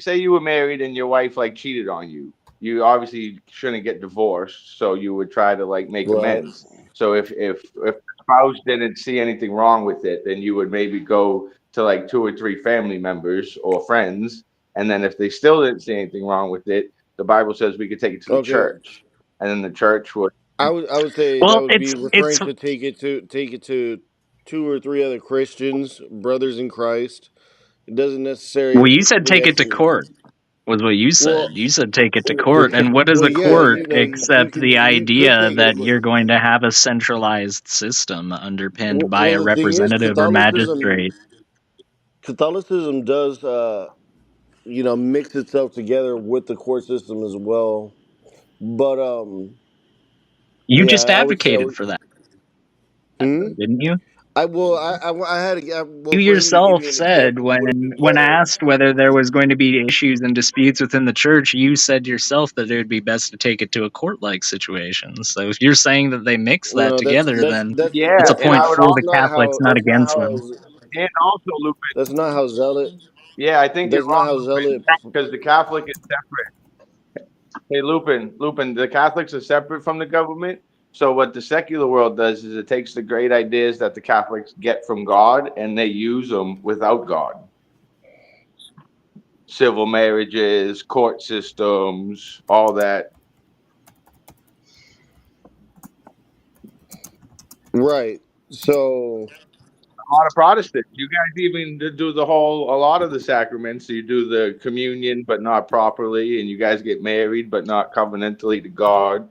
say you were married and your wife like cheated on you. You obviously shouldn't get divorced, so you would try to like make
Right.
amends. So if the spouse didn't see anything wrong with it, then you would maybe go to like 2 or 3 family members or friends, and then if they still didn't see anything wrong with it, the Bible says we could take it to the
Okay.
church, and then the church would.
I would say that
Well,
would be
it's
referring to take it to 2 or 3 other Christians, brothers in Christ. It doesn't
well,
necessarily
you said take
have
it to
to.
court. Was what you
Well,
said. You said take it to court. And what is
well,
a
yeah,
court except the
you could
idea
take it,
that
but
you're going to have a centralized system underpinned by a
well, the thing is,
representative or magistrate?
Catholicism does mix itself together with the court system as well. But
You
yeah,
just advocated for that,
hmm?
didn't you?
I had well
You
for him to give
yourself
me an
said
example would have been
when
better.
asked whether there was going to be issues and disputes within the church, you said yourself that it would be best to take it to a court-like situation. So if you're saying that they mix that
No,
together, then it's
Yeah,
a
and
point
I would
for the
that's
also
not
Catholics,
how
not against them.
and also Lupin.
that's not how zealot
Yeah, I think you're
that's not
wrong,
how
Lupin,
zealot.
because the Catholic is separate. Hey, Lupin, the Catholics are separate from the government. So what the secular world does is it takes the great ideas that the Catholics get from God and they use them without God. Civil marriages, court systems, all that.
Right. So
A lot of Protestants. You guys even do a lot of the sacraments. So you do the communion, but not properly, and you guys get married, but not covenantally to God.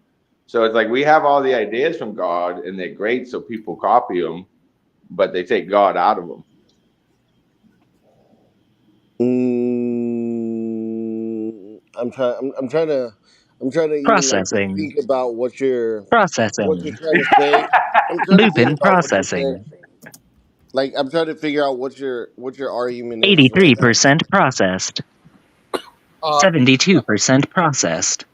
So it's like we have all the ideas from God, and they're great, so people copy them, but they take God out of them.
I'm trying to even like
Processing.
think about what you're
Processing.
trying to say. I'm trying to think
Lupin
about what you're saying.
processing.
Like I'm trying to figure out what your argument is right now.
83% processed.
Uh,
72% processed.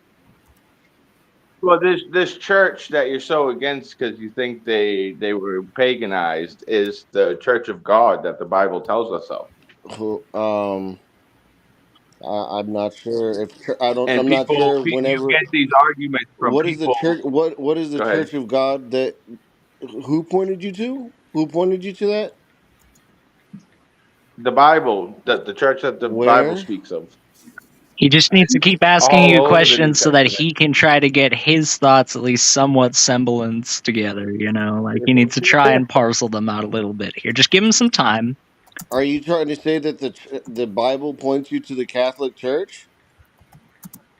Well, this church that you're so against because you think they were paganized is the Church of God that the Bible tells us of.
I'm not sure if
And
I'm not sure
you
whenever.
get these arguments from
What is the
people.
church? What is the
Go ahead.
Church of God that? Who pointed you to? Who pointed you to that?
The Bible, the church that the Bible
Where?
speaks of.
He just needs to keep asking
All
you
over the New
questions so that
Testament.
he can try to get his thoughts at least somewhat semblance together, you know? Like, he needs to try and parcel them out a little bit here. Just give him some time.
Are you trying to say that the Bible points you to the Catholic Church?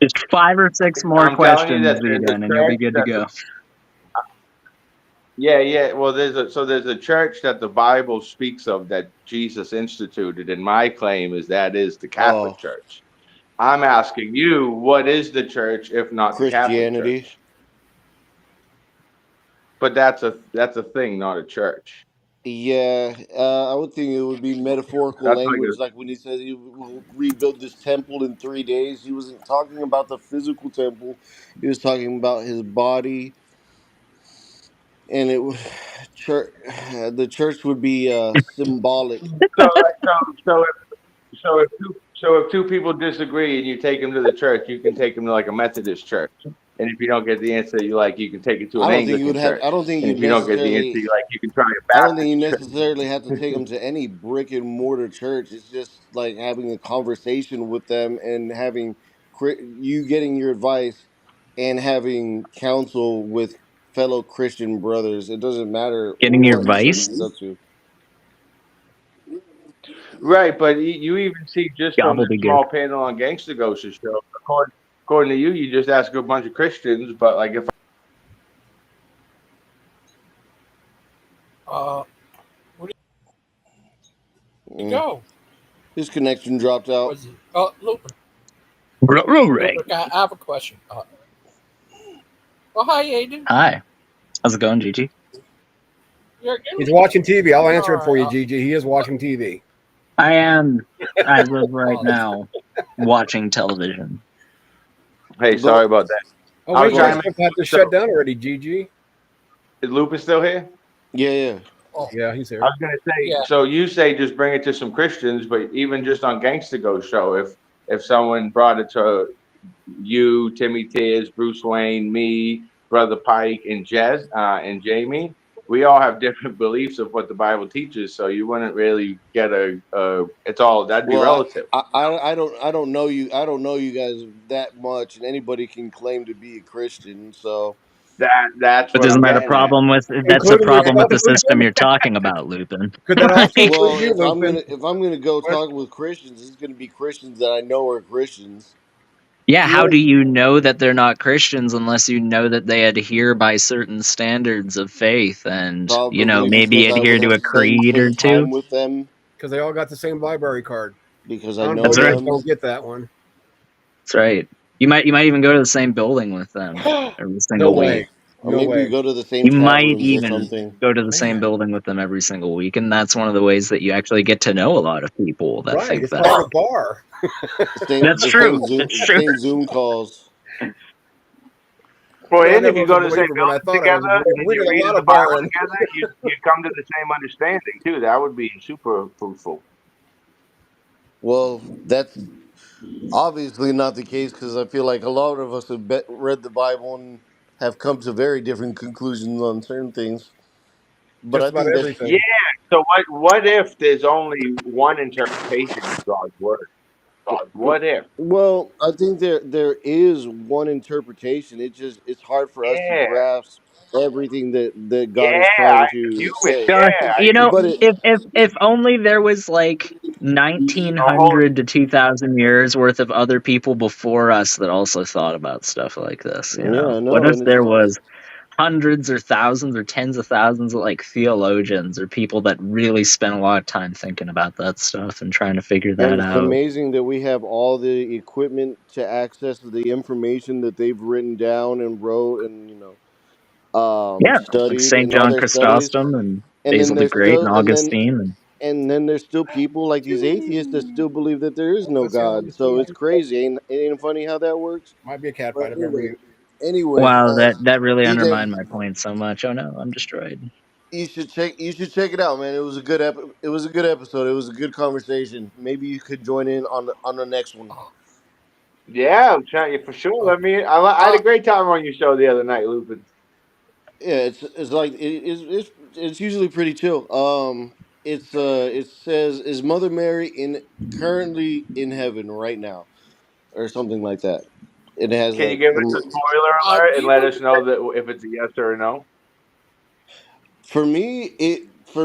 Just 5 or 6 more
I'm telling you
questions,
that there's a
Eden, and you'll be
church
good to
that
go.
yeah. Well, there's a church that the Bible speaks of that Jesus instituted, and my claim is that is the Catholic
Oh,
Church. I'm asking you, what is the church if not the Catholic
Christianity.
Church? But that's a thing, not a church.
Yeah, I would think it would be metaphorical
That's like
language, like when he says he will rebuild this temple in 3 days. He wasn't talking about the physical temple; he was talking about his body, and it was church. The church would be symbolic.
so. So so if two people disagree and you take them to the church, you can take them to like a Methodist church. And if you don't get the answer you like, you can take it to
I
an
don't think you
Anglican
would have. I
church.
don't think
And
you
if you don't get the answer
necessarily.
you like, you can try a
I don't think you
Baptist
necessarily have to take
church.
them to any brick and mortar church. It's just like having a conversation with them and having you getting your advice and having counsel with fellow Christian brothers. It doesn't matter
Getting your
what church
advice?
you go to.
Right, but you even see just from the
Gobbledygook.
small panel on Gangster Ghost show, according to you, you just ask a bunch of Christians, but like if
Where did he
Mm.
go?
His connection dropped out.
Was it? Oh, Lupin.
Right.
Lupin, I have a question. Well, hi, Aiden.
Hi. How's it going, Gigi?
He's watching TV. I'll answer it for you,
Alright,
Gigi. He is watching TV.
I am. I live right now watching television.
hey, sorry about that.
Oh,
I was
wait, your
trying to
stuff had to
so,
shut down already, Gigi.
is Lupus still here?
Yeah.
Yeah, he's here.
I was gonna say, so you say just bring it to some Christians, but even just on Gangsta Ghost show, if someone brought it to you, Timmy Tears, Bruce Wayne, me, Brother Pike, and Jez, and Jamie, we all have different beliefs of what the Bible teaches, so you wouldn't really get it's all that'd be
Well,
relative.
I don't know you. I don't know you guys that much, and anybody can claim to be a Christian. So
That's
But
what
isn't
I'm
that a
getting at.
problem with that's a
Including
problem with
yourself,
the system
Lupin?
you're talking about, Lupin?
Could that also
Like,
include
well,
you, Lupin?
if I'm gonna go talk with Christians, it's gonna be Christians that I know are Christians.
yeah, how
You
do you know that they're not Christians unless you know that they adhere by certain standards of faith and, you know,
Probably
maybe
because I would
adhere to
have
a creed or
spent
two?
time with them
because they all got the same library card.
because I know
That's right.
Non-believers
them.
don't get that one.
That's right. You might even go to the same building with them every
No
single week.
way.
Or
No
maybe we
way.
go to the same
You
chat
might
rooms or
even
something.
go to the same building with them every single week, and that's one of the ways that you actually get to know a lot of people that
Right.
think
It's
that.
called a bar.
That's true. It's
The
true.
same Zoom calls.
Well,
Yeah, I
and if
never
you
was a
go to the same
believer, but I
building
thought I was a
together
believer.
and
We
you're
did a
reading
lot
the
of
Bible
barring.
together, you'd come to the same understanding too. That would be super fruitful.
Well, that's obviously not the case because I feel like a lot of us have read the Bible and have come to very different conclusions on certain things. But
Just
I
about
think that
Yeah.
everything.
So what if there's only one interpretation of God's word? What if?
well, I think there is one interpretation. It's hard for us to
Yeah.
grasp everything that God is
Yeah.
trying
I
to
human.
say.
Gosh,
Yeah.
you know,
But it,
if only there was like
A whole
1900 to 2000 years worth of other people before us that also thought about stuff like this, you
yeah,
know.
I
What
know,
if
and
there was hundreds or thousands or tens of thousands of like theologians or people that really spent a lot of time thinking about that stuff and trying to figure that
it's
out?
amazing that we have all the equipment to access the information that they've written down and wrote and
Yeah, like
studied
St.
in all
John
their studies.
Chrysostom and
And then
Basil the
there's
Great and
still
Augustine and
and then there's still people like these atheists that still believe that there is no
Let's see how long
God.
this thing
So it's
is.
crazy. Ain't it funny how that works?
Might be a cat
But
fight. I better mute.
anyway,
wow, that really
Eden,
undermined my point so much. Oh no, I'm destroyed.
you should check it out, man. It was a good it was a good episode. It was a good conversation. Maybe you could join in on the next one.
yeah, I'm trying you for sure. I had a great time on your show the other night, Lupin.
Yeah, it's like it's usually pretty chill. it says, is Mother Mary in currently in heaven right now, or something like that. It has
Can you give us a spoiler
I
alert and
mean,
let us know that if it's a yes or a no?
for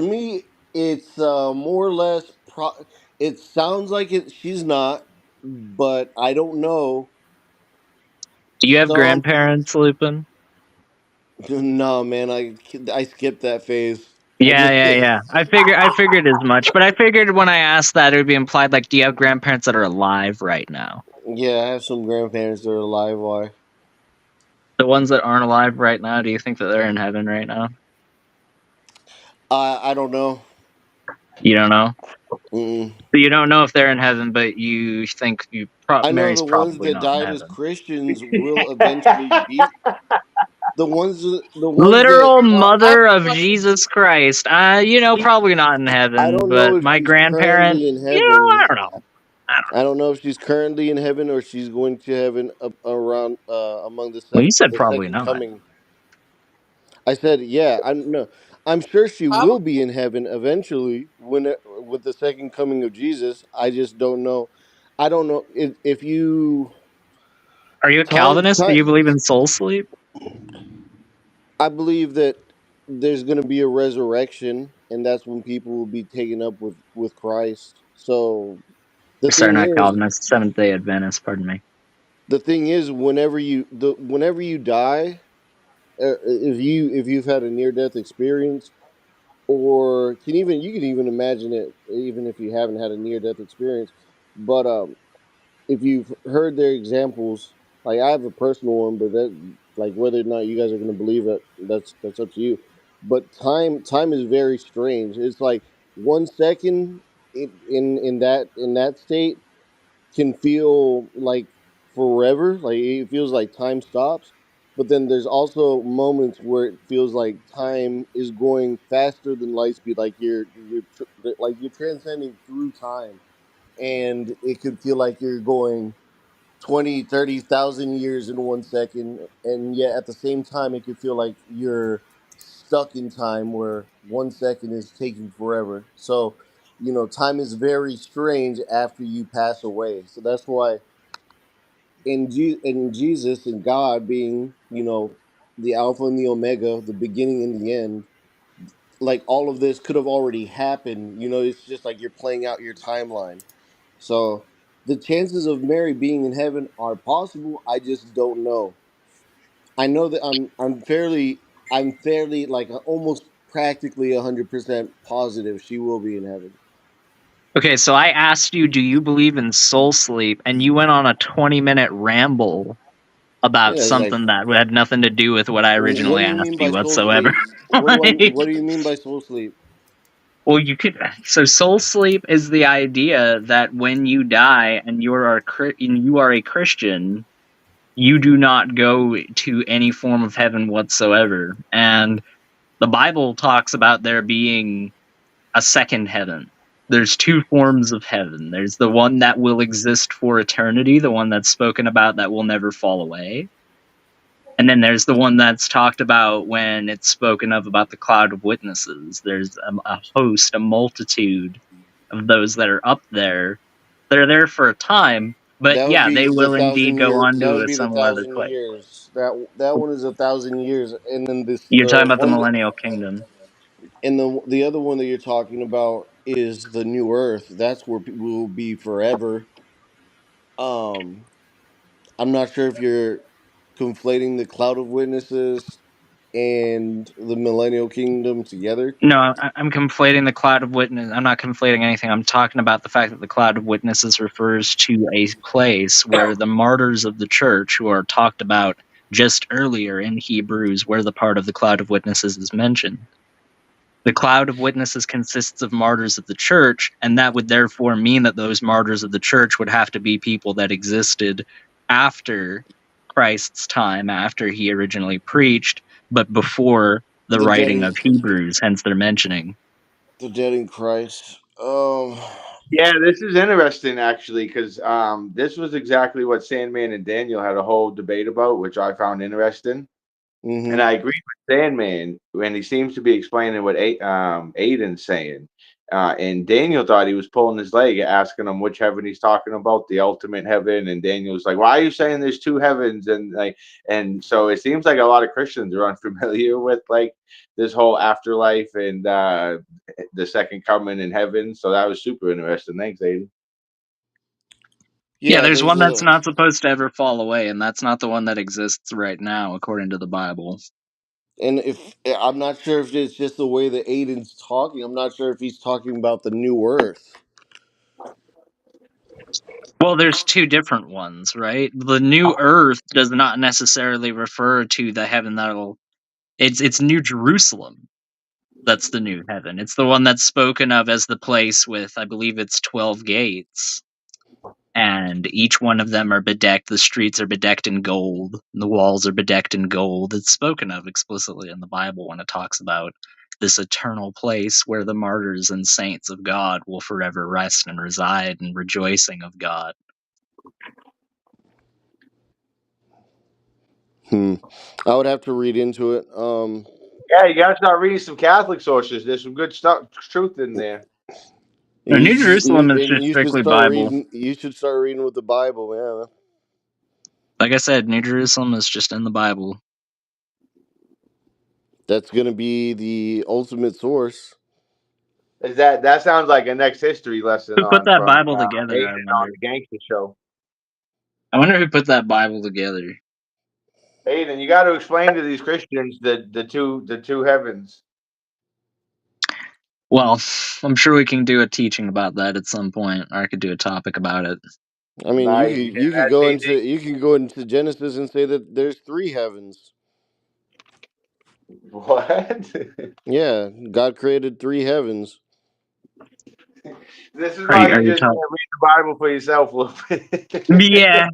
me it's more or less it sounds like it she's not, but I don't know.
Do you have
Some
grandparents, Lupin?
No, man, I skipped that phase. I
Yeah,
just
yeah, yeah. I figured as much, but I figured when I asked that it would be implied like, do you have grandparents that are alive right now?
Yeah, I have some grandparents that are alive. Why?
The ones that aren't alive right now, do you think that they're in heaven right now?
I don't know.
You don't know.
Mm-mm.
So you don't know if they're in heaven, but you think
I know
Mary's
the ones
probably
that
not in
died as
heaven.
Christians will eventually be the ones that
Literal mother of Jesus Christ. Probably not in
I
heaven,
don't know
but
if
my
she's
grandparents,
currently in
I
heaven.
don't know.
I don't know if she's currently in heaven or she's going to heaven around among
Well, you said
the
probably
second
not.
coming. I said, yeah, I'm no, I'm sure she will be in heaven eventually with the second coming of Jesus. I just don't know. I don't know if you
Are you a Calvinist? Do
time.
you believe in soul sleep?
I believe that there's going to be a resurrection, and that's when people will be taken up with Christ. So the
Sorry,
thing
not
is,
Calvinist. Seventh Day Adventist. Pardon me.
whenever you die, if you've had a near death experience, or you can even imagine it, even if you haven't had a near death experience, but if you've heard their examples, like I have a personal one, but that like whether or not you guys are going to believe it, that's up to you. But time is very strange. It's like 1 second in that state can feel like forever. Like it feels like time stops. But then there's also moments where it feels like time is going faster than light speed. Like like you're transcending through time, and it could feel like you're going 20, 30,000 years in 1 second, and yet at the same time it could feel like you're stuck in time where 1 second is taking forever. So time is very strange after you pass away. So that's why in Jesus and God being the Alpha and the Omega, the beginning and the end, like all of this could have already happened. It's just like you're playing out your timeline. So the chances of Mary being in heaven are possible. I just don't know. I know that I'm fairly like almost practically 100% positive she will be in heaven.
Okay, so I asked you, do you believe in soul sleep? And you went on a 20-minute ramble about
Yeah, it's like
something that had nothing to do with what I
what
originally
do you mean
asked you
by soul
whatsoever.
sleep?
Like,
What do you mean by soul sleep?
well, you could. So, soul sleep is the idea that when you die and you are a Christian, you do not go to any form of heaven whatsoever. And the Bible talks about there being a second heaven. There's two forms of heaven. There's the one that will exist for eternity, the one that's spoken about that will never fall away. And then there's the one that's talked about when it's spoken of about the cloud of witnesses. There's a host, a multitude of those that are up there. They're there for a time, but
That would
yeah,
be
they
the
will indeed
thousand
go
year.
on
That
to
would
a
be the
similar other
1,000
place.
years. That one is 1,000 years, and then this
You're talking
the
about the
one that,
millennial kingdom.
and the other one that you're talking about is the new Earth. That's where people will be forever. Um, I'm not sure if you're conflating the cloud of witnesses and the millennial kingdom together.
No, I'm conflating the cloud of witness. I'm not conflating anything. I'm talking about the fact that the cloud of witnesses refers to a place where the martyrs of the church, who are talked about just earlier in Hebrews, where the part of the cloud of witnesses is mentioned. The cloud of witnesses consists of martyrs of the church, and that would therefore mean that those martyrs of the church would have to be people that existed after Christ's time, after he originally preached, but before the
The dead
writing
in
of Hebrews, hence their mentioning.
the dead in Christ.
Yeah, this is interesting actually, because this was exactly what Sandman and Daniel had a whole debate about, which I found interesting. And
Mm-hmm.
I agree with Sandman when he seems to be explaining what Aiden's saying. And Daniel thought he was pulling his leg, asking him which heaven he's talking about, the ultimate heaven. And Daniel was like, "Why are you saying there's two heavens?" And so it seems like a lot of Christians are unfamiliar with like this whole afterlife and the second coming in heaven. So that was super interesting. Thanks, Aiden.
Yeah, there's one that's not supposed to ever fall away, and that's not the one that exists right now, according to the Bible.
And if I'm not sure if it's just the way that Aiden's talking, I'm not sure if he's talking about the new earth.
Well, there's two different ones, right? The new earth does not necessarily refer to the heaven that'll. It's New Jerusalem. That's the new heaven. It's the one that's spoken of as the place with, I believe it's 12 gates. And each one of them are bedecked. The streets are bedecked in gold. The walls are bedecked in gold. It's spoken of explicitly in the Bible when it talks about this eternal place where the martyrs and saints of God will forever rest and reside in rejoicing of God.
I would have to read into it.
Yeah, you gotta start reading some Catholic sources. There's some good stuff, truth in there.
New Jerusalem is just strictly Bible.
You should start reading with the Bible, yeah.
Like I said, New Jerusalem is just in the Bible.
That's gonna be the ultimate source.
Is that sounds like a next history lesson
Who put
on
that
from
Bible together,
Aiden
I
on
wonder?
the Gangster Show.
I wonder who put that Bible together.
Aiden, you got to explain to these Christians the two heavens.
Well, I'm sure we can do a teaching about that at some point, or I could do a topic about it.
I mean,
Nice.
you could go into Genesis and say that there's three heavens.
What?
Yeah, God created three heavens.
This is why you just can't read the Bible for yourself,
Yeah.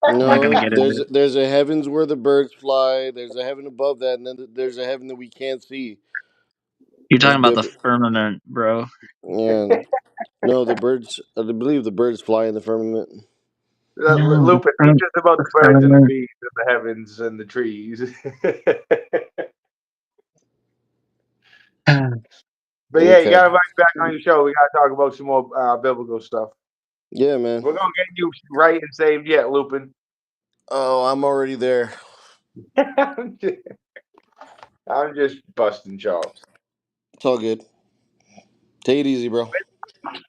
I'm not gonna
No,
get into it.
there's a heavens where the birds fly. There's a heaven above that, and then there's a heaven that we can't see.
You're
That's
talking about the
Bible.
firmament, bro.
Yeah. No, the birds. I believe the birds fly in the firmament.
No,
Lupin, teach us about the birds and the
firmament.
bees and the heavens and the trees. But yeah, you
Okay.
got to invite me back on your show. We got to talk about some more biblical stuff.
Yeah, man.
We're gonna get you right and saved yet, Lupin.
Oh, I'm already there.
I'm just busting chops.
It's all good. Take it easy, bro.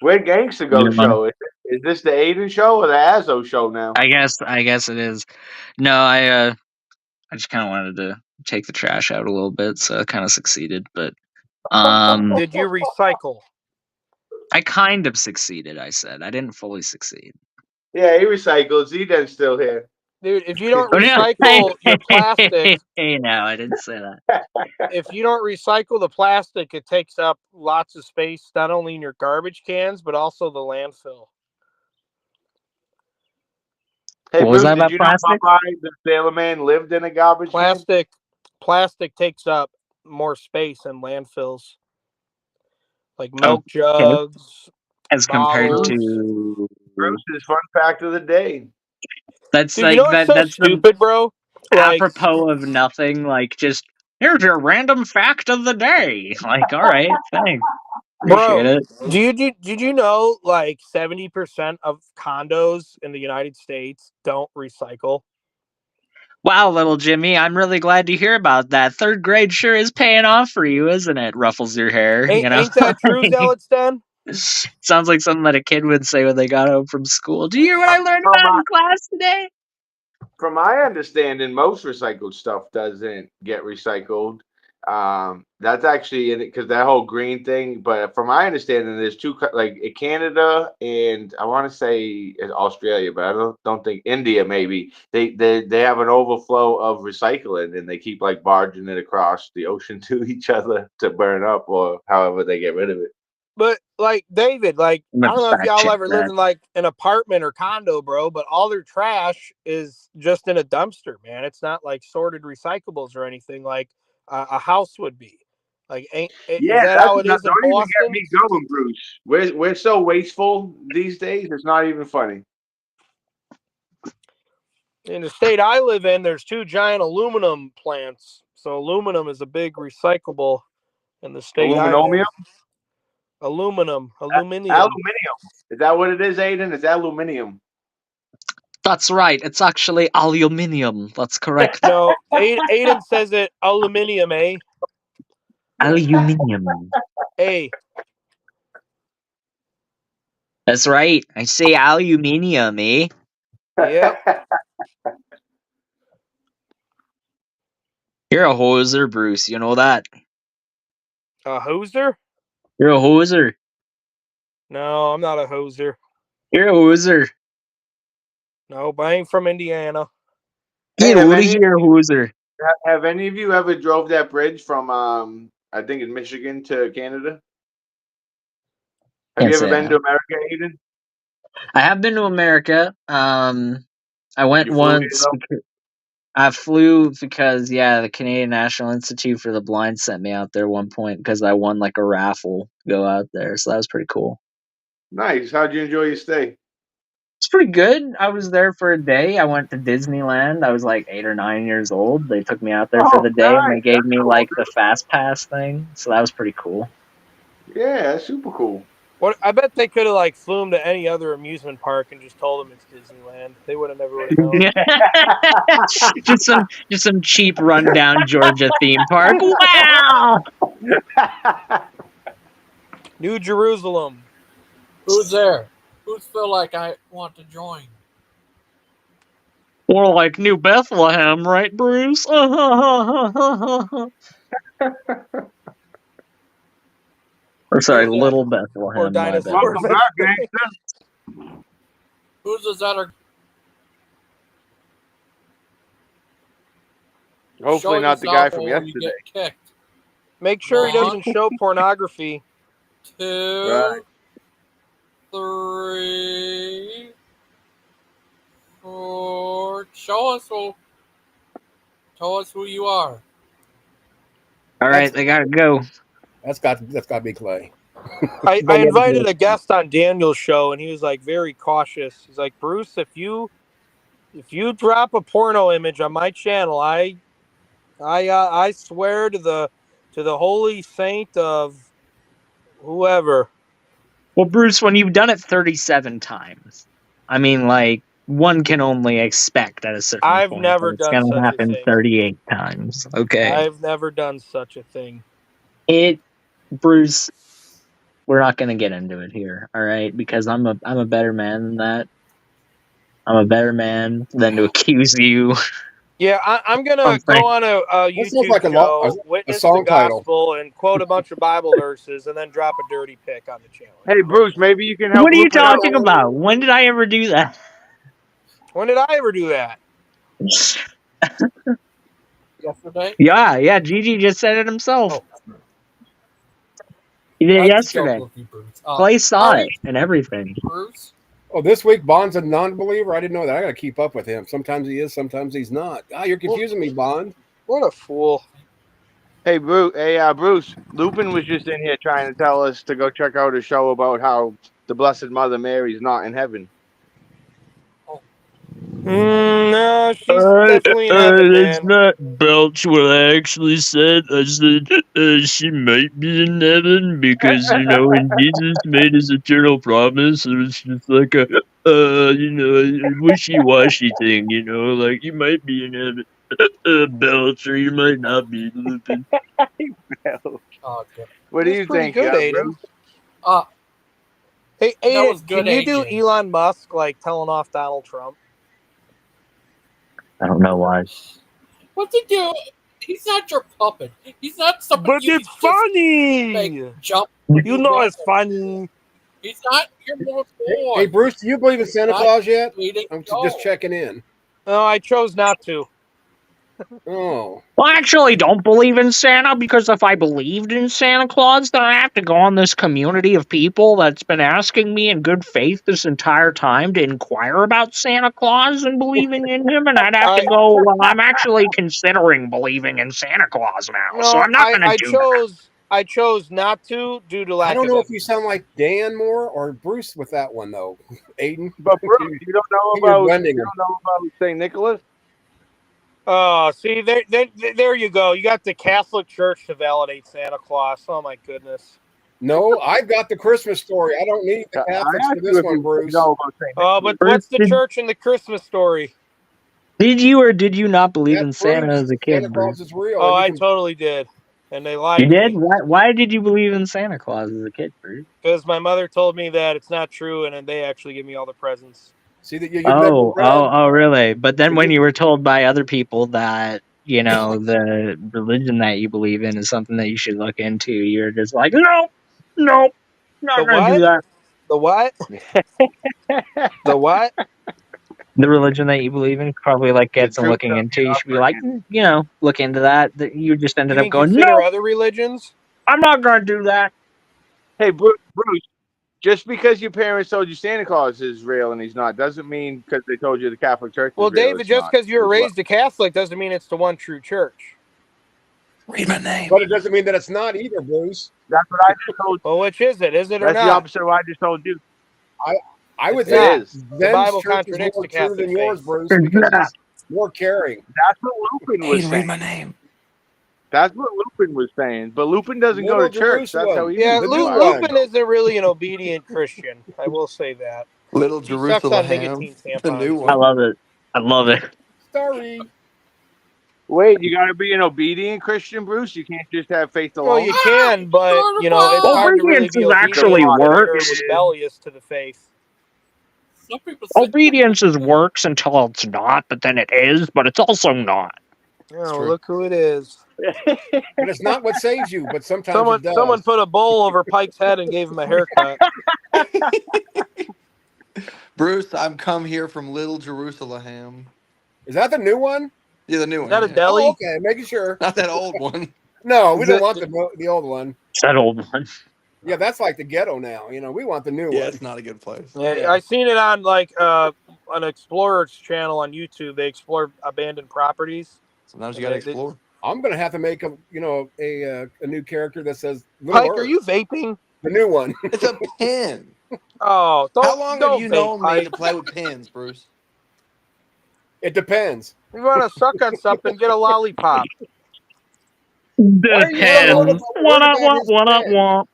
Where'd Gangster Go show? Is this the Aiden show or the Azzo show now?
I guess it is. No, I just kind of wanted to take the trash out a little bit, so I kind of succeeded. But
Did you recycle?
I kind of succeeded. I said I didn't fully succeed.
Yeah, he recycles. Eden's still here.
Dude, if you don't
Oh, yeah.
recycle your plastic,
Hey, no, I didn't say that.
if you don't recycle the plastic, it takes up lots of space, not only in your garbage cans, but also the landfill.
Hey,
What was
Bruce,
that
did
about
you
plastic?
know Popeye the Sailor Man lived in a garbage can?
Plastic takes up more space in landfills, like milk
Okay.
jugs,
As compared
bottles.
to
Bruce's fun fact of the day.
that's
Dude,
like
you know what's
that.
so
That's the
stupid, bro? Like,
apropos of nothing. Like just here's your random fact of the day. Like, all right, thanks, appreciate
bro,
it.
did you know like 70% of condos in the United States don't recycle?
Wow, little Jimmy, I'm really glad to hear about that. Third grade sure is paying off for you, isn't it? Ruffles your hair, you know.
Ain't that true, Zealots Den?
Sounds like something that a kid would say when they got home from school. Do you hear what I learned about in class today?
From my understanding, most recycled stuff doesn't get recycled. That's actually in it because that whole green thing. But from my understanding, there's two like in Canada and I want to say in Australia, but I don't think India. Maybe they have an overflow of recycling and they keep like barging it across the ocean to each other to burn up or however they get rid of it.
But like David, like
I'm
I
gonna
don't know if
fact
y'all
check
ever
that.
lived in like an apartment or condo, bro, but all their trash is just in a dumpster, man. It's not like sorted recyclables or anything like a house would be. Like, is
Yeah,
that
that's
how it
not.
is in
Don't even get
Boston?
me going, Bruce. We're so wasteful these days. It's not even funny.
In the state I live in, there's two giant aluminum plants. So aluminum is a big recyclable in the state I'm in.
Aluminomium?
Aluminium.
Aluminium. Is that what it is, Aiden? It's aluminium.
That's right. It's actually aluminium. That's correct.
No, Aiden says it aluminium, eh?
Aluminium.
A.
That's right. I say aluminium, eh?
Yep.
You're a hoser, Bruce. You know that.
A hoser?
You're a hoser.
No, I'm not a hoser.
You're a hoser.
No, but I ain't from Indiana.
Hey,
Get out of here, hoser.
have any of you ever drove that bridge from I think in Michigan to Canada? Have
Can't
you ever
say I
been to
have.
America, Aiden?
I have been to America. I went
You flew here
once.
though?
I flew because the Canadian National Institute for the Blind sent me out there one point because I won like a raffle to go out there. So that was pretty cool.
Nice. How'd you enjoy your stay?
It's pretty good. I was there for a day. I went to Disneyland. I was like 8 or 9 years old. They took me out there for
Oh,
the day and they
nice.
gave
That's
me
cool,
like the fast pass thing. So that was pretty cool.
Yeah, that's super cool.
What? I bet they could have like flew him to any other amusement park and just told him it's Disneyland. They would have known.
just some cheap rundown Georgia theme park. Wow.
New Jerusalem.
Who's there? Who's feel like I want to join?
More like New Bethlehem, right, Bruce? Or sorry,
Or
Little Bethlehem. My bad.
dinosaurs.
Welcome back, gangster.
Who's those that are?
Hopefully
Show
not the guy
yourself
from
or you
yesterday.
get kicked.
Make sure he
One,
doesn't show pornography.
2,
Right.
3, 4. Show us who you are.
All right, they gotta go.
That's got to be Clay.
I
They gotta
invited
go.
a guest on Daniel's show, and he was like very cautious. He's like, Bruce, if you drop a porno image on my channel, I swear to the holy saint of whoever.
Well, Bruce, when you've done it 37 times, I mean, like, one can only expect at a certain
I've
point that
never
it's
done
gonna
such a
happen
thing.
38 times. Okay.
I've never done such a thing.
Bruce, we're not gonna get into it here, all right? Because I'm a better man than that. I'm a better man than to accuse you.
Yeah, I'm gonna
Something.
go on a
This looks
YouTube
like
show,
a
witness
song
the
title.
gospel, and quote a bunch of Bible verses, and then drop a dirty pic on the channel.
Hey, Bruce, maybe you can help
What are you
loop it up.
talking about? When did I ever do that?
When did I ever do that?
Yesterday?
Yeah, Gigi just said it himself. He did it yesterday. Clay saw it and everything.
Bruce?
Oh, this week Bond's a non-believer. I didn't know that. I got to keep up with him. Sometimes he is, sometimes he's not. Ah, you're confusing me, Bond.
What a fool!
Hey, Bruce. Hey, Bruce. Lupin was just in here trying to tell us to go check out a show about how the Blessed Mother Mary is not in heaven.
No, she's definitely in heaven,
That's
man.
not Belch what I actually said. I said she might be in heaven because, when Jesus made his eternal promise, it was just like a, wishy-washy thing, like you might be in heaven, Belch, or you might not be, Lupin.
Oh, good.
What do
That's
you
pretty
think,
good, Aiden.
Bruce?
Hey,
That
Aiden,
was good,
can you do
Adrian.
Elon Musk like telling off Donald Trump?
I don't know why.
What's he do? He's not your puppet. He's not somebody
But
you
it's
can just
funny.
make jump.
You know it's funny.
He's not your little boy.
Hey, Bruce, do you believe in Santa
Not
Claus yet?
leading
I'm
go.
just checking in.
No, I chose not to.
Oh.
Well, I actually don't believe in Santa because if I believed in Santa Claus, then I have to go on this community of people that's been asking me in good faith this entire time to inquire about Santa Claus and believing in him, and I'd have to go, well, I'm actually considering believing in Santa Claus now, so
No,
I'm not going to do that.
I chose not to due to lack
I don't
of
know if
evidence.
you sound like Dan more or Bruce with that one, though. Aiden.
But Bruce, you don't know
You're
about
blending them.
St. Nicholas?
Oh, see, there you go. You got the Catholic Church to validate Santa Claus. Oh my goodness.
No, I've got the Christmas story. I don't need the Catholics for this one, Bruce.
But what's the church in the Christmas story?
Did you or did you not believe
That's
in Santa
proof.
as a
Santa
kid,
Claus
Bruce?
is real.
Oh,
and you
I
can-
totally did, and they lied
You
to
did?
me
Why did you believe in Santa Claus as a kid, Bruce?
because my mother told me that it's not true, and then they actually give me all the presents.
See that you've never
Oh,
read.
oh, really? But then
Did
when
you-
you were told by other people that, the religion that you believe in is something that you should look into, you're just like, nope, nope,
The
not gonna do
what?
that.
The what? The what?
The religion that you believe in probably like get some looking into. You should be like, look into that. That you just ended
You
up
can
going,
consider
nope,
other religions.
I'm not gonna do that.
Hey, Bruce, just because your parents told you Santa Claus is real and he's not, doesn't mean because they told you the Catholic Church is
Well,
real,
David,
it's
just
not
because you were
as well.
raised a Catholic doesn't mean it's the one true church.
Read my name.
But it doesn't mean that it's not either, Bruce.
That's what I just told you.
Well, which is it? Is it or
That's the
not?
opposite of what I just told you.
I would
It's
think
not.
is.
The
Ben's
Bible
church is
contradicts
more
the
true
Catholic
than yours,
faith.
Bruce, because he's more caring.
That's what Lupin was
Aiden,
saying.
read my name.
That's what Lupin was saying. But Lupin doesn't go
Little
to church. That's how
Jerusalem,
he
Yeah,
reads
the
the
new
Bible.
one.
Lupin isn't really an obedient Christian. I will say that.
Little
He sucks on
Jerusalem,
nicotine
the new
tampons.
I
one.
love it. I love it.
Sorry.
Wait, you got to be an obedient Christian, Bruce. You can't just have faith
Well,
alone.
you can, but it's hard to really
Obedience
be
is
obedient
actually
when you're
works.
rebellious to the faith.
Some people say
Obedience is works until it's not, but then it is, but it's also not.
Oh,
true.
look who it is!
But it's not what saves you, but sometimes
Someone,
it does.
someone put a bowl over Pike's head and gave him a haircut.
Bruce, I'm come here from Little Jerusalem.
Is that the new one?
Yeah, the new
Is that
one.
a
Yeah.
deli?
Oh, okay, making sure.
Not that old one.
No, we
Is
don't
it-
want the old one.
It's that old one.
Yeah, that's like the ghetto now. We want the new
Yeah,
one.
it's not a good place.
Yeah, I seen it on like an explorer's channel on YouTube. They explore abandoned properties.
Sometimes you
And
gotta
they-
explore.
I'm gonna have to make a new character that says Little
Pike, are
Earth.
you vaping?
The new one.
It's a pin.
Oh, don't.
How long
don't
have you
vape,
known me
Pike.
to play with pins, Bruce?
It depends.
You want to suck on something? Get a lollipop.
Why are you so
Depends.
worried about his pen?
Womp.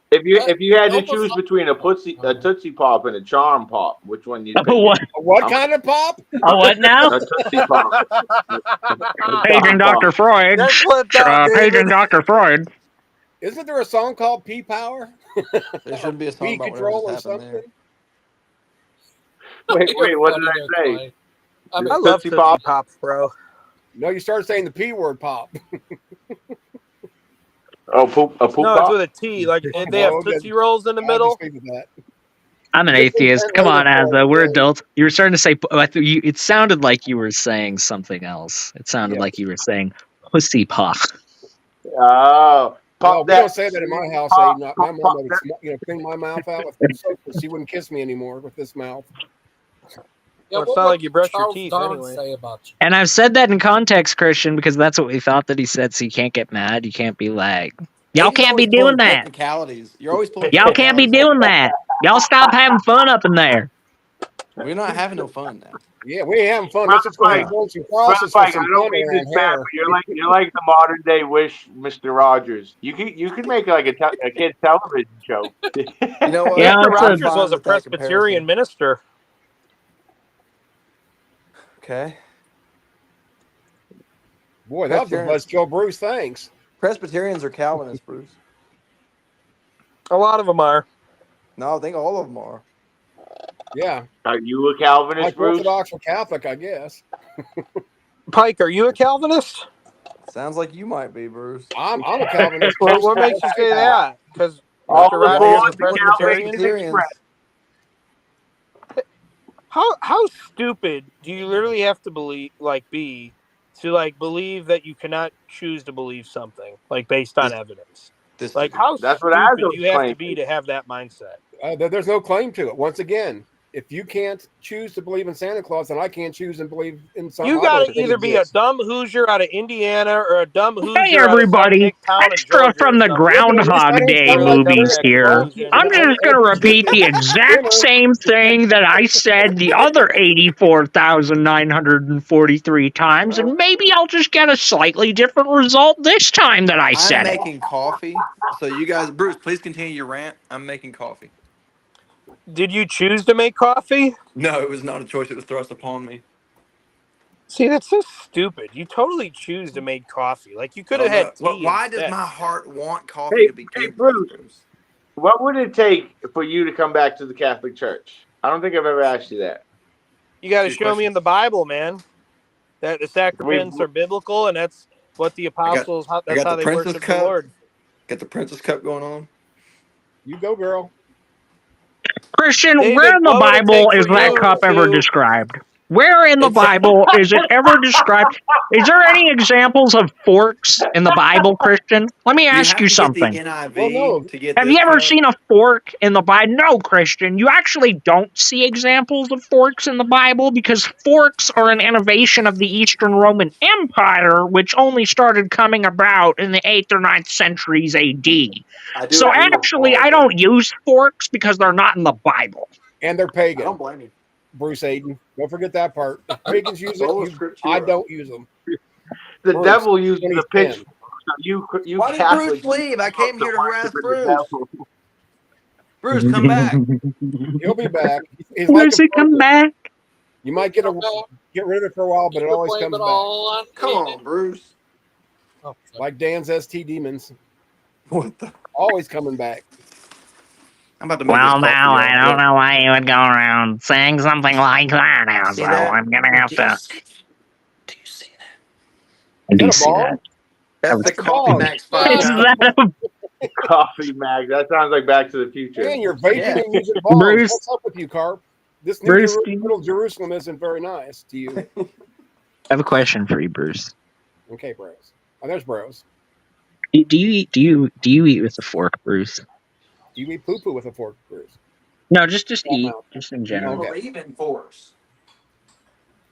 If you had to
Almost
choose
like-
between a Tootsie Pop and a Charm Pop, which one you pick?
What?
What kind of pop?
A what now?
A Tootsie Pop.
Paging Dr. Freud.
Get clipped out,
Paging
David.
Dr. Freud.
Isn't there a song called P Power?
There should be a song
P
about
Control or
whatever just happened
something?
there.
Wait, what did
Funny
I
to
say?
play. I mean,
I love
Tootsie
Tootsie
Pop?
Pops, bro.
No, you started saying the P word pop.
Oh, a poop
No, it's
pop?
with a T. Like they have
Oh,
Tootsie Rolls in the
I
middle.
just figured that.
I'm an
Get the
atheist.
pen
Come on,
later for
Azza. We're
it.
adults. You were starting to say. It sounded like you were saying something else. It sounded
Yes.
like you were saying pussy pop.
Oh,
Well,
pop
we don't say that in my house.
Pop,
My
pop,
mom
pop
would
that.
clean my mouth out with soap, but she wouldn't kiss me anymore with this mouth.
yeah,
Well, it's
what
not
would
like you brush your
Charles
teeth
Darwin
anyway.
say about you?
And I've said that in context, Christian, because that's what we thought that he said. So you can't get mad. You can't be like, y'all
Aiden's
can't be
always pulling
doing that.
Technicalities. You're always pulling
Y'all can't be
technicalities.
doing that. Y'all stop having fun up in there.
We're not having no fun now.
Yeah, we ain't having fun. Let's just go ahead and burn some crosses for
Frank,
some
I don't
fun
mean
around
this bad,
here.
but you're like the modern day Wish, Mr. Rogers. You could make like a kid's television show.
You know what?
Yeah,
Mr.
it's a-
Rogers
fine
was a
with that
Presbyterian
comparison.
minister.
Okay.
Boy, that was a buzzkill, Bruce. Thanks.
Presbyterians are Calvinists, Bruce.
A lot of them are.
No, I think all of them are.
Yeah.
Are you a Calvinist,
Like
Bruce?
Orthodox or Catholic, I guess.
Pike, are you a Calvinist?
Sounds like you might be, Bruce.
I'm a Calvinist.
What makes you say that? Because
All
Mr.
the
Rogers
boys
is a Presbyterian.
Presbyterians.
How stupid do you literally have to be to believe that you cannot choose to believe something based on evidence? How
That's what
stupid
Azos
do you have to
claim.
be to have that mindset?
There's no claim to it. Once again, if you can't choose to believe in Santa Claus, then I can't choose and believe in something
You
I
got
don't
to
think
either be a
exists.
dumb Hoosier out of Indiana or a dumb
Hey
Hoosier out of some
everybody,
hick town in
extra
Georgia
from
or
the
something.
Yeah, but at least I
Groundhog
don't
Day
sound like
Really
movies
dumber
Freddy
here.
conclusion.
Frosty
I'm
and
just going to repeat the
Edgy
exact
Skinner.
same thing that I said the other 84,943 times, and maybe I'll just get a slightly different result this time that I
I'm
said it.
making coffee. So you guys, Bruce, please continue your rant. I'm making coffee.
Did you choose to make coffee?
No, it was not a choice. It was thrust upon me.
See, that's so stupid. You totally choose to make coffee. Like you
I
could have
don't
had
know.
tea
Why does
instead.
my heart want coffee
Hey,
to
hey,
begin with,
Bruce,
Bruce?
what would it take for you to come back to the Catholic Church? I don't think I've ever asked you that.
You got to
Good
show me
question.
in the Bible, man, that the
We,
sacraments are biblical, and that's what the
I got
apostles.
I
That's
got
how
the
they
Princess
worship the
Cup.
Lord.
Got the Princess Cup going on.
You go, girl.
Christian, where
David,
in the
what would it
Bible
take
is
for
that
you
cup ever
to?
described? Where in the
It's
Bible is it ever described? Is there any examples of forks in the Bible, Christian? Let me
you
ask
have
you
to get the
something.
Well,
NIV
no.
to get
Have you
this
ever
cup.
seen a fork in the Bible? No, Christian. You actually don't see examples of forks in the Bible because forks are an innovation of the Eastern Roman Empire, which only started coming about in the 8th or 9th centuries AD.
I do
So
agree with
actually,
all of
I
that.
don't use forks because they're not in the Bible.
And they're
I don't
pagan.
blame you.
Bruce Aiden. Don't forget that part. If pagans use it,
Sola
I
Scriptura.
don't use them.
the
Bruce,
devil uses a
2010.
pitchfork. So you
Why did Bruce
Catholics use
leave? I
pitchforks
came
to
here to harass
worship in the
Bruce.
devil.
Bruce, come back.
He'll be back. He's like a
Lucy, come
pumpkin.
back.
You might get rid of it for a while, but it
You
always
blame
comes
it
back.
all on
Come
Aiden.
on, Bruce.
Oh,
Like Dan's ST demons.
What the?
Always coming back.
I'm about to make this
Well,
coffee,
now I
y'all.
don't
Look.
know why you would go around saying something like that now,
See
so
that?
I'm gonna have to.
Do you see that?
I
Is that
do
a
see that.
bomb?
That's the
That's a
Coffee
bomb.
Max
Yeah.
Is
5000.
that a
Coffee mag. That sounds like Back to the Future.
Man, you're vaping
Yeah.
and using bombs.
Bruce?
What's up with you, Carp? This new
Bruce,
little Jerusalem isn't very nice to you.
I have a question for you, Bruce.
Okay, bros. Oh, there's bros.
Do you eat with a fork, Bruce?
Do you eat poo poo with a fork, Bruce?
No, just
Oh,
eat,
no.
just in
Do you
general.
Okay.
believe in force?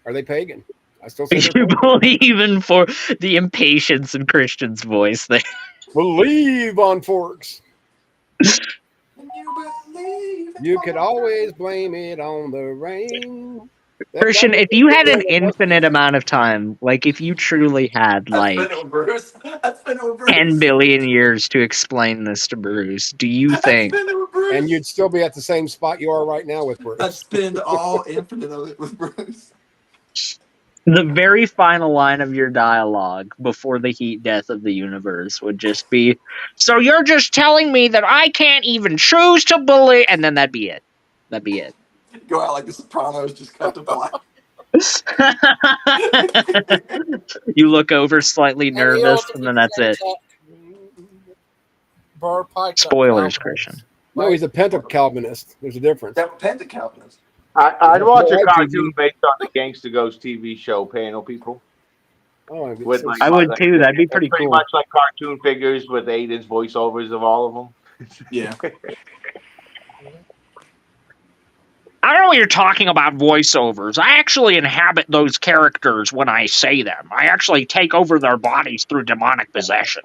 Are they pagan? I still say they're
You
pagan.
believe in for the impatience in Christian's voice there.
Believe on forks.
Can you believe in
You could
force?
always blame it on the rain. That
Christian,
was
if
the
you had
video
an
that was-
infinite amount of time, like if you truly had
That's
like
been on Bruce. That's been on
10
Bruce.
billion years to explain this to Bruce, do you
That's
think
been on
And
Bruce.
you'd still be at the same spot you are right now with
I'd
Bruce.
spend all infinite of it with Bruce.
the very final line of your dialogue before the heat death of the universe would just be, so you're just telling me that I can't even choose to believe, and then that'd be it. That'd be it.
Go out like the Sopranos, just cut to black.
You look over slightly
And he
nervous, and
ultimately
then that's
ends
it.
up bar pike
Spoilers, Christian.
No, he's a Penta-Calvinist. There's a difference.
That Penta Calvinist.
I'd
You're
watch a
right,
cartoon
GG.
based on the Gangster Ghost TV show, Panel People.
Oh, it's
With
so
like,
I
sad.
would too. That'd be pretty
pretty
cool.
much like cartoon figures with Aiden's voiceovers of all of them.
Yeah.
I don't know what you're talking about voiceovers. I actually inhabit those characters when I say them. I actually take over their bodies through demonic possession.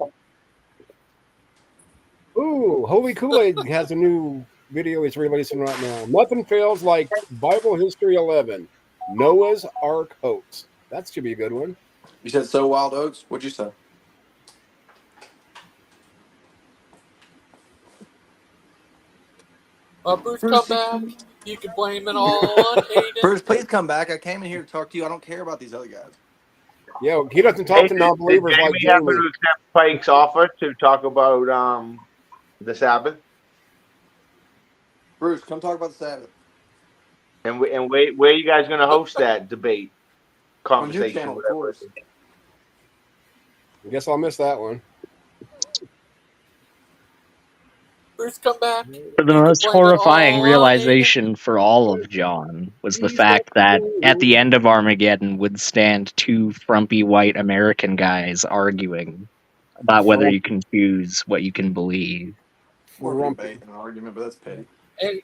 Ooh, Holy Kool-Aid has a new video he's releasing right now. Nothing fails like Bible History 11, Noah's Ark hoax. That should be a good one.
You said so Wild Oats? What'd you say?
Bruce, come back. You can blame it all on Aiden.
Bruce, please come back. I came in here to talk to you. I don't care about these other guys.
Yeah, he doesn't talk
Hey,
to
did
non-believers like
Jamie happen
Jamie.
to accept Pike's offer to talk about the Sabbath?
Bruce, come talk about the Sabbath.
And where are you guys going to host that debate,
On your
conversation,
channel, of
whatever?
course.
I guess I'll miss that one.
Bruce, come back.
The most
blame it
horrifying
all on
realization for all of John was the fact that at the end of Armageddon would stand two frumpy white American guys arguing about whether you can choose what you can believe.
More debate than an argument, but that's petty.
Hey,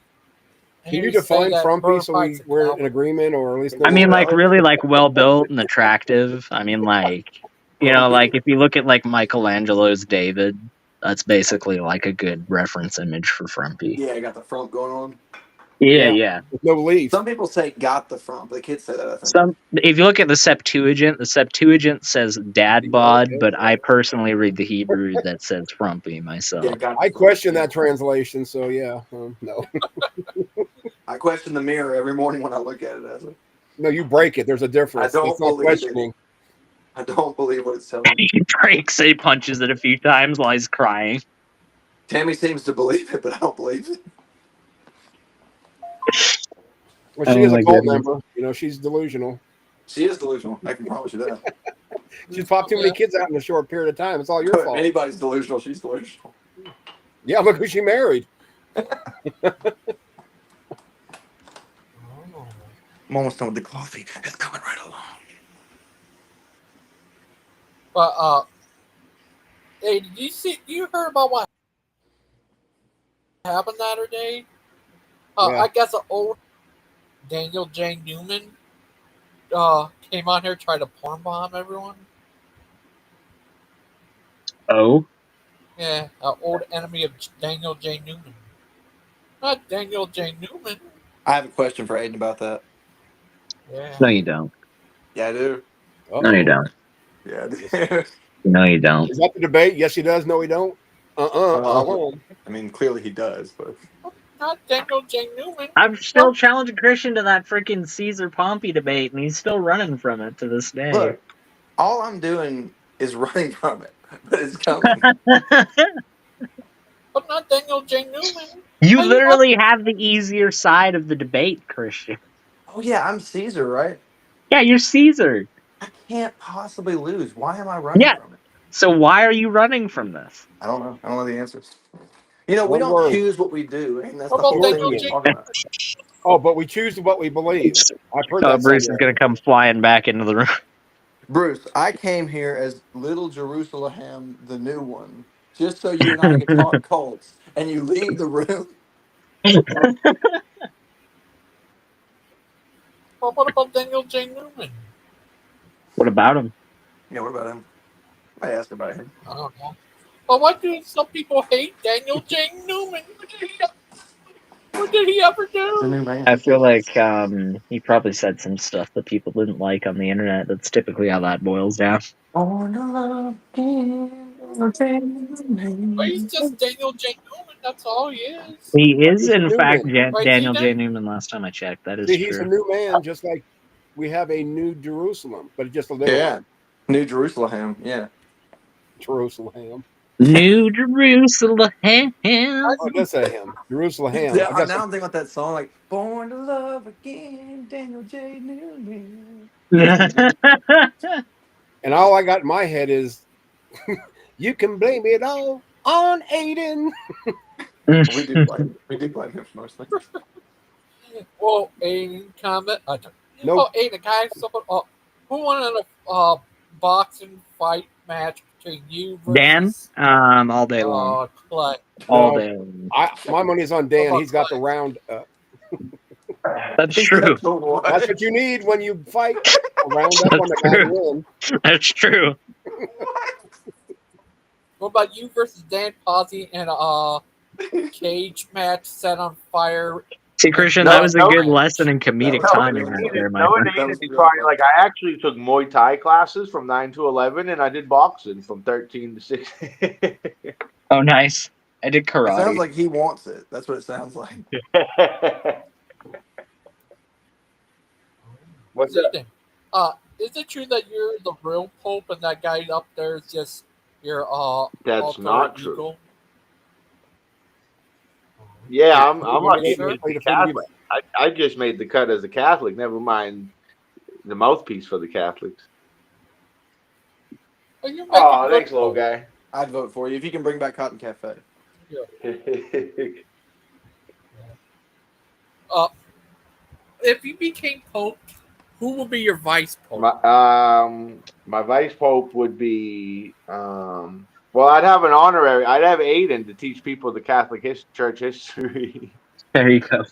Can you define frumpy so we're in agreement, or at least
I mean, like
know?
really, like well built and attractive. I mean, like like if you look at like Michelangelo's David, that's basically like a good reference image for frumpy.
Yeah, I got the front going on.
Yeah.
With no leaf.
Some people say got the front, but the kids say that, I think.
If you look at the Septuagint says dad bod, but I personally read the Hebrew that says frumpy myself.
I question that translation, so yeah, no.
I question the mirror every morning when I look at it. As a,
No, you break it. There's a difference.
I don't
It's not
believe
questioning.
I don't believe what it's telling me.
He breaks it, he punches it a few times while he's crying.
Tammy seems to believe it, but I don't believe it.
Well, she is a cult member. She's delusional.
She is delusional. I can promise you that.
She's popped too many kids out in a short period of time. It's all your
If
fault.
anybody's delusional, she's delusional.
Yeah, look who she married.
I'm almost done with the coffee. It's coming right along.
But hey, you heard about what happened that other day?
Yeah.
I guess an old Daniel J. Newman came on here trying to porn bomb everyone.
Oh?
Yeah, an old enemy of Daniel J. Newman. Not Daniel J. Newman.
I have a question for Aiden about that.
Yeah.
No, you don't.
Yeah, I do.
No, you don't.
Yeah, I do.
No, you don't.
Is that the debate? Yes, he does. No, he don't.
I mean, clearly he does, but
Not Daniel J. Newman.
I'm still challenging Christian to that freaking Caesar Pompey debate, and he's still running from it to this day.
look, all I'm doing is running from it, but it's coming.
But not Daniel J. Newman.
You literally have the easier side of the debate, Christian.
Oh yeah, I'm Caesar, right?
Yeah, you're Caesar.
I can't possibly lose. Why am I running from it?
So why are you running from this?
I don't know. I don't know the answers. We
One
don't
word.
choose what we do, and that's
What
the
about
whole
Daniel
thing
J.
we're talking about.
Oh, but we choose what we believe. I've heard that.
Bruce is going to come flying back into the room.
Bruce, I came here as Little Jerusalem, the new one, just so you and I can talk cults, and you leave the room.
Well, what about Daniel J. Newman?
What about him?
Yeah, what about him? I asked about him.
I don't know. But why do some people hate Daniel J. Newman? What did he ever do?
I feel like he probably said some stuff that people didn't like on the internet. That's typically how that boils down.
But he's just Daniel J. Newman. That's all he is.
He is,
He's a
in fact,
Newman.
Right,
Daniel
Tina?
J. Newman. Last time I checked, that is
See, he's a
true.
new man, just like we have a new Jerusalem, but just a little
Yeah, New Jerusalem. Yeah.
Jerusalem.
New Jerusalem.
Oh, it does say him. Jerusalem.
Yeah,
I guess
now I'm thinking about that song, like "Born to Love Again," Daniel J. Newman.
and all I got in my head is, you can blame it all on Aiden.
We do blame him mostly.
Well, Aiden comment.
Nope.
Oh, Aiden, guys, who won a boxing fight match between you versus
Dan, all day long.
Clay?
All
No,
day long.
my money's on Dan. He's got the round.
That's true.
That's what you need when you fight. A round up on the guy to win.
That's true.
What about you versus Dan Posey in a cage match set on fire?
See, Christian, that was a good lesson in comedic timing right there, my friend.
Like I actually took Muay Thai classes from 9 to 11, and I did boxing from 13 to 16.
Oh, nice. I did
It sounds
karate.
like he wants it. That's what it sounds like.
What's that?
Is it true that you're the real Pope and that guy up there is just your
That's
alter
not
ego?
true. Yeah, I'm like
Sure.
a Catholic. I just made the cut as a Catholic. Never mind the mouthpiece for the Catholics.
Are you making
Oh,
good
thanks, little guy.
I'd vote for you if you can bring back Cotton Cafe.
If you became Pope, who would be your vice Pope?
My vice pope would be well, I'd have an honorary. I'd have Aiden to teach people the Catholic Church history.
There you go.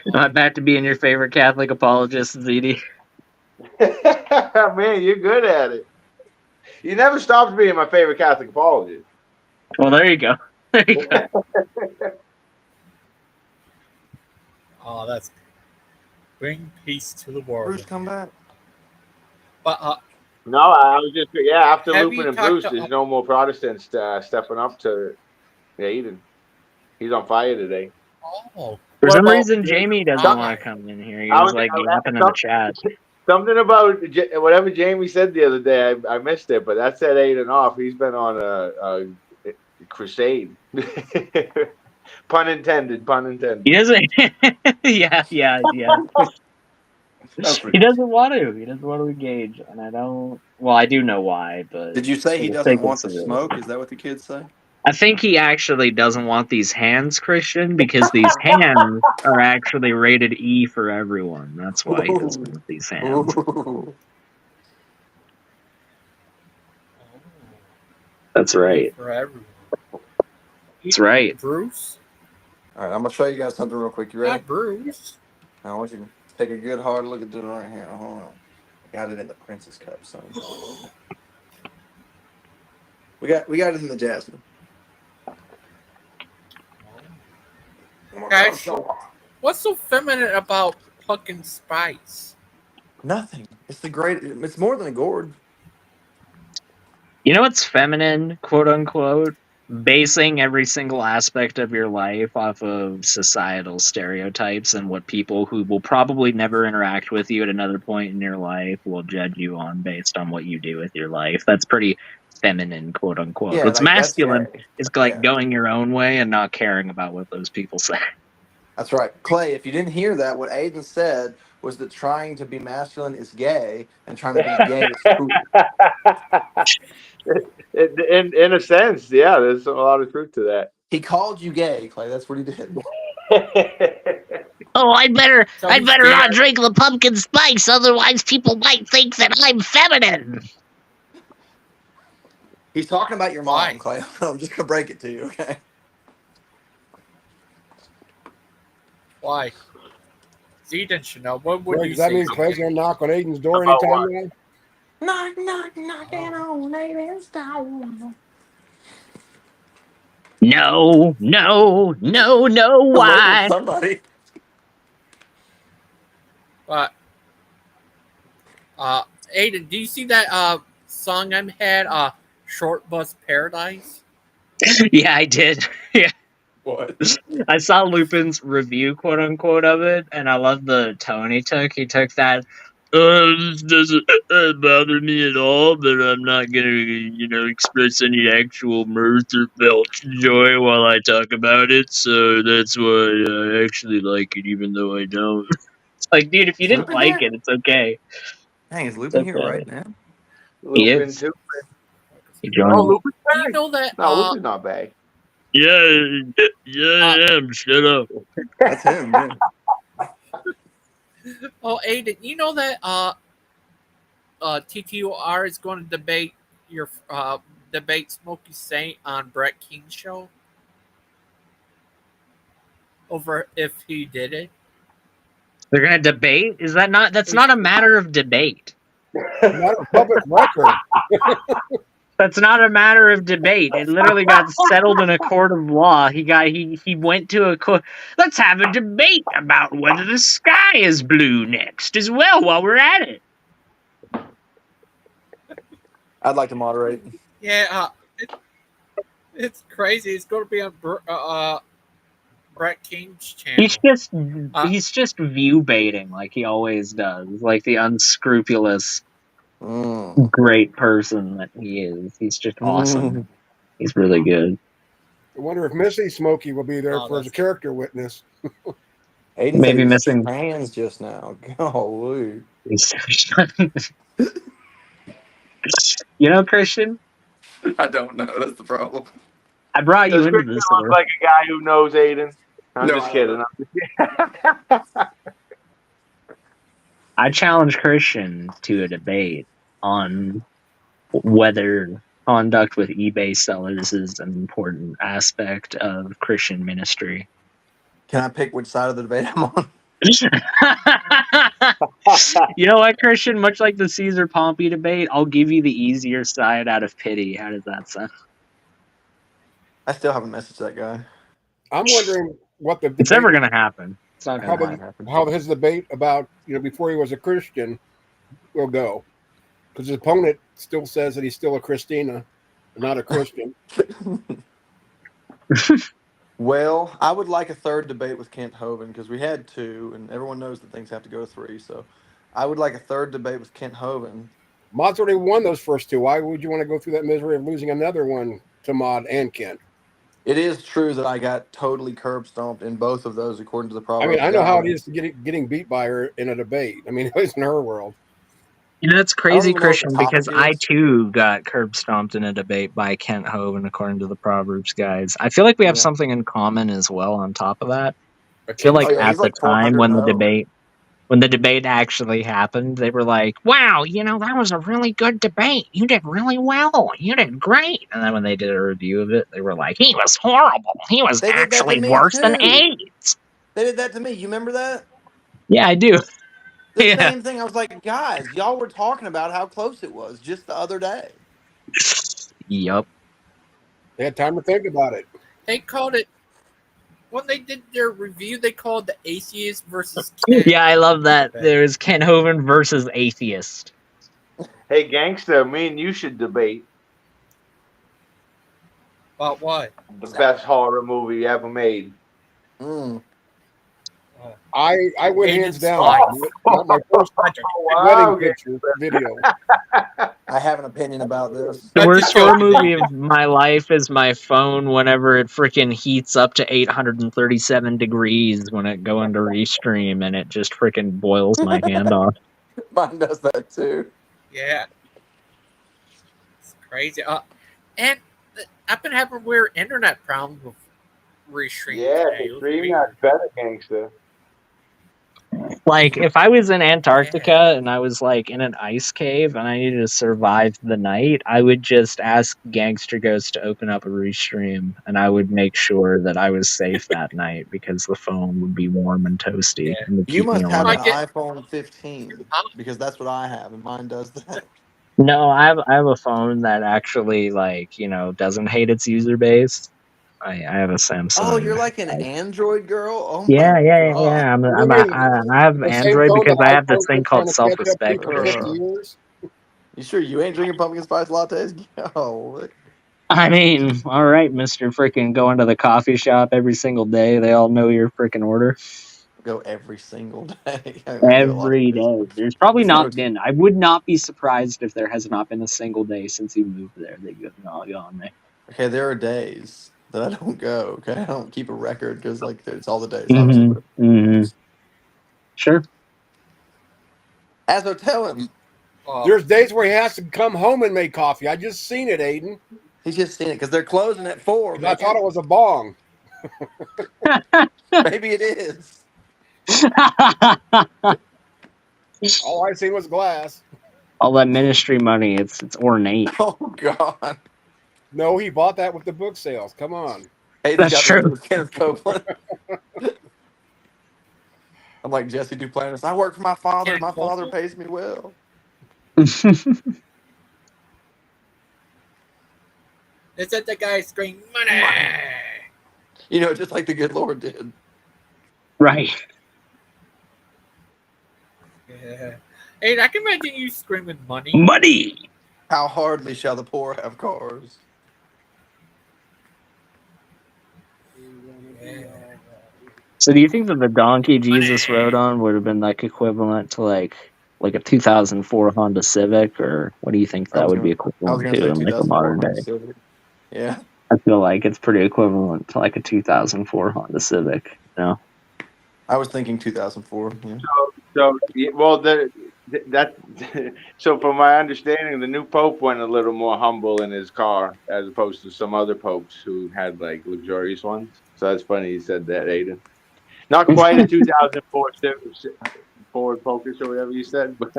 Not back to being your favorite Catholic apologist, ZD.
Man, you're good at it. You never stopped being my favorite Catholic apologist.
Well, there you go. There you go.
Oh, that's bring peace to the world.
Bruce, come back.
But
No, I was just After
have
Lupin
you
and
talked
Bruce,
to?
there's no more Protestants stepping up to Aiden. He's on fire today.
Oh,
For
What
some
about
reason, Jamie doesn't
some-
want to come in here. He
I
was
was
like yapping in the chat.
something about whatever Jamie said the other day. I missed it, but that set Aiden off. He's been on a crusade. Pun intended. Pun intended.
He doesn't. yeah. He doesn't want to. He doesn't want to engage, and I don't. Well, I do know why, but
Did you say
for
he
the
doesn't
sake of
want the
civility.
smoke? Is that what the kids say?
I think he actually doesn't want these hands, Christian, because these hands are actually rated E for everyone. That's why he doesn't want these hands.
Ooh.
That's right.
for everyone.
That's right.
Bruce.
All right, I'm gonna show you guys something real quick. You ready?
Not Bruce.
I want you to take a good hard look at this right here. Hold on. Got it in the Princess Cup, son. We got it in the Jasmine.
Guys, what's so feminine about pumpkin spice?
Nothing. It's the great. It's more than a gourd.
You know what's feminine, quote unquote? Basing every single aspect of your life off of societal stereotypes and what people who will probably never interact with you at another point in your life will judge you on based on what you do with your life. That's pretty feminine, quote unquote.
Yeah,
What's
like, that's
masculine
gay.
is like
Yeah.
going your own way and not caring about what those people say.
That's right, Clay. If you didn't hear that, what Aiden said was that trying to be masculine is gay, and trying to be gay is cool.
In a sense, yeah, there's a lot of truth to that.
He called you gay, Clay. That's what he did.
Oh, I'd better
he's
not
gay.
drink the pumpkin spice, otherwise people might think that I'm feminine.
He's talking about your
Why?
mom, Clay. I'm just gonna break it to you, okay?
Why? Zedon should know. What would
Greg,
you
does that
say?
mean Clay's gonna knock on Aiden's door
About
anytime now?
Knock, knock, knocking on Aiden's door.
No,
Look
why?
at somebody.
But Aiden, do you see that song I had? Short Bus Paradise.
Yeah, I did. Yeah.
What?
I saw Lupin's review, quote unquote, of it, and I love the tone he took. He took that, this doesn't bother me at all, but I'm not gonna, express any actual mirth or felt joy while I talk about it, so that's why I actually like it, even though I don't. It's like, dude, if you
Is
didn't
Lupin
like
there?
it, it's okay.
Dang, is
It's
Lupin here
okay.
right now?
He
Lupin
is.
too.
He joined.
Oh, Lupin's
Do you
back.
know that?
No, Lupin's not back.
Yeah, I am. Shut up.
That's him, yeah.
Oh, Aiden, you know that TTOR is going to debate Smokey Saint on Brett King's show over if he did it.
They're gonna debate? Is that not? That's not a matter of debate.
Not a public record.
That's not a matter of debate. It literally got settled in a court of law. He went to a court. Let's have a debate about whether the sky is blue next as well while we're at it.
I'd like to moderate.
Yeah, it's crazy. It's going to be on Brett King's channel.
He's just view baiting like he always does, like the unscrupulous great person that he is. He's just awesome. He's really good.
I wonder if Missy Smokey will be there
Oh,
as a character witness.
Aiden said he was trans just now. Golly.
You know, Christian?
I don't know. That's the problem.
I brought you
Does
into
Christian
this.
look like a guy who knows Aiden? I'm
No,
just
I
kidding.
don't.
I'm just kidding.
I challenge Christian to a debate on whether conduct with eBay sellers is an important aspect of Christian ministry.
Can I pick which side of the debate I'm on?
You know what, Christian? Much like the Caesar Pompey debate, I'll give you the easier side out of pity. How does that sound?
I still haven't messaged that guy.
I'm wondering what the
It's
debate,
never going to happen. It's not
how
going to
Might
the,
happen.
happen.
how his debate about before he was a Christian will go, because his opponent still says that he's still a Christina, not a Christian.
Well, I would like a third debate with Kent Hovind because we had two, and everyone knows that things have to go three. So, I would like a third debate with Kent Hovind.
Mod's already won those first two. Why would you want to go through that misery of losing another one to Mod and Kent?
It is true that I got totally curb stomped in both of those, according to the
I mean,
Proverbs
I know how it
guide.
is to getting beat by her in a debate. I mean, at least in her world.
You know, it's
I don't
crazy,
even know what the
Christian, because
topic
I
is.
too got curb stomped in a debate by Kent Hovind, according to the Proverbs guys. I feel like we have
Yeah.
something in common as well on top of that.
A
I feel
kidney
like
Oh yeah,
at
he's
the
like
time
400 and 0.
when the debate actually happened, they were like, "Wow, you know, that was a really good debate. You did really well. You did great." And then when they did a review of it, they were like, "He was horrible. He was
They did that to
actually
me
worse than
too.
AIDS."
They did that to me. You remember that?
Yeah, I do.
The
Yeah.
same thing. I was like, guys, y'all were talking about how close it was just the other day.
Yup.
They had time to think about it.
They called it when they did their review. They called the atheist versus Ken.
Yeah, I love that.
debate.
There's Kent Hovind versus atheist.
Hey, gangster, me and you should debate
About what?
the best horror movie ever made.
Mm.
I went hands
Hayden's
down.
life.
My first wedding
Wow,
picture video.
I have an opinion about this.
The
That's a
worst horror
joke.
movie of my life is my phone whenever it freaking heats up to 837 degrees when it go into restream and it just freaking boils my hand off.
Mine does that too.
Yeah. It's crazy. And I've been having weird internet problems with restream
Yeah,
today.
the
It was
stream
weird.
got better, gangster.
Like, if I was in Antarctica and I was like in an ice cave and I needed to survive the night, I would just ask Gangster Ghost to open up a restream and I would make sure that I was safe that night because the phone would be warm and toasty
Yeah.
and would
You
keep me
must have
I
an
alive.
get.
iPhone 15 because that's what I have, and mine does that.
No, I have a phone that actually like, you know, doesn't hate its user base. I have a
Oh,
Samsung.
you're like an Android girl? Oh my
Yeah.
god.
What do you mean?
I have
The same
Android
phone
because
that
I have this
iPhone's
thing
been
called
trying to catch up to
self-respect.
for 50
Ugh.
years?
You sure you ain't drinking pumpkin spice lattes? Oh,
I mean, all right, Mister Freaking going to the coffee shop every single day. They all know your freaking order
go every single day. I go a lot of
every
days.
day. There's probably
So
not been. I would not be surprised if there has not been a single day since you moved there that you have not gone there.
okay, there are days that I don't go. Okay, I don't keep a record because like it's all the days, obviously. But
Mm-hmm. Sure.
as I tell him,
There's days where he has to come home and make coffee. I just seen it, Aiden.
he's just seen it because they're closing at 4.
Because I thought
Man,
it was a bong.
maybe it is.
All I seen was glass.
All that ministry money, it's ornate.
Oh God,
No, he bought that with the book sales. Come on.
Hayden's
That's
got the
true.
Kenneth Copeland. I'm like Jesse Duplantis. I work for my father. My father pays me well.
Is that the guy screaming money?
You know, just like the good Lord did.
Right.
Yeah. Hey, I can imagine you screaming money.
Money.
How hardly shall the poor have cars?
Yeah.
So do you think that the donkey Jesus rode on would have been like equivalent to like a 2004 Honda Civic, or what do you think that would be
I was
equivalent
gonna
to
say
in like a
2004
modern
Honda
day?
Civic. Yeah,
I feel like it's pretty equivalent to like a 2004 Honda Civic. You know?
I was thinking 2004. Yeah.
So well, that so from my understanding, the new pope went a little more humble in his car as opposed to some other popes who had like luxurious ones. So that's funny you said that, Aiden. Not quite a 2004 Ford Focus or whatever you said, but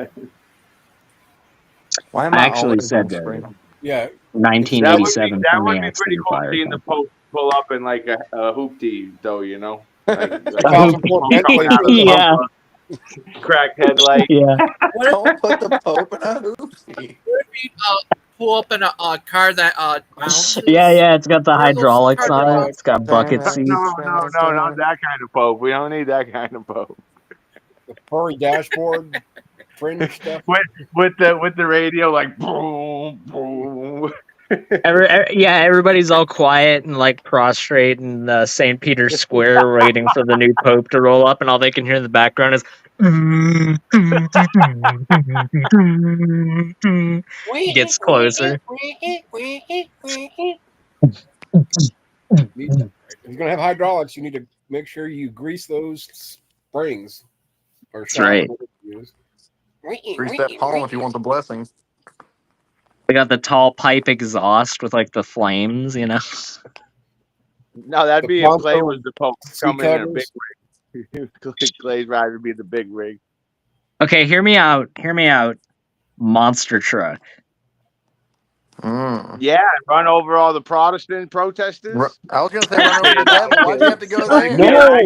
Why am
I
I
actually
always on
said
screen?
Yeah.
that would be
1987
that would be
Pontiac
pretty cool
Sunfire
seeing the
Company.
pope pull up in like a hoopty, though. You know. like
2004
smoke
Bentley
coming out of the
Yeah.
bumper, cracked headlight.
Yeah.
Don't put the Pope in a hoopsie.
What if you pull up in a car that bounces?
Yeah, it's got the
What are those
hydraulics
cars
on it.
called?
It's got bucket
No,
seats.
not that kind of Pope. We don't need that kind of Pope.
The furry dashboard fringe stuff.
With the radio like boom boom.
Everybody's all quiet and like prostrate in St. Peter's Square waiting for the new pope to roll up, and all they can hear in the background is gets closer.
If you're gonna have hydraulics, you need to make sure you grease those springs or
That's
shocks.
right.
whatever you use.
Grease that palm if you want the blessings.
They got the tall pipe exhaust with like the flames, you know.
No, that'd
The
be if Clay
Bronco
was the Pope
sea
coming in a big
cutters.
rig. Clay's ride would be the big rig.
Okay, hear me out. Hear me out. Monster truck.
Yeah, run over all the Protestant protesters.
I was gonna say run over the devil. Why'd you have to go there?
No,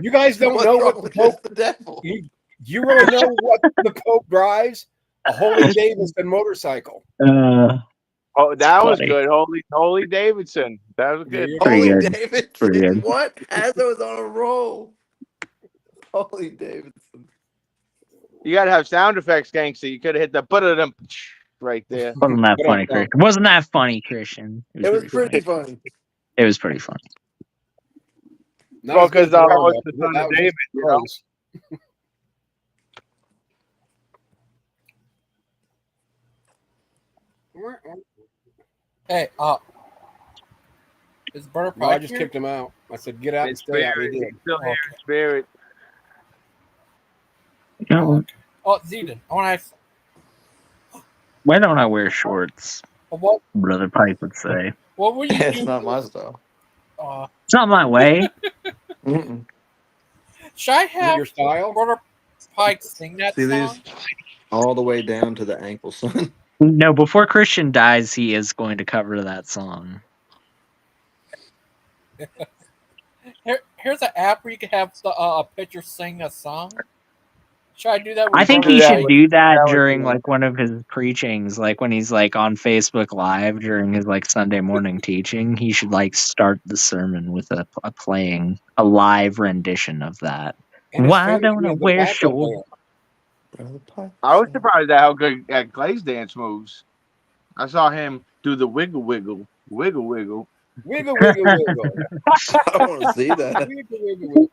you guys don't
What's
know
wrong
what the
with
Pope.
just the devil?
You really know what the Pope drives? A Holy Davidson motorcycle.
Oh, that was
funny.
good. Holy Davidson. That was good.
Pretty
Holy
good.
Davidson.
Pretty good.
What? Azzo's on a roll. Holy Davidson.
You gotta have sound effects, gangster. You could have hit the but right there.
Wasn't that funny, Christian? Wasn't that funny, Christian?
It was pretty funny.
It was pretty funny.
Well, because
that
was the son
was
of
just
David, you know.
close.
Hey, is Brother
No, I
Pike
just
here?
kicked him out. I said, "Get out and
It's
stay out." He
spirit.
did.
He's still here in spirit.
Oh, Zedon, I want to ask.
Why don't I wear shorts?
What?
Brother Pipe would say.
What will you do?
It's not my style.
It's not my way.
Should I have
your style?
Brother Pike sing that
See
song?
these all the way down to the ankle, son.
No, before Christian dies, he is going to cover that song.
Here's an app where you can have a pitcher sing a song. Should I do that?
I think he should do that
that would
during
be-
like one of his preachings, like when he's like on Facebook Live during his like Sunday morning teaching. He should like start the sermon with a live rendition of that.
And his
Why
family
don't I
had the
wear
backup
shorts?
band.
I was surprised at how good at Clay's dance moves. I saw him do the wiggle wiggle.
Wiggle, wiggle, wiggle.
I don't want to see that.
Wiggle, wiggle, wiggle.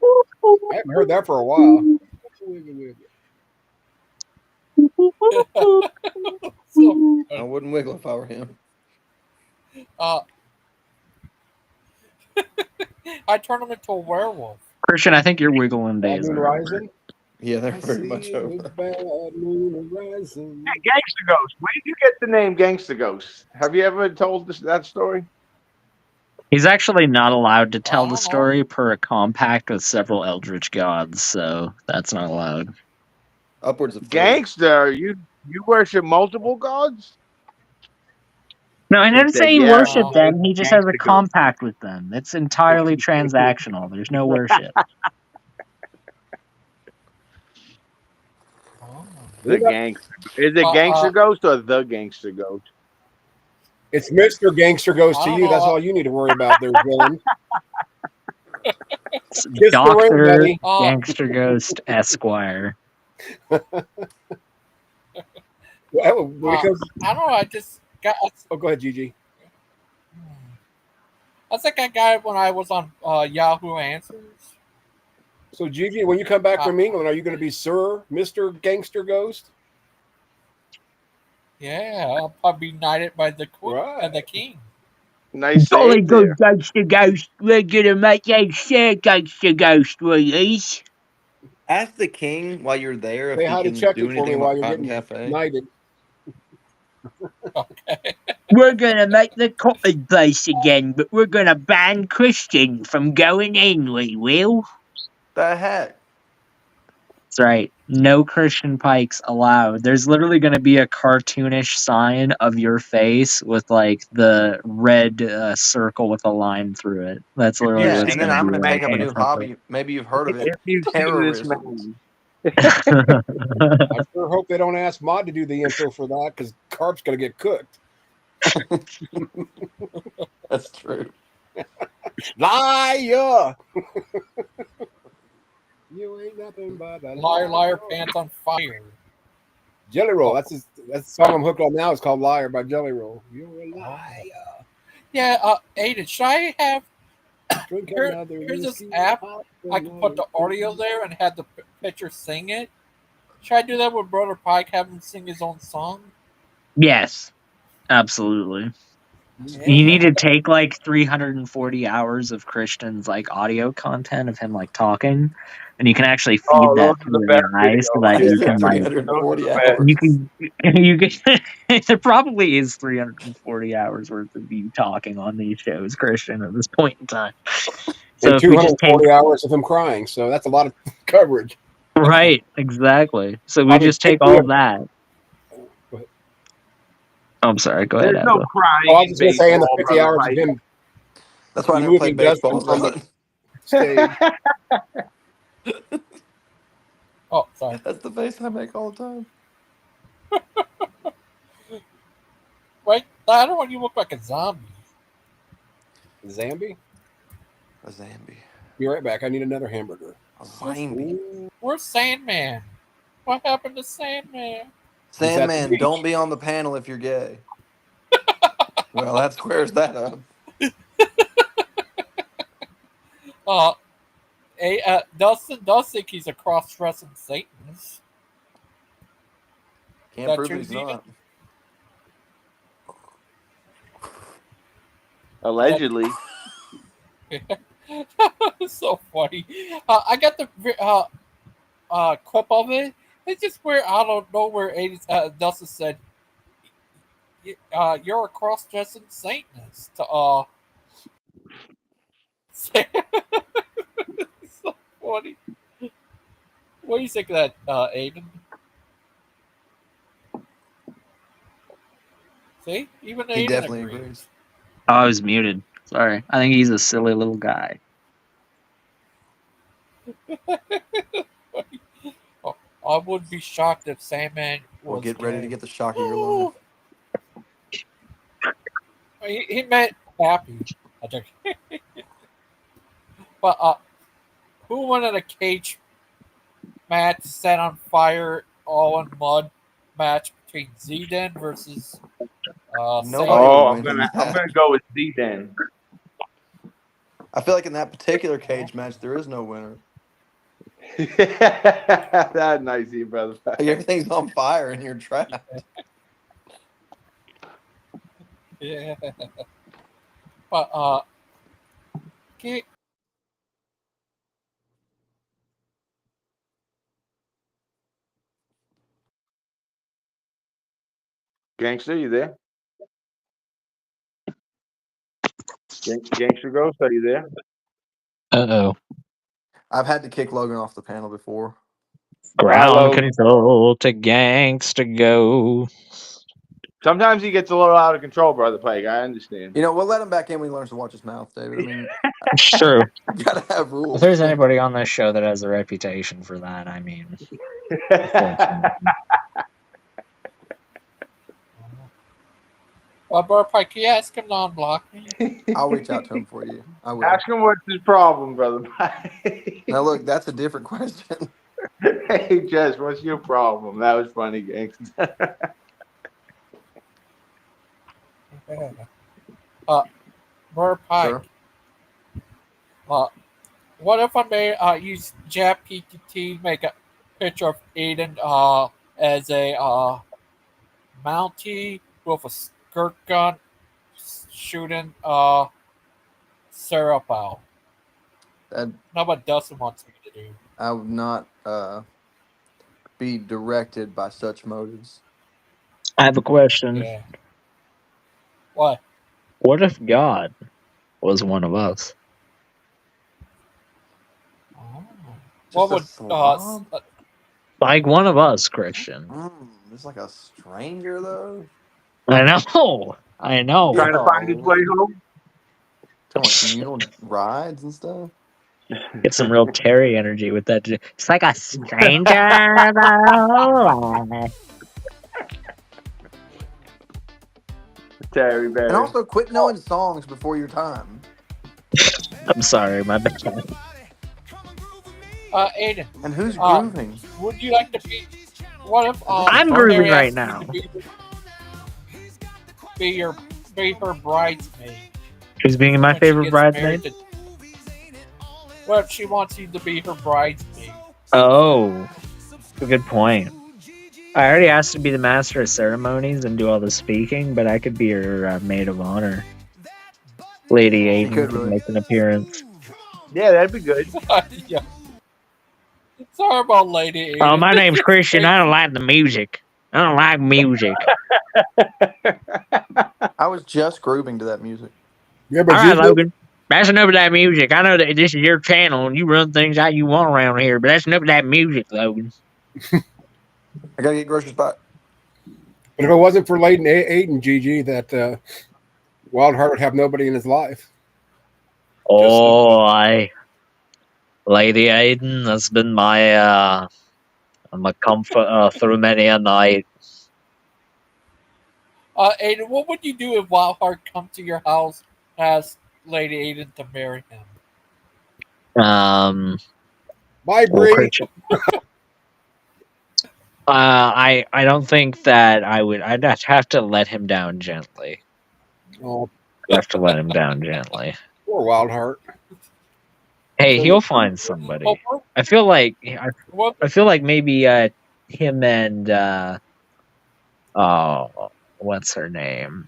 I haven't heard that for a while. Wiggle, wiggle.
I wouldn't wiggle if I were him.
I turned him into a werewolf.
Christian, I think your wiggling days
Moon
are
rising.
over.
Yeah, they're
I
very
see
much
the
over.
bad moon rising.
Hey, Gangster Ghost. Where did you get the name Gangster Ghost? Have you ever told that story?
He's actually not allowed to tell
don't
the
know.
story per a compact with several eldritch gods, so that's not allowed.
Upwards of 3.
Gangster, you worship multiple gods?
No, I didn't
said,
say he
yeah,
worshipped them. He just has a
Gangster Ghost.
compact with them. It's entirely transactional. There's no worship.
The gangster. Is it Gangster Ghost or the Gangster Ghost?
It's Mr. Gangster Ghost to
I
you.
don't
That's
know.
all you need to worry about there, villain.
It's
Kiss the ring,
Dr.
buddy.
Gangster Ghost Esquire.
Well, because
I don't know. I just got.
oh, go ahead, Gigi.
I think I got it when I was on Yahoo Answers.
So, Gigi, when you come back from England, are you going to be Sir, Mr. Gangster Ghost?
Yeah, I'll probably be knighted by the queen and the king.
Nice
Jolly
save
good
there.
Gangster Ghost. We're gonna make you Sir Gangster Ghost, please.
Ask the king while you're there if
Say
he
hi to
can
Chucky
do
for me
anything
while
about
you're
Cotton
getting
Cafe.
knighted.
We're gonna make the cotton place again, but we're gonna ban Christian from going in, we will.
The heck?
That's right. No Christian pikes allowed. There's literally going to be a cartoonish sign of your face with like the red circle with a line through it. That's literally
Yeah,
what's
and then
going to
I'm
be
going to
like.
take up a new hobby. Maybe you've heard of it.
If you've seen this
Terrorism.
man.
I sure hope they don't ask Mod to do the intro for that because Carp's going to get cooked.
That's true.
Liar! You ain't nothing but a
Liar, liar, pants on fire.
Jelly Roll. That's the song I'm hooked on now. It's called Liar by Jelly Roll. You're a liar.
Yeah, Aiden, should I have
Drink
here's this
whiskey,
app?
pop
I can put the audio there and have the picture sing it. Should I do that with Brother Pike? Have him sing his own song?
Yes, absolutely.
Yeah.
You need to take like 340 hours of Christian's like audio content of him like talking, and you can actually feed
Oh, those
that
are the
through
best
AI so
videos.
that
Is
you
there
can like
340
you
hours?
can there probably is 340 hours worth of you talking on these shows, Christian, at this point in time. So
And
if we just take
240 hours of him crying. So that's a lot of coverage.
right, exactly. So we
Probably
just take
50
all
of
that. Oh, I'm sorry. Go ahead,
There's no
Abba.
Oh,
crying
I was
in
just going to say, in the
baseball,
50
brother
hours of
Pike.
him
That's why I never
removing
played baseball,
Dustin from
son.
the stage.
Oh, sorry.
That's the face I make all the time.
Wait, I don't want you to look like a zombie.
Zambi?
A Zambi.
Be right back. I need another hamburger.
A Zambi.
Where's Sandman? What happened to Sandman?
He's at the
Sandman,
beach.
don't be on the panel if you're gay. Well, that squares that up.
Dustin does think he's a cross-dressing Satanist.
Can't prove he's
Eden?
not.
Allegedly.
It's so funny. I got the clip of it. It's just where I don't know where Dustin said, "You're a cross-dressing Satanist." It's so funny. What do you think of that, Aiden? See, even
He
Aiden
definitely
agrees.
agrees.
Oh, I was muted. Sorry. I think he's a silly little guy.
I would be shocked if Sandman was.
Well, get ready
gay.
to get the shock of your life.
He meant happy. I think. But who wanted a cage match set on fire, all in mud match between Zden versus
Nobody
Sandman?
would
Oh, I'm
win in
gonna
that.
go with Z then.
I feel like in that particular cage match, there is no winner.
That's nice of you, brother.
Like, everything's on fire and you're trapped.
Yeah. But can,
Gangster, you there? Gangster Ghost, are you there?
Uh-oh.
I've had to kick Logan off the panel before.
Ground
Logan.
control to gangsta go.
Sometimes he gets a little out of control, brother Pike. I understand.
You know, we'll let him back in when he learns to watch his mouth, David. I mean,
It's true.
you gotta have
If
rules.
there's anybody on this show that has a reputation for that, I mean,
Brother Pike, can you ask him to unblock me?
I'll reach out to him for you. I will.
Ask him what's his problem, brother Pike.
Now, look, that's a different question.
Hey, Jess, what's your problem? That was funny, Gangster.
Brother Pike.
Sure.
What if I may use JapGPT to make a picture of Aiden as a Mountie with a skirt gun shooting syrup out?
That
Not what Dustin wants me to do.
I would not be directed by such motives.
I have a question.
Yeah. What?
What if God was one of us?
What would
slob?
Like one of us, Christian.
It's like a stranger though.
I know. I know.
Trying to find his way
Golly.
home.
Talking about communal rides and stuff.
Get some real Terry energy with that. It's like a stranger. Though.
Terry
And
Berry.
also, quit knowing songs before your time.
I'm sorry, my bad.
Aiden.
And who's grooving?
Would you like to be? What if
I'm
Mary
grooving right
asked you
now.
to be her bridesmaid?
Who's being my
when she
favorite
gets
bridesmaid?
married to- What if she wants you to be her bridesmaid?
Oh, a good point. I already asked to be the master of ceremonies and do all the speaking, but I could be her maid of honor. Lady
You
Aiden
could
could
really.
make an appearance.
Yeah, that'd be good.
Yeah. Sorry about Lady Aiden.
Oh, my name's Christian. I don't like the music. I don't like music.
I was just grooving to that music.
Yeah,
All
but
right,
you
Logan. That's enough of that music. I know that this is your channel and you run things how you want around here, but that's enough of that music, Logan.
I gotta get groceries back.
But if it wasn't for Layden Aiden, GG, that Wildheart would have nobody in his life.
Oh, Lady Aiden has been my comfort through many a night.
Aiden, what would you do if Wildheart come to your house and ask Lady Aiden to marry him?
Bye,
Well,
Bree.
Christian. I don't think that I would. I'd have to let him down gently.
Oh,
I'd have to let him down gently.
poor Wildheart.
Hey,
So
he'll find somebody.
Well,
I feel like
what,
I feel like maybe him and oh, what's her name?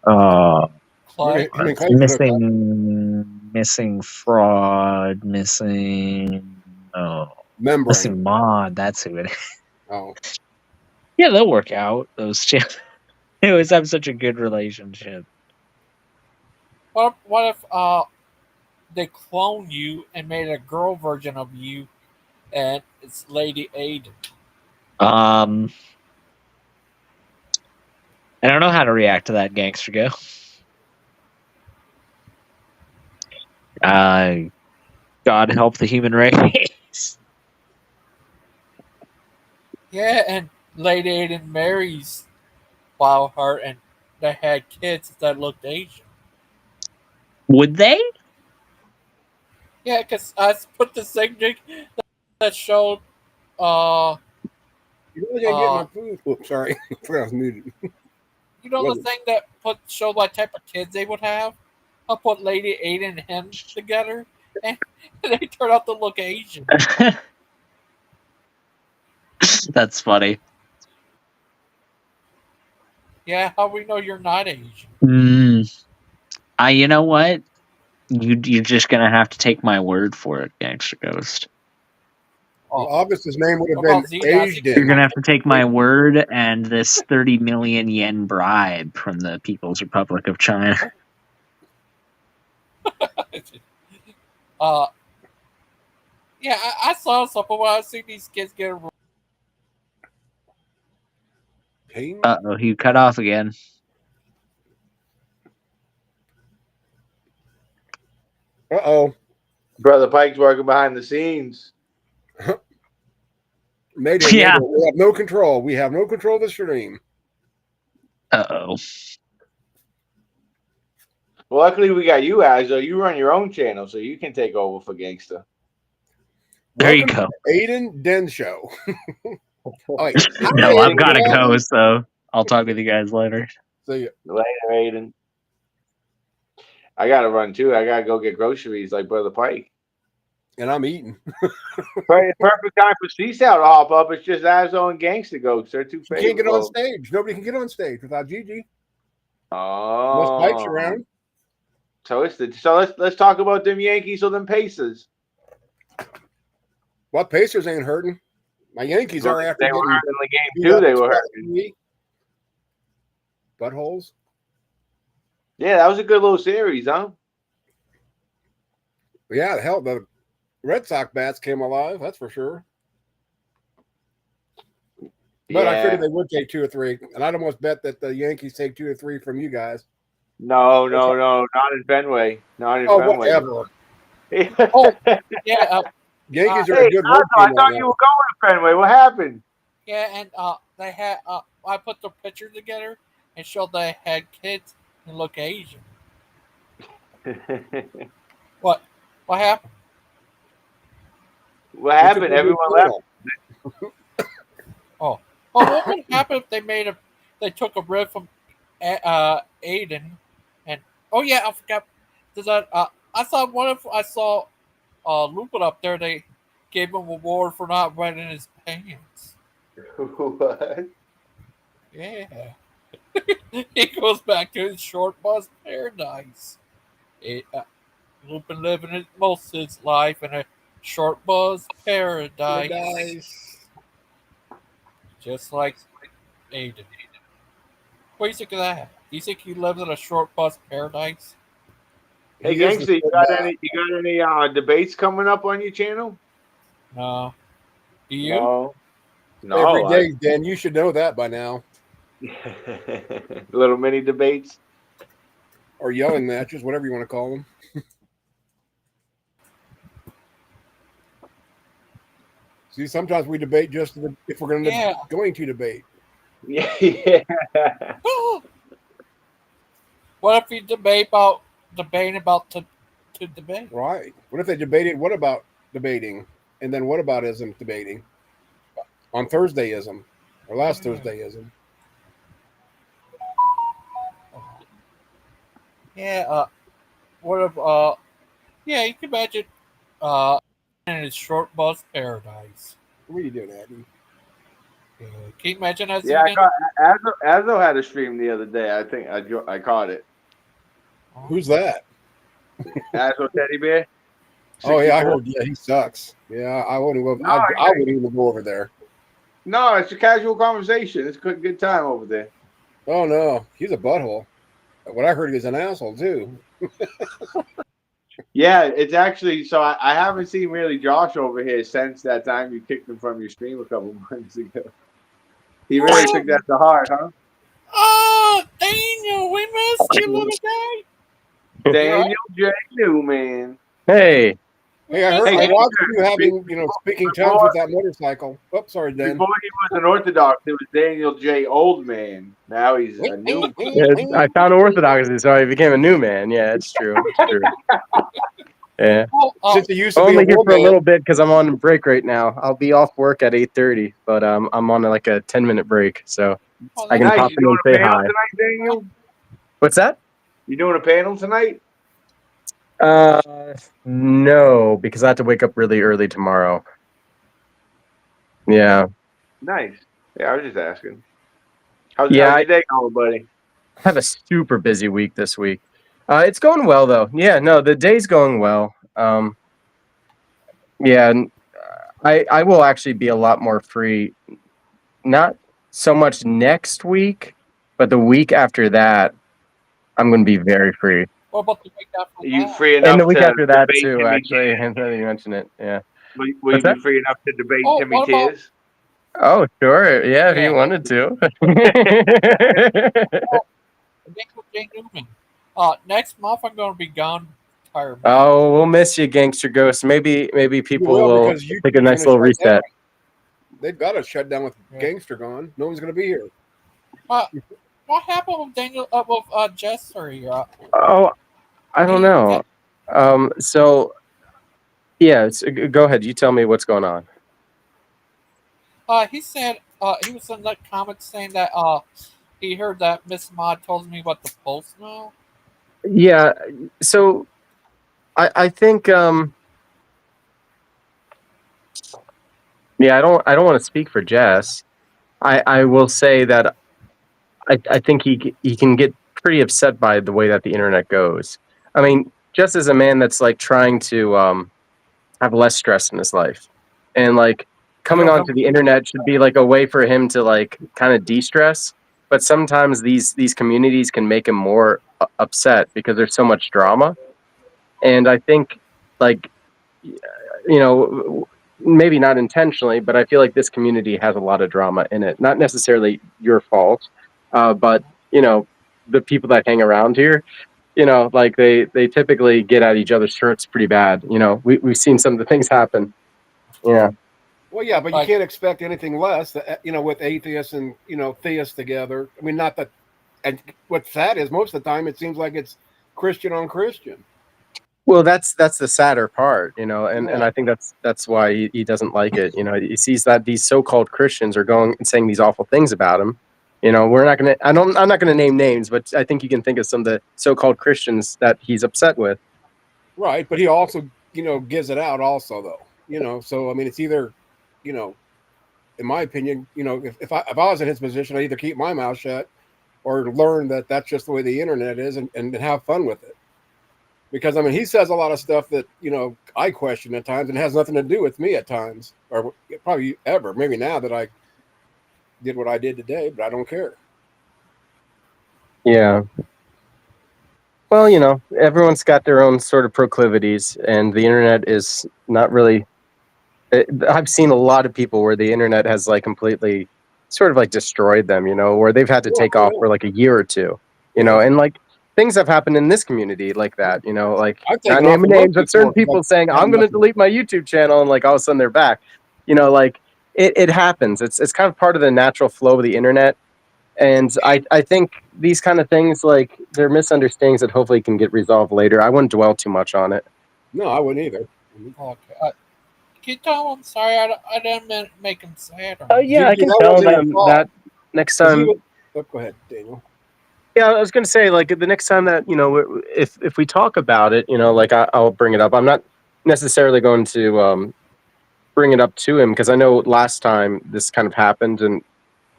Oh,
Clyde?
Him and Clay could hook up.
missing fraud, missing
Membrane.
mod. That's who it is.
Oh,
Yeah, they'll work out. Those two. They always have such a good relationship.
What if they clone you and made a girl version of you, and it's Lady Aiden?
I don't know how to react to that, Gangster Go. God help the human race.
Yeah, and Lady Aiden marries Wildheart, and they had kids that looked Asian.
Would they?
Yeah, because I put the thing that showed
you really gonna get my food? Oops, sorry, I forgot I was muted.
you know the thing that showed what type of kids they would have? I put Lady Aiden and him together, and they turn out to look Asian.
That's funny.
Yeah, how we know you're not Asian?
You know what? You're just gonna have to take my word for it, Gangster Ghost.
Well, August's name would have
What about
been
Z-Dot?
aged
You're
in.
gonna have to take my word and this 30 million yen bribe from the People's Republic of China.
Yeah, I saw something when I see these kids get.
Uh-oh, he cut off again.
Uh-oh.
Brother Pike's working behind the scenes.
Mayday,
Yeah.
Mayday. We have no control. We have no control of the stream.
Uh-oh.
Well, luckily we got you, Azzo. You run your own channel, so you can take over for Gangsta.
There you
Welcome
go.
to Aiden Den Show. Wait,
No, I've got to go, so I'll talk with you guys later.
See ya.
Later, Aiden. I gotta run too. I gotta go get groceries like Brother Pike.
And I'm eating.
Perfect time for C-Sal to hop up. It's just Azzo and Gangsta Ghost. They're two
You can't get on
faithful.
stage. Nobody can get on stage without Gigi.
Oh,
Unless Pike's around.
So let's talk about them Yankees or them Pacers.
Well, Pacers ain't hurting. My Yankees are after
They were
getting
hurting the game too. They were hurting.
Buttholes.
Yeah, that was a good little series, huh?
Yeah, hell, the Red Sox bats came alive. That's for sure. But I
Yeah.
figured they would take 2 or 3, and I'd almost bet that the Yankees take 2 or 3 from you guys.
No, no, no, not in Fenway. Not in
Oh,
Fenway.
whatever.
Oh, yeah,
Yankees are
Hey,
a good road
Otto, I
team right
thought
now.
you were going to Fenway. What happened?
yeah, and they had I put the picture together and showed they had kids and look Asian. What? What happened?
What
They took
happened?
over the
Everyone left.
channel.
Oh, what would happen if they took a rib from Aiden, and oh yeah, I forgot. Does that I saw one of I saw Lupin up there. They gave him a award for not wetting his pants.
What?
Yeah, he goes back to his short bus paradise. Lupin living most of his life in a short bus paradise,
Paradise.
just like Aiden. What do you think of that? Do you think he lives in a short bus paradise?
Hey,
He is the
gangster, you
short
got
guy.
any debates coming up on your channel?
No. Do you?
No.
Every
No.
day, Dan. You should know that by now.
Little mini debates.
Or yelling matches, whatever you want to call them. See, sometimes we debate just if we're
Yeah.
going to debate.
Yeah.
What if you debating about to debate?
Right. What if they debated what about debating? And then what about isn't debating? On Thursdayism. Or last Thursdayism.
Yeah. What if yeah, you can imagine in his short bus paradise.
What are you doing, Abby?
Yeah. Can you imagine as
Yeah,
you
I
get
caught Azo had a stream the other day. I think I caught it.
Who's that?
Azo Teddy Bear.
Oh yeah, I
64.
heard. Yeah, he sucks. Yeah, I wouldn't go.
No,
I wouldn't even go over there.
no, it's a casual conversation. It's a good time over there.
Oh no, he's a butthole. What I heard, he's an asshole too.
Yeah, it's actually so I haven't seen really Josh over here since that time you kicked him from your stream a couple months ago. He really took that to heart, huh?
Oh, Daniel, we missed you, little guy.
Daniel J. Newman.
Hey.
Hey, I heard.
Hey,
I watched
Gangster,
you having, speaking tongues with that motorcycle. Oh, sorry, Dan.
Before he was an Orthodox, it was Daniel J. Oldman. Now he's a new.
Yeah, I found orthodoxy, so I became a new man. Yeah, it's true. It's true. Yeah.
Since he used to be
Only
a
here for a
woman.
little bit because I'm on break right now. I'll be off work at 8:30, but I'm on like a 10-minute break, so I can
Nice.
pop
You
in
doing
and
a
say
panel
hi.
tonight, Daniel?
What's that?
You doing a panel tonight?
No, because I have to wake up really early tomorrow. Yeah.
Nice. Yeah, I was just asking. How's
Yeah,
your day going, buddy?
I have a super busy week this week. It's going well though. Yeah, no, the day's going well. Yeah, and I will actually be a lot more free. Not so much next week, but the week after that, I'm going to be very free.
What about the week after
Are you
that?
free
And
enough
the week
to
after that
debate
too,
Timmy
actually.
Tiz?
Now that you mention it, yeah.
Will you
What's
be
that?
free enough to debate
Oh,
Timmy
what about
Tiz?
Oh, sure. Yeah, if
Yeah.
you wanted to.
Daniel J. Newman? Next month I'm going to be gone. Retirement.
Oh, we'll miss you, Gangster Ghost. Maybe
You
people
will,
will
because YouTube's
take a nice
gonna
little
shut down.
reset.
They've got to shut down with
Yeah.
Gangster gone. No one's going to be here.
What happened with Daniel? With Jester here?
Oh, I don't know. So yeah, go ahead. You tell me what's going on.
He said he was in the comments saying that he heard that Miss Mod told me what to post now.
Yeah, so I think yeah, I don't want to speak for Jess. I will say that I think he can get pretty upset by the way that the internet goes. I mean, Jess is a man that's like trying to have less stress in his life, and like coming onto the internet should be like a way for him to like kind of de-stress. But sometimes these communities can make him more upset because there's so much drama. And I think like maybe not intentionally, but I feel like this community has a lot of drama in it. Not necessarily your fault, but the people that hang around here, like they typically get at each other's throats pretty bad. We've seen some of the things happen. Yeah.
Well, yeah, but you
Like-
can't expect anything less. With atheists and theists together. I mean, not that. And what's sad is most of the time it seems like it's Christian on Christian.
Well, that's the sadder part, and
Yeah.
I think that's why he doesn't like it. He sees that these so-called Christians are going and saying these awful things about him. We're not gonna. I'm not gonna name names, but I think you can think of some of the so-called Christians that he's upset with.
Right, but he also gives it out also though. So I mean, it's either in my opinion, if I was in his position, I either keep my mouth shut or learn that that's just the way the internet is and have fun with it. Because I mean, he says a lot of stuff that I question at times and has nothing to do with me at times, or probably ever. Maybe now that I did what I did today, but I don't care.
Yeah. Well, everyone's got their own sort of proclivities, and the internet is not really. I've seen a lot of people where the internet has like completely sort of like destroyed them, where they've had to take off for like a year or two, and like things have happened in this community like that, like
I've
not
taken off
naming
from most
names, but certain
people
people saying,
have
I'm going to
nothing.
delete my YouTube channel, and like all of a sudden they're back, like it happens. It's kind of part of the natural flow of the internet. And I think these kind of things, like, they're misunderstandings that hopefully can get resolved later. I wouldn't dwell too much on it.
No, I wouldn't either.
Okay. Can you tell him I'm sorry? I didn't mean to make him sad.
Oh yeah, I can tell them that next time.
Go ahead, Daniel.
Yeah, I was going to say, like, the next time that if we talk about it, like I'll bring it up. I'm not necessarily going to bring it up to him because I know last time this kind of happened, and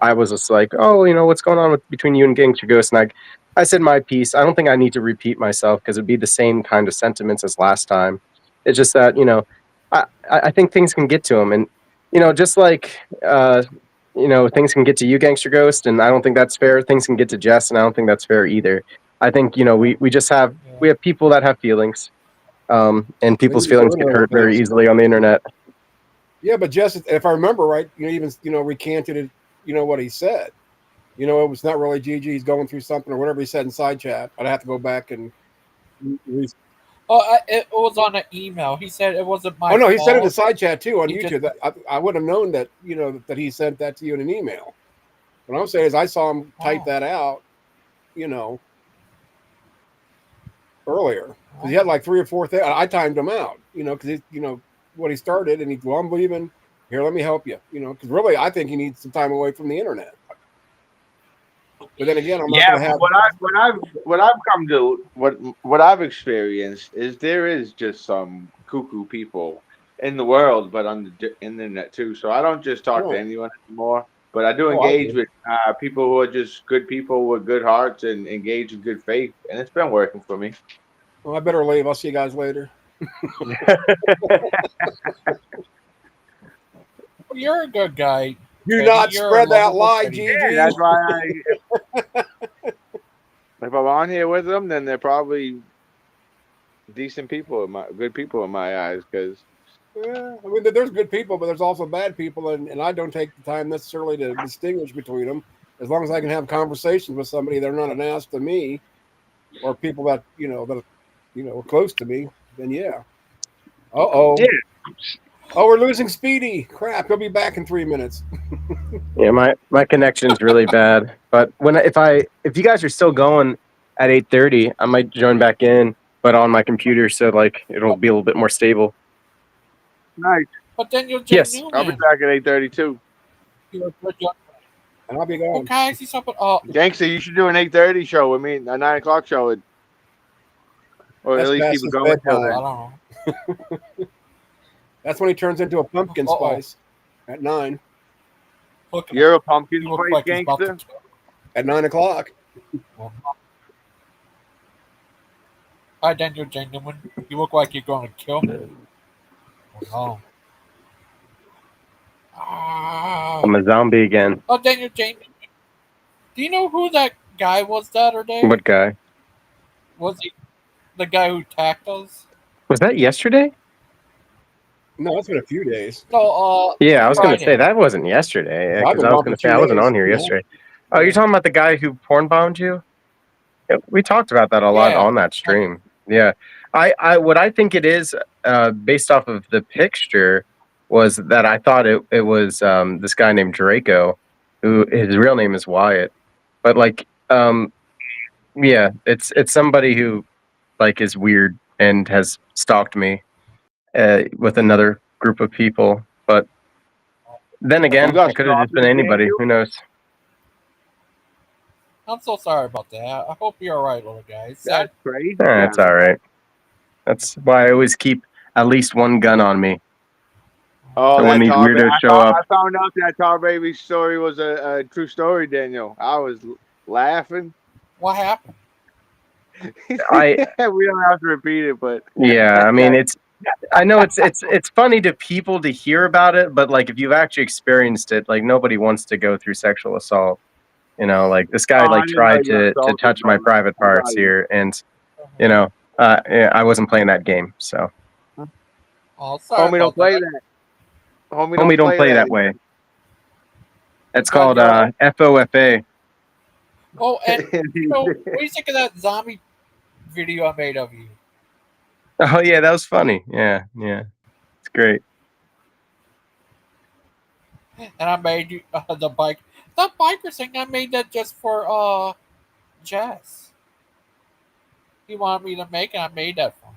I was just like, oh, what's going on between you and Gangster Ghost? And I said my piece. I don't think I need to repeat myself because it'd be the same kind of sentiments as last time. It's just that, I think things can get to him. And, just like, things can get to you, Gangster Ghost, and I don't think that's fair. Things can get to Jess, and I don't think that's fair either. I think, we just have, we have people that have feelings, and people's feelings get hurt very easily on the internet.
Yeah, but Jess, if I remember right, even recanted it. What he said. It was not really GG. He's going through something or whatever he said in side chat. I'd have to go back and.
It was on an email. He said it wasn't my.
Oh no, he
fault.
said it in side chat too on
He
YouTube.
just-
I would have known that that he sent that to you in an email. What I'm saying is I saw him type that out. Earlier because he had like 3 or 4 things. I timed him out. Because what he started and I'm leaving. Here, let me help you. Because really, I think he needs some time away from the internet. But then again, I'm not going to have.
What I've come to what I've experienced is there is just some cuckoo people in the world, but on the internet too. So I don't just talk to anyone anymore, but I do engage with people who are just good people with good hearts and engage in good faith, and it's been working for me.
Well, I better leave. I'll see you guys later.
You're a good guy.
Do
Teddy.
not
You're
spread
a
that
lovable
lie,
Teddy.
GG.
Yeah, that's why if I'm on here with them, then they're probably decent people, good people in my eyes. Because
I mean, there's good people, but there's also bad people, and I don't take the time necessarily to distinguish between them. As long as I can have conversations with somebody, they're not an ass to me, or people that are close to me. Then yeah. Oh, we're losing Speedy. Crap, he'll be back in 3 minutes.
Yeah, my connection's really bad. But if you guys are still going at 8:30, I might join back in, but on my computer, so like it'll be a little bit more stable.
Nice.
But then you'll
Yes.
Newman.
I'll be back at 8:32.
You're a good young man.
And I'll be gone.
Okay, I see something. Oh,
Gangster, you should do an 8:30 show with me, a 9 o'clock show, or at least keep it going till then.
I don't know.
That's when he turns into a pumpkin spice at 9.
You're a pumpkin spice gangster?
At 9 o'clock.
Hi, Daniel Gentleman. You look like you're going to kill me. Oh, no.
I'm a zombie again.
Oh, Daniel Gentleman. Do you know who that guy was the other day?
What guy?
Was he the guy who attacked us?
Was that yesterday?
No, it's been a few days.
No,
Yeah, I was going to say
Friday.
that wasn't yesterday
I've
because
been
I was
gone for
going to say
2
I wasn't
days.
on here
Yeah.
yesterday. Oh, you're talking about the guy who porn bombed you? Yeah, we talked about that a lot
Yeah.
on that stream. Yeah, what I think it is, based off of the picture, was that I thought it was this guy named Draco, who his real name is Wyatt, but like, yeah, it's somebody who like is weird and has stalked me with another group of people, but then
You
again,
got
it could have just been
stalkers,
anybody.
Daniel?
Who knows?
I'm so sorry about that. I hope you're all right, little guy. It's sad.
That's crazy,
It's all right. That's why I always keep at least one gun on me.
Oh,
So when
that
these
Tar Baby!
weirdos show up,
I found out that Tar Baby story was a true story, Daniel. I was laughing.
What happened?
I
We don't have to repeat it, but
yeah, I mean
that
I know it's funny to people to hear about it, but like if you've actually experienced it, like nobody wants to go through sexual assault. You know, like this guy
oh, I
like
didn't know
tried
you got
to
assaulted,
touch my
brother.
private
I got
parts
you.
here, and you know, yeah, I wasn't playing that game, so
Oh, sorry
Homie, don't
about
play
that.
that. Homie,
homie,
don't
don't
play
play
that.
that way. It's
Glad
called
you're all right.
FOFA.
Oh, and you know, what do you think of that zombie video I made of you?
Oh yeah, that was funny. Yeah, it's great.
And I made you the bike. That biker thing, I made that just for Jess. He wanted me to make it. I made that for him.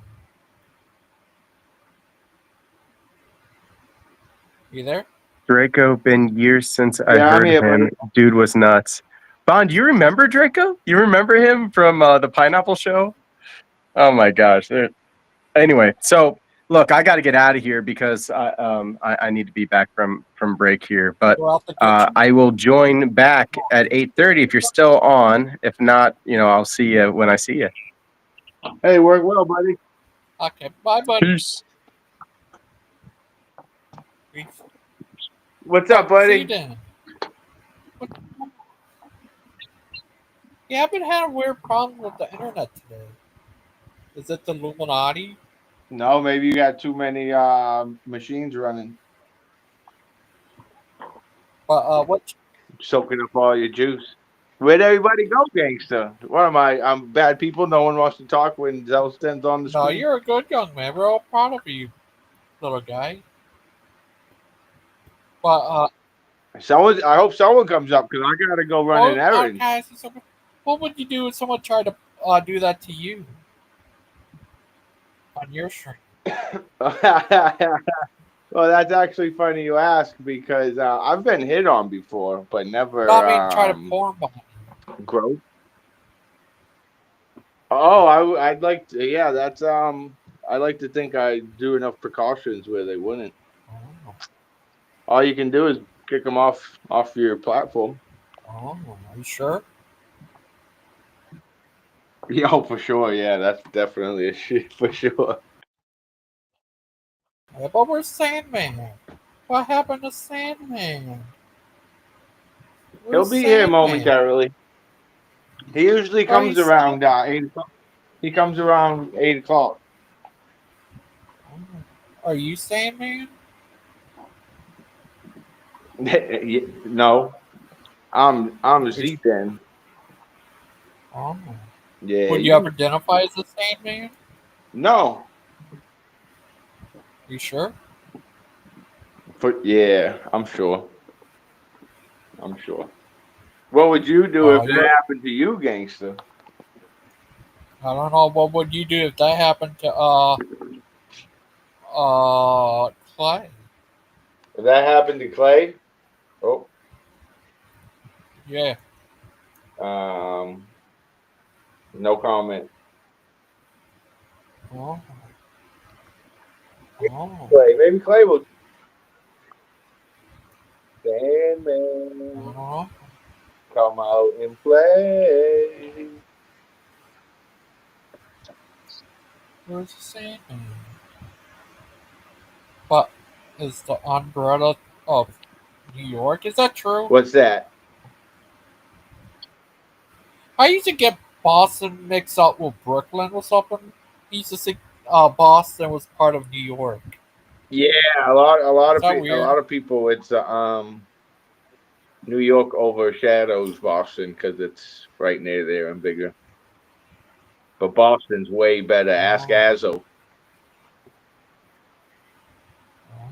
You there?
Draco, been years since I
Yeah, I'm
heard
here, buddy.
him. Dude was nuts. Bond, do you remember Draco? You remember him from the Pineapple Show? Oh my gosh. Anyway, so look, I got to get out of here because I need to be back from break here. But
We're out the kitchen.
I will join back at 8:30 if you're still on. If not, I'll see you when I see you.
Hey, work well, buddy.
Okay, bye, buddy.
Peace.
Peace.
What's up,
See you
buddy?
then. Yeah, I've been having weird problems with the internet today. Is it the Illuminati?
No, maybe you got too many machines running,
But what?
soaking up all your juice. Where'd everybody go, gangster? What am I? I'm bad people. No one wants to talk when Zellston's on the
No,
screen.
you're a good young man. We're all proud of you, little guy. But
Someone, I hope someone comes up because I gotta go run an errand.
can I ask you something? What would you do if someone tried to do that to you on your stream?
Well, that's actually funny you ask because I've been hit on before, but never
No, I mean, try to porn bomb you.
gross. Oh, I'd like to. Yeah, that's I like to think I do enough precautions where they wouldn't.
Oh,
All you can do is kick them off your platform.
are you sure?
Yeah, oh, for sure. Yeah, that's definitely a shit for sure.
Yeah, but where's Sandman? What happened to Sandman?
He'll
Where's
be here
Sandman?
momentarily. He usually
Are you
comes around 8 o'clock. He comes around 8 o'clock.
Are you Sandman?
No, I'm Z then.
Oh.
Yeah,
Would you ever identify as a Sandman?
no.
You sure?
Yeah, I'm sure. I'm sure. What would you do if
Oh,
that happened to you, gangster?
I don't know. What would you do if that happened to Clay?
If that happened to Clay, oh,
Yeah.
no comment.
Oh. Oh.
Clay, maybe Clay will. Sandman,
Oh.
come out and play.
Where's the Sandman? But is the umbrella of New York? Is that true?
What's that?
I used to get Boston mixed up with Brooklyn or something. I used to think Boston was part of New York.
Yeah,
Is that
a
weird?
lot of people. It's New York overshadows Boston because it's right near there and bigger. But Boston's way better. Ask
Oh,
Azzo.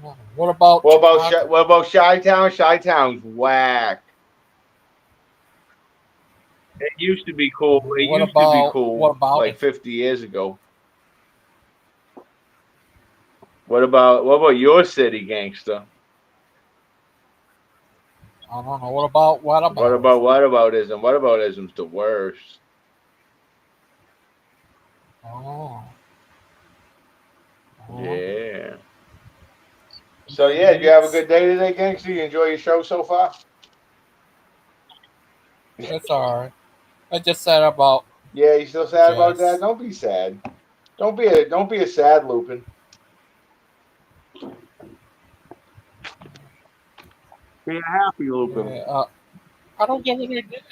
oh. What about Chicago?
What about Chi Town? Chi Town's whack. It used to be cool. It used to be
What
cool
about
like
it?
50 years ago. What about your city, gangster?
I don't know. What about
What
whataboutism?
about whataboutism? Whataboutism's the worst.
Oh, oh,
Yeah. So yeah, did you have a good day today, gangster? You enjoy your show so far?
it's all right. I just said about
Yeah, you still sad about that?
Jess.
Don't be sad. Don't be a sad Lupin. Be a happy Lupin.
Yeah, I don't get what they did.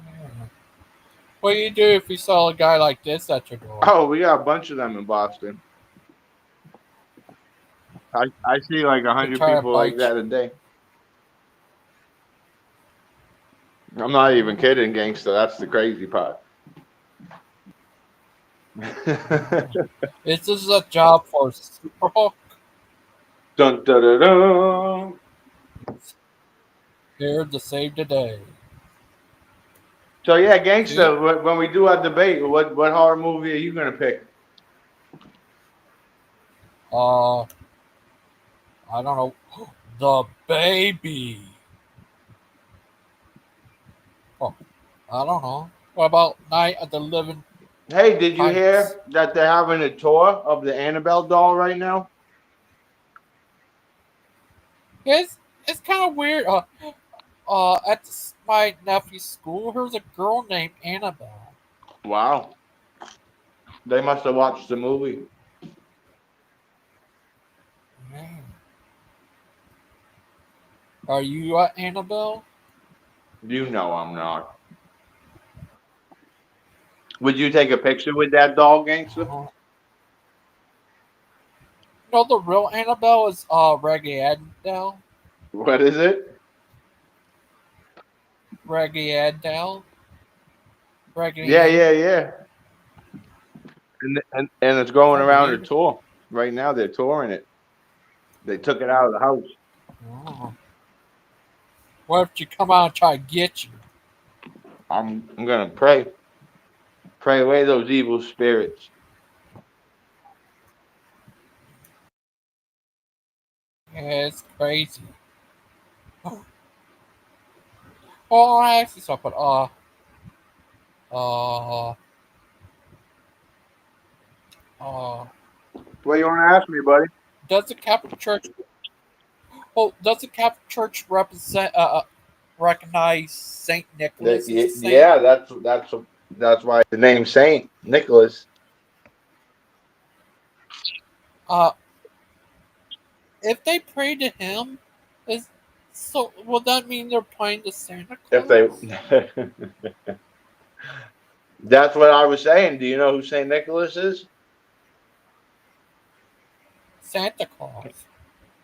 Yeah. What do you do if you saw a guy like this at your door?
Oh, we got a bunch of them in Boston. I see like a
They
hundred
try to
people like
bite
that
you.
a day. I'm not even
Oh,
kidding, gangster. That's the crazy part.
oh. Is this a job for Superhook?
Dun, dun, dun, dun.
Here to save the day.
So yeah,
See?
gangster. When we do our debate, what horror movie are you gonna pick?
Uh, I don't know. The baby. Oh, I don't know. What about Night of the Living
Hey, did you
Heights?
hear that they're having a tour of the Annabelle doll right now?
It's kind of weird. At my nephew's school, there's a girl named Annabelle.
Wow, they must have watched the movie.
Man. Are you Annabelle?
You know I'm not. Would you take a picture with that doll, gangster?
Uh-huh. No, the real Annabelle is Reggae Adele.
What is it?
Reggae Adele. Reggae
Yeah,
Ann.
yeah, yeah. And it's going
Can't
around the
believe it.
tour right now. They're touring it. They took it out of the house.
Oh. What if you come out and try to get you?
I'm gonna pray away those evil spirits.
Yeah, it's crazy. Oh, I actually saw, but uh, uh,
What do you want to ask me, buddy?
does the Catholic Church? Oh, does the Catholic Church represent recognize Saint Nicholas as a saint?
Yeah, that's why the name Saint Nicholas.
Uh, if they pray to him, is so would that mean they're praying to Santa
If they,
Claus?
that's what I was saying. Do you know who Saint Nicholas is?
Santa Claus.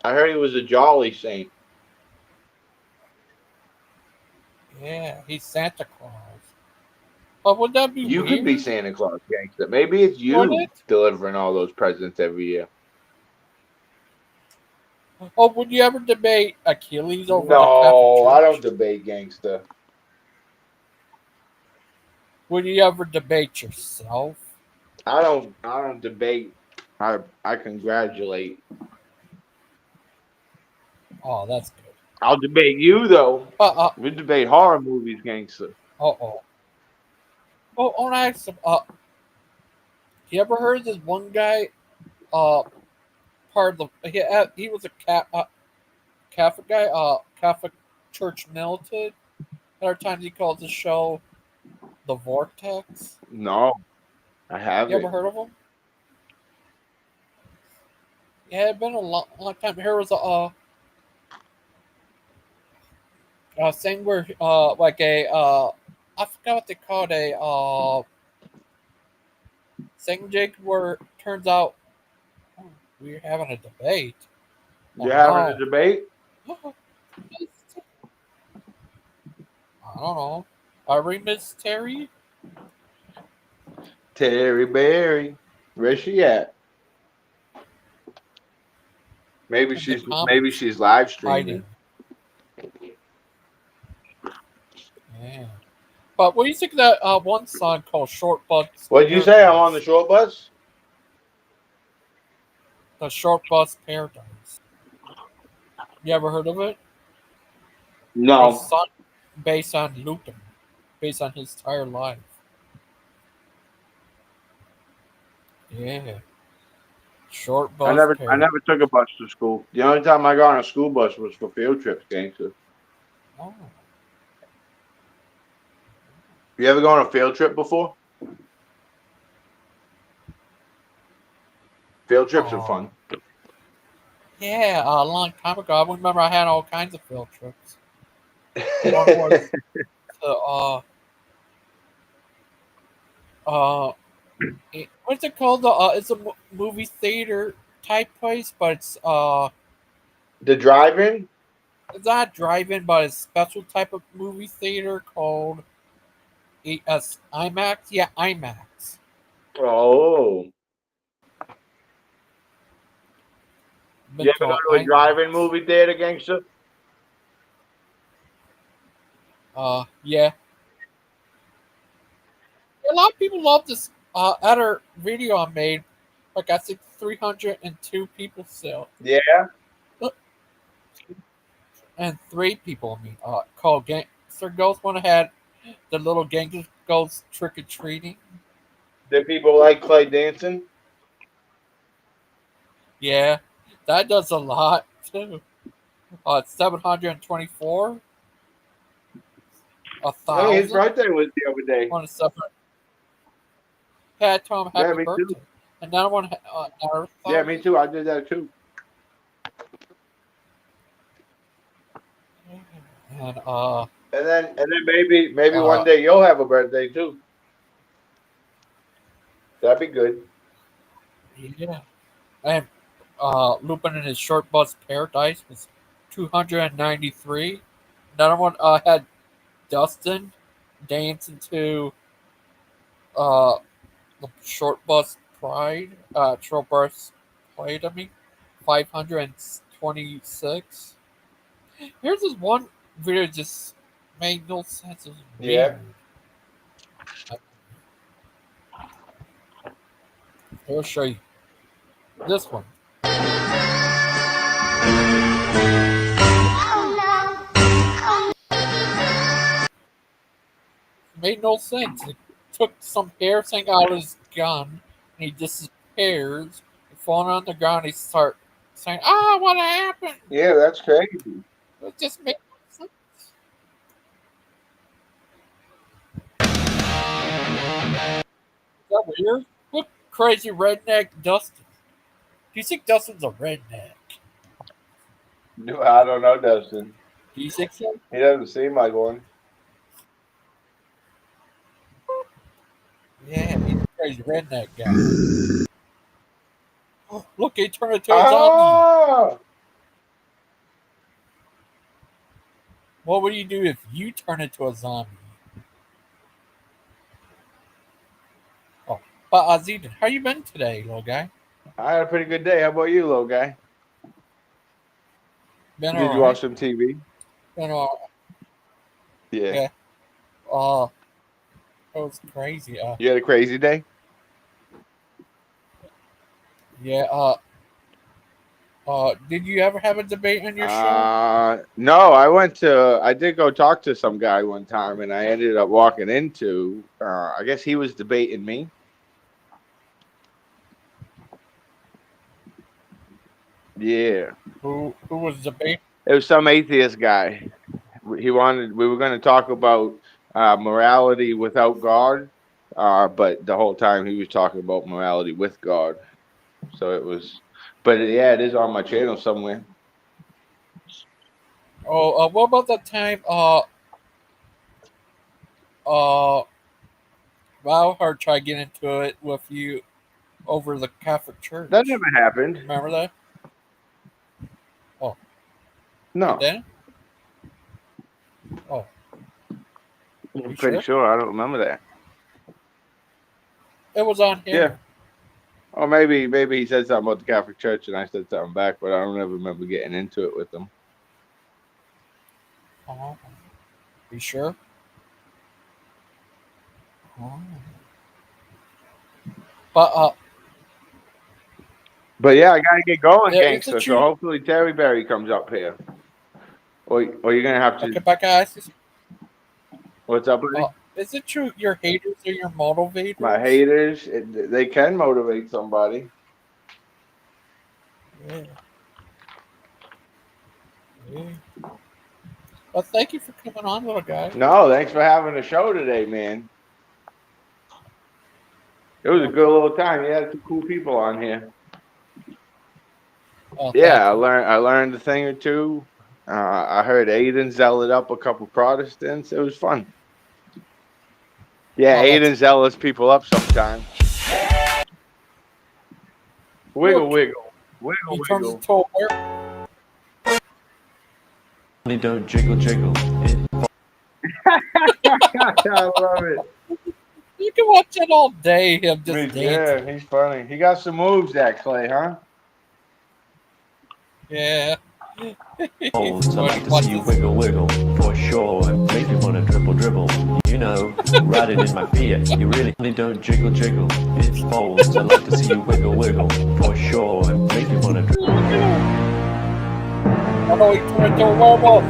I heard he was a jolly saint.
Yeah, he's Santa Claus. But would that be
You could be
weird?
Santa Claus, gangster. Maybe it's
Would
you
it?
delivering all those presents every year.
Or would you ever debate Achilles over the Catholic
No, I don't
Church?
debate gangster.
Would you ever debate yourself?
I don't debate. I congratulate.
Oh, that's good.
I'll debate you though.
Uh,
We debate horror movies, gangster.
oh. Oh, nice. You ever heard this one guy? Uh, part of the he was a Catholic guy. Catholic Church militant. Other times he calls the show the Vortex.
No, I
You ever
haven't.
heard of him? Yeah, it's been a long time. Here was a thing where like a I forgot what they called a Second Jake, where it turns out we're having a debate.
You're
Oh
having a
no.
debate?
I don't know. Are we Miss Terry?
Terry Berry. Where's she at? Maybe
In the
she's live
hiding.
streaming.
Yeah. But what do you think of that one song called Short Bus
What did you say? I'm on the
Paradise?
short bus?
The Short Bus Paradise. You ever heard of it? It was a
No.
song based on Lupin, based on his entire life. Yeah. Short Bus
I
Paradise.
never took a bus to school. The only time I got on a school bus was for field trips, gangster.
Oh.
You ever go on a field trip before? Field trips are
Oh.
fun.
Yeah, a long time ago. I remember I had all kinds of field trips. One was to uh what's it called? It's a movie theater type place, but
The drive-in?
it's not a drive-in, but it's a special type of movie theater called IMAX. Yeah, IMAX.
Oh.
Been
You
to
ever go
an
to a drive-in
IMAX.
movie theater, gangster?
Yeah. A lot of people love this other video I made. Like I think 302 people still.
Yeah.
And three people, called Gangster Ghost. One had the little Gangster Ghost trick or treating.
Did people like Clay dancing?
Yeah, that does a lot too. 724, a
Hey, his
thousand.
birthday was the other day.
Want to seven. Had Tom
Yeah,
happy
me too.
birthday. Another one, another
Yeah, me
1,000.
too. I did that too.
And
And then maybe one
uh,
day you'll have a birthday too. That'd be good.
yeah, and Lupin in his short bus paradise was 293. Another one had Dustin dancing to uh the short bus pride short bus played, I mean, 526. Here's this one video that just made no sense. It was
Yeah.
weird. I'll show you this one. Made no sense. He took some hair thing out of his gun and he disappears. He falling on the ground. He start saying, "Ah, what happened?"
Yeah, that's crazy.
It just made no sense. Is that weird? Look, crazy redneck Dustin. Do you think Dustin's a redneck?
No, I don't know, Dustin.
Do you think so?
He doesn't seem like one.
Yeah, he's a crazy redneck guy. Oh, look, he turned into a zombie.
Ah!
What would you do if you turn into a zombie? Oh, but Zedon, how you been today, little guy?
I had a pretty good day. How about you, little guy?
Been
Did
all
you watch
right.
some TV?
Been all
Yeah.
yeah. Uh, it was crazy.
You had a crazy day?
Yeah. Did you ever have a debate on your show?
No, I did go talk to some guy one time and I ended up walking into, I guess he was debating me. Yeah.
Who was debating?
It was some atheist guy. We were going to talk about morality without God, but the whole time he was talking about morality with God. So it was, but yeah, it is on my channel somewhere.
Oh, what about that time? Uh, Valhart tried to get into it with you over the Catholic Church.
That never happened.
Remember that? Oh.
No.
Then? Oh.
I'm
You
pretty sure. I don't remember that.
It was on here.
Yeah. Or maybe he said something about the Catholic Church and I said something back, but I don't ever remember getting into it with them.
Oh. You sure? Oh.
But yeah, I gotta get going,
yeah,
gangster. So hopefully Terry Berry comes up here, or you're gonna have to.
Okay, bye guys.
What's up, buddy?
Is it true your haters are your motivators?
My haters, they can motivate somebody.
Yeah. Yeah. Well, thank you for coming on, little guy.
No, thanks for having the show today, man. It was a good little time. You had some cool people on here.
Oh,
yeah, I learned a thing or two. I heard Aiden zealot up a couple Protestants. It was fun. Yeah, Aiden zealous people up sometimes. Wiggle, wiggle, wiggle,
He turns
wiggle.
into a werewolf.
Don't jiggle, jiggle.
I love it.
You can watch it all day. Him just dancing.
Yeah, he's funny. He got some moves, that Clay, huh?
Yeah.
Oh, so I like to see you wiggle, wiggle, for sure, and make you wanna dribble, dribble. You know, riding in my Fiat, you really don't jiggle, jiggle. It's folds, I like to see you wiggle, wiggle, for sure, and make you wanna dribble.
Oh, he turned into a werewolf.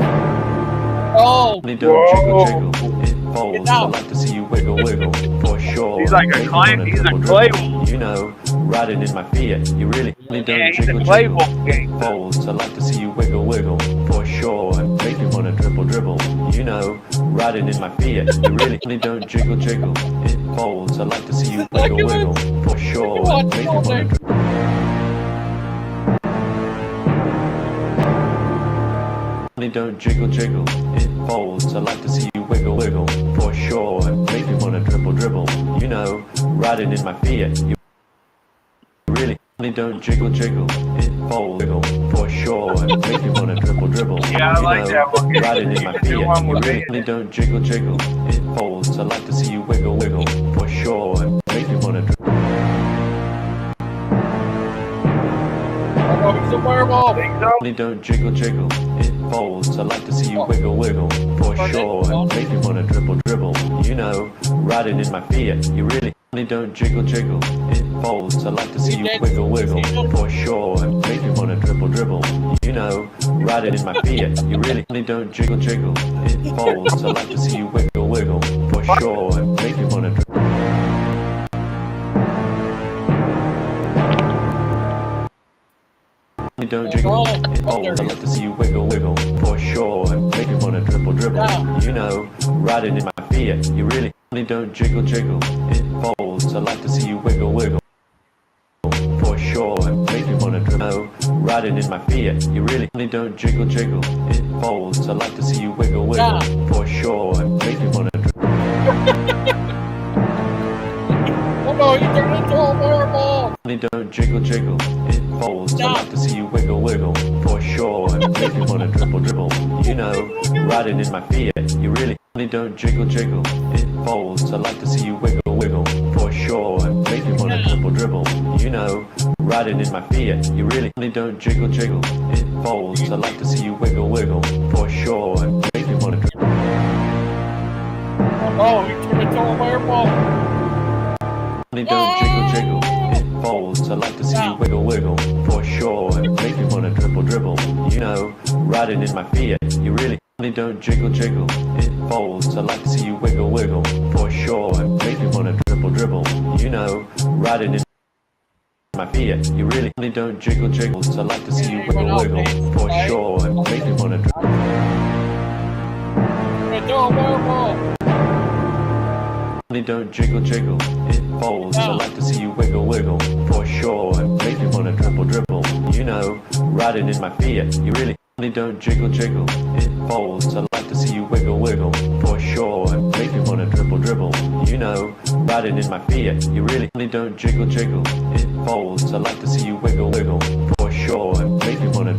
Oh,
don't jiggle, jiggle. It folds, I like to see you wiggle, wiggle, for sure.
He's like a clay. He's a clay wolf.
You know, riding in my Fiat, you really don't
he's
jiggle,
a clay
jiggle.
wolf gang.
Folds, I like to see you wiggle, wiggle, for sure, and make you wanna dribble, dribble. You know, riding in my Fiat, you really don't jiggle, jiggle. It folds, I like to see you wiggle, wiggle, for sure, and make you wanna dribble. Don't jiggle, jiggle. It folds. I like to see you wiggle, wiggle, for sure, and make you wanna dribble, dribble. You know, riding in my Fiat, you really don't jiggle, jiggle. It folds, wiggle, for sure, and make you wanna dribble, dribble.
Yeah, I like that one.
Riding in my Fiat, you really don't jiggle, jiggle. It folds. I like to see you wiggle, wiggle, for sure, and make you wanna dribble.
oh, he's a werewolf.
Don't jiggle, jiggle. It folds. I like to see you wiggle, wiggle, for sure, and make you wanna dribble, dribble. You know, riding in my Fiat, you really don't jiggle, jiggle. It folds. I like to see you wiggle, wiggle, for sure, and make you wanna dribble, dribble. You know, riding in my Fiat, you really don't jiggle, jiggle. It folds. I like to see you wiggle, wiggle, for sure, and make you wanna dribble. Don't jiggle. It folds. I like to see you wiggle, wiggle, for sure, and make you wanna dribble, dribble. You know, riding in my Fiat, you really don't jiggle, jiggle. It folds. I like to see you wiggle, wiggle, for sure, and make you wanna dribble. Riding in my Fiat, you really don't jiggle, jiggle. It folds. I like to see you wiggle, wiggle, for sure, and make you wanna dribble.
Oh no, he turned into a werewolf.
Don't jiggle, jiggle. It folds. I like to see you wiggle, wiggle, for sure, and make you wanna dribble, dribble. You know, riding in my Fiat, you really don't jiggle, jiggle. It folds. I like to see you wiggle, wiggle, for sure, and make you wanna dribble, dribble. You know, riding in my Fiat, you really don't jiggle, jiggle. It folds. I like to see you wiggle, wiggle, for sure, and make you wanna dribble.
Oh, he turned into a werewolf.
Don't jiggle, jiggle. It folds. I like to see you wiggle, wiggle, for sure, and make you wanna dribble, dribble. You know, riding in my Fiat, you really don't jiggle, jiggle. It folds. I like to see you wiggle, wiggle, for sure, and make you wanna dribble, dribble. You know, riding in my Fiat, you really don't jiggle, jiggle. I like to see you wiggle, wiggle, for sure, and make you wanna dribble.
Into a werewolf.
Don't jiggle, jiggle. It folds. I like to see you wiggle, wiggle, for sure, and make you wanna dribble, dribble. You know, riding in my Fiat, you really don't jiggle, jiggle. It folds. I like to see you wiggle, wiggle, for sure, and make you wanna dribble, dribble. You know, riding riding in my Fiat. You really don't jiggle jiggle, it folds. I like to see you wiggle wiggle, for sure, and make me wanna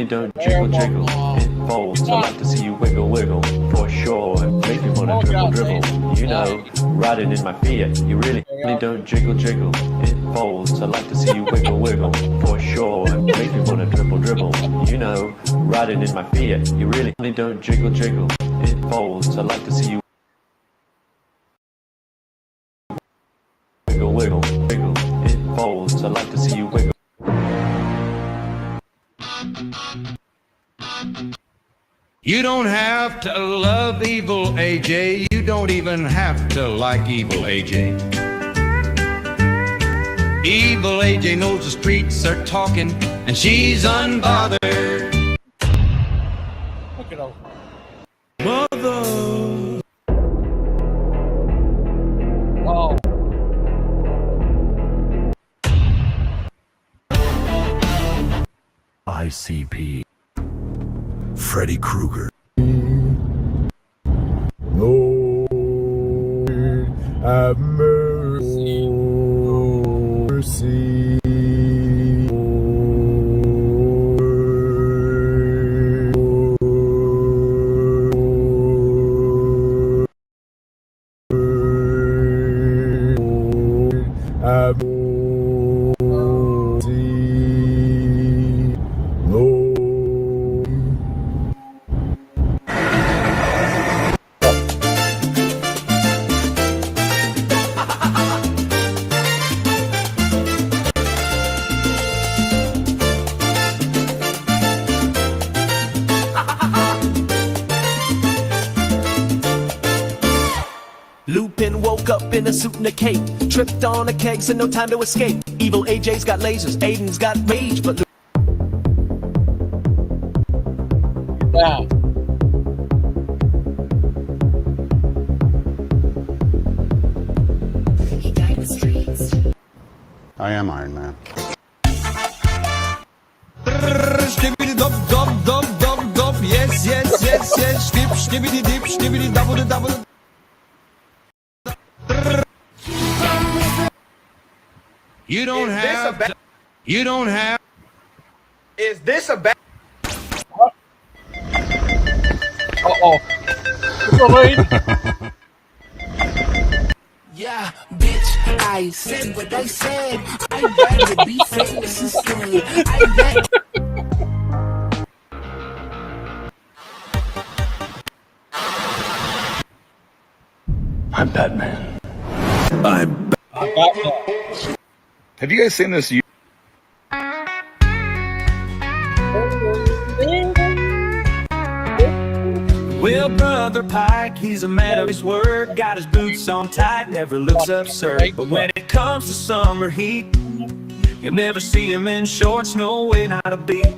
don't jiggle jiggle, it folds. I like to see you wiggle wiggle, for sure, and make me wanna dribble dribble. You know, riding in my Fiat. You really don't jiggle jiggle, it folds. I like to see you wiggle wiggle, for sure, and make me wanna dribble dribble. You know, riding in my Fiat. You really don't jiggle jiggle, it folds. I like to see you wiggle wiggle wiggle, it folds. I like to see you wiggle.
You don't have to love evil AJ. You don't even have to like evil AJ. Evil AJ knows the streets are talking, and she's unbothered.
Look at all.
Mother.
Oh.
ICP. Freddy Krueger.
Lord, have mercy. Mercy. Have mercy. Lord.
Lupin woke up in a suit and a cape, tripped on a keg, so no time to escape. Evil AJ's got lasers, Aiden's got rage, but
Yeah.
I am Iron Man.
Skibidi dub dub dub dub dub. Yes, yes, yes, yes. Skip, skibidi dip, skibidi double double. You don't have. You don't have.
Is this a bad?
Uh-oh.
Yeah, bitch, I said what I said. I'd rather be famous instead.
I'm Batman.
Batman.
Have you guys seen this?
Well, Brother Pike, he's a man of his word. Got his boots on tight, never looks absurd. But when it comes to summer heat, you'll never see him in shorts, no way not a beat.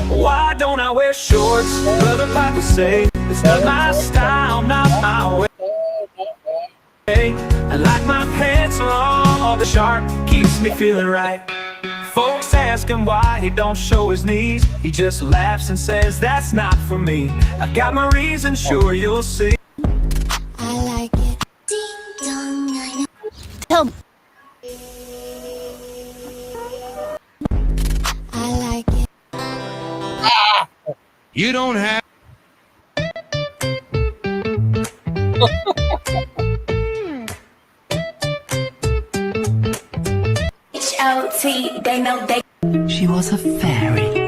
Why don't I wear shorts? Brother Pike would say, it's not my style, not my way. I like my pants long, the sharp keeps me feeling right. Folks ask him why he don't show his knees. He just laughs and says, that's not for me. I got my reasons, sure you'll see.
I like it. Ding dong, I know. Tell me. I like it.
You don't have.
H-O-T, they know they.
She was a fairy.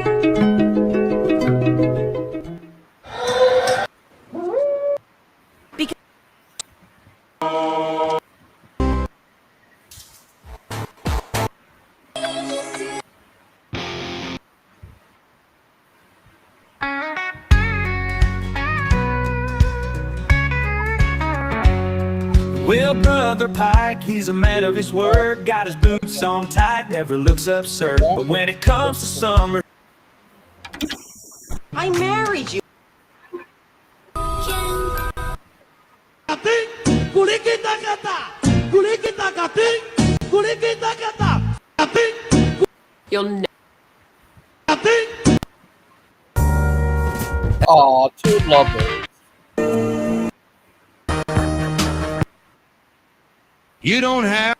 Well, Brother Pike, he's a man of his word. Got his boots on tight, never looks absurd. But when it comes to summer,
I married you.
You'll never.
Oh, two lovebirds.
You don't have.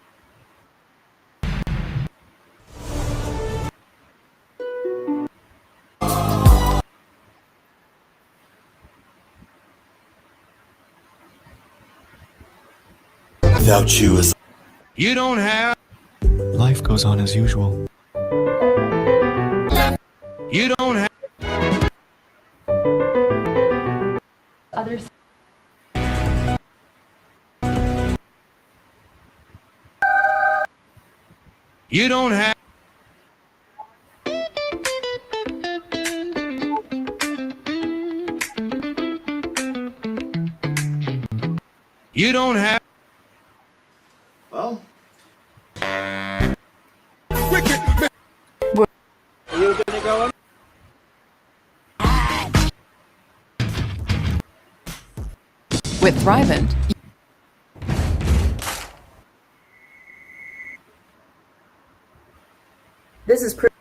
Without you as
You don't have.
life goes on as usual.
You don't have.
Others.
You don't have. You don't have.
Well,
Are you gonna go in?
With Thrivent,
This is pretty.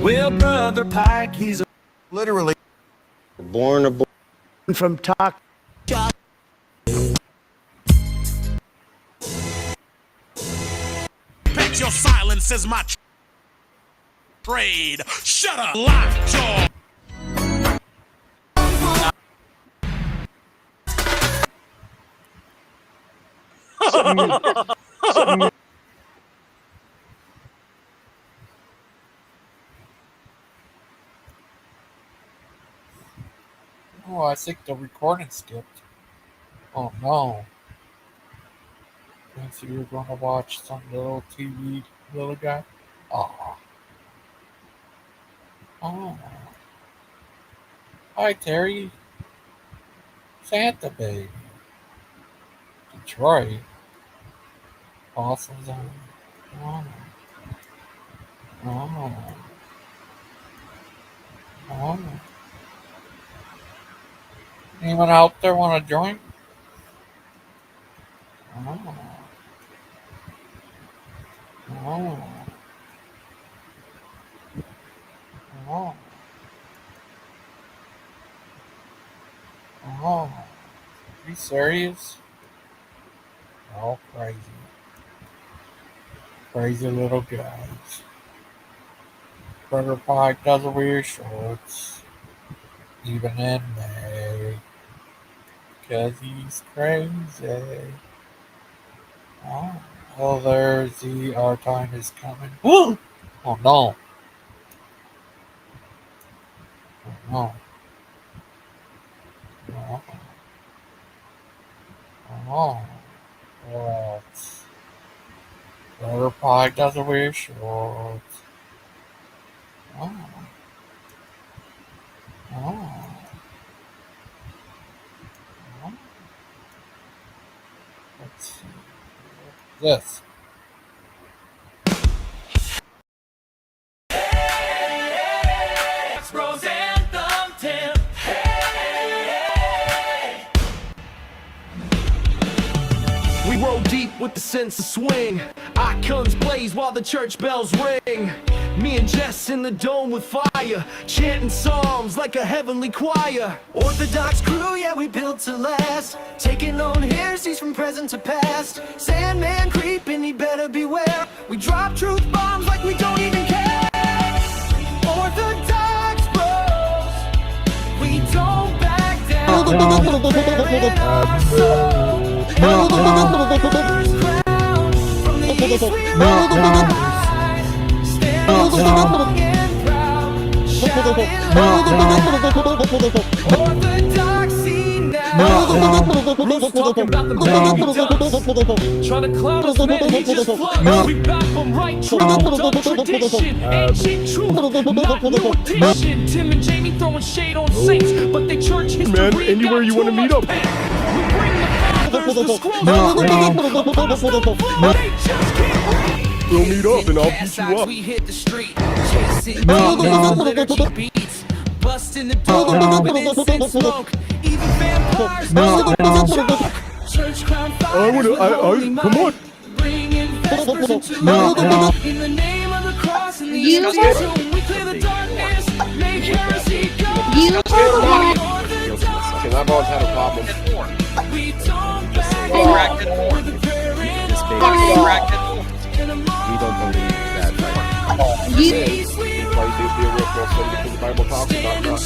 Well, Brother Pike, he's
Literally.
born from talk.
Bet your silence is my trade. Shut up, lockjaw.
Oh, I think the recording skipped. Oh no. Fancy you're going to watch some little TV, little guy? Oh. Oh. Hi, Terry. Santa baby. Detroit. Awesome zone. Oh. Oh. Oh. Anyone out there want to join? Oh. Oh. Oh. Oh. Are you serious? Oh, crazy. Crazy little guys. Brother Pike doesn't wear shorts, even in May, 'cause he's crazy. Oh, there's our time is coming. Oh no. Oh no. Oh. Oh. What? Brother Pike doesn't wear shorts. Oh. Oh. Oh. Let's see. This.
Rose Anthem 10. We roll deep with the sense of swing. Icons blaze while the church bells ring. Me and Jess in the dome with fire, chanting psalms like a heavenly choir. Orthodox crew, yeah, we built to last. Taking on heresies from present to past. Sandman creeping, he better beware. We drop truth bombs like we don't even care. Orthodox bros, we don't back down. Bearing our soul. Emperor's crown. From the east we rise. Stand strong and proud. Shouting orthodoxy now. Bruce talking about the baby dust. Trying to clown us, man, he just flux. We back from right true, dumb tradition. Ancient truth, not new addition. Tim and Jamie throwing shade on saints, but they church history.
Man, anywhere you want to meet up.
We bring the fathers, the scrolls, the apostle, they just can't read.
We'll meet up and I'll beat you up.
We hit the street, chasing liturgy beats, busting the door with incense smoke. Even vampires know the joke. Church crime
I
fighters with holy
come on.
might. Bringing vespers into
No,
light.
no.
In the name of the cross and the
You
empty
are-
tomb, we clear the darkness, make heresy go.
You are the one.
Because I've always had a problem.
We don't back
And-
down with the prayer in
This
our
baby,
heart.
we don't believe that. Right?
He plays the original sin because the Bible talks about not, the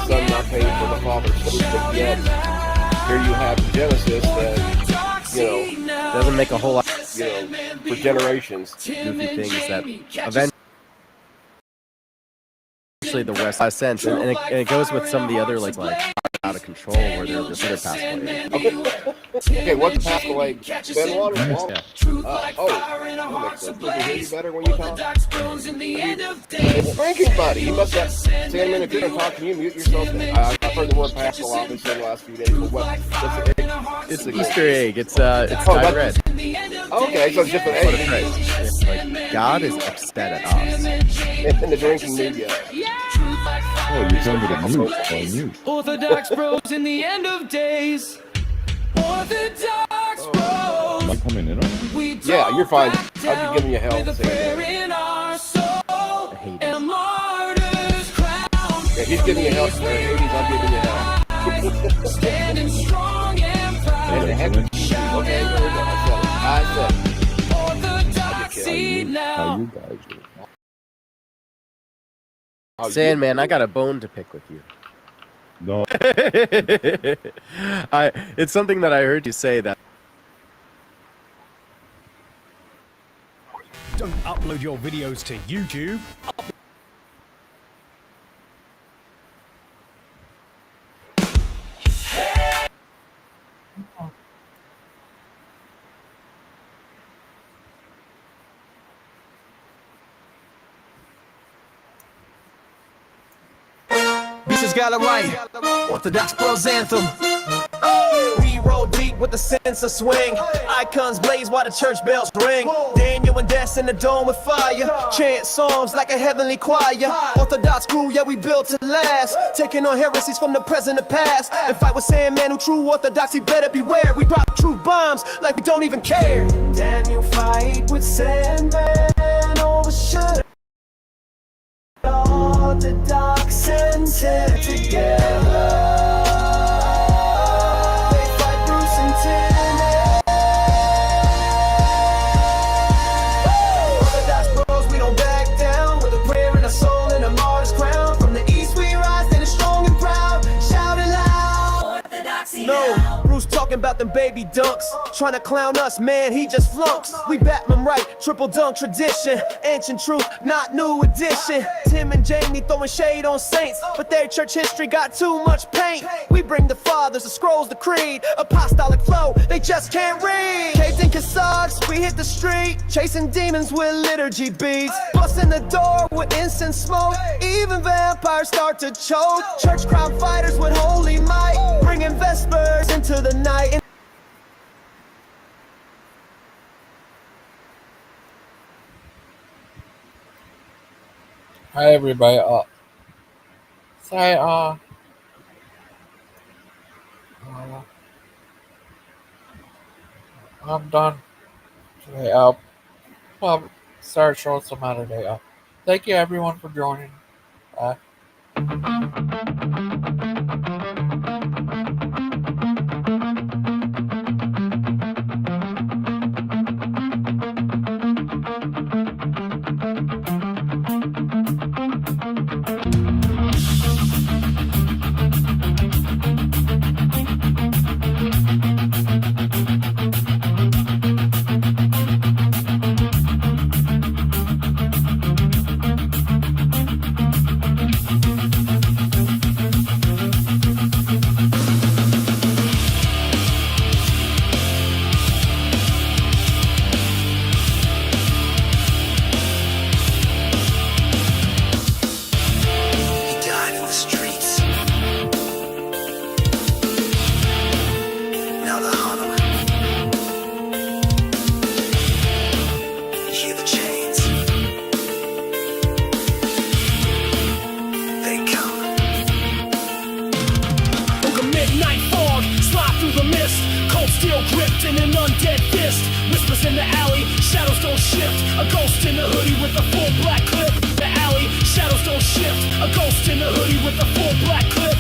son not paying for the father's sin, but yet here you have Genesis that,
Doesn't make a whole lot
for generations.
goofy things that eventually the West has sense, and it goes with some of the other like out of control where they're the other pass away.
Okay, what's past the leg? Ben Water?
Yeah.
That makes sense. Does he hear you better when you talk? Drinking buddy. You must have. Sandman, if you're going to talk to you, mute yourself. I've heard the word past a lot in the last few days, but
It's an Easter egg. It's dyed red.
Okay, so it's just an
What a
egg.
Christ. It's like God is upset at us.
In the drinking media.
Oh, you told me to mute. Oh, mute.
Orthodox bros in the end of days. Orthodox bros.
Am I coming in on?
Yeah, you're fine. I'll be giving you hell.
Prayer in our soul and martyr's crown.
Yeah, he's giving you hell. Hades, I'm giving you hell.
Standing strong and proud.
Okay, here we go. I said it.
Orthodoxy now.
How you guys do?
Sandman, I got a bone to pick with you.
No.
It's something that I heard you say that.
Don't upload your videos to YouTube.
Bitches got it right. Orthodox Bros anthem. We roll deep with the sense of swing. Icons blaze while the church bells ring. Daniel and Des in the dome with fire. Chant psalms like a heavenly choir. Orthodox crew, yeah, we built to last. Taking on heresies from the present and past. And fight with Sandman who true orthodoxy, better beware. We drop true bombs like we don't even care. Daniel fight with Sandman over shut. Orthodox and Ted together. They fight Bruce and Tim. Orthodox bros, we don't back down. With a prayer and a soul and a martyr's crown. From the east we rise, standing strong and proud. Shouting loud. Orthodoxy. No, Bruce talking about them baby dunks. Trying to clown us, man, he just flunks. We Batman right, triple dunk tradition. Ancient truth, not new edition. Tim and Jamie throwing shade on saints, but their church history got too much paint. We bring the fathers, the scrolls, the creed. Apostolic flow, they just can't read. Caved in Cassages, we hit the street. Chasing demons with liturgy beats. Busting the door with incense smoke. Even vampires start to choke. Church crime fighters with holy might. Bringing vespers into the night.
Hi everybody. Say I'm done today. I'll start showing some other day. Thank you everyone for joining. Bye.
gripped in an undead fist. Whispers in the alley, shadows don't shift. A ghost in a hoodie with a full black clip. The alley, shadows don't shift. A ghost in a hoodie with a full black clip.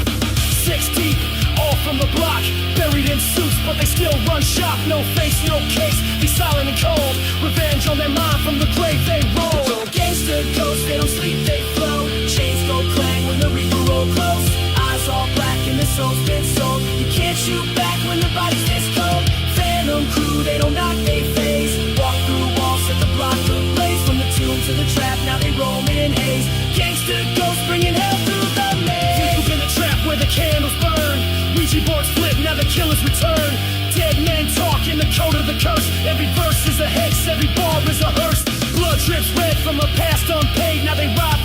6 deep, all from the block, buried in suits, but they still run shop. No face, no case, be silent and cold. Revenge on their mind, from the grave they roll. So gangster ghosts, they don't sleep, they flow. Chains go clang when the reaper roll close. Eyes all black and the soul's been sold. You can't shoot back when the body's this cold. Phantom crew, they don't knock, they phase. Walk through walls, set the block ablaze. From the tomb to the trap, now they roam in haze. Gangster ghosts bringing hell through the maze. Deep in the trap where the candles burn. Ouija boards flip, now the killers return. Dead men talk in the code of the curse. Every verse is a hex, every bar is a hearse. Blood drips red from a past unpaid. Now they rob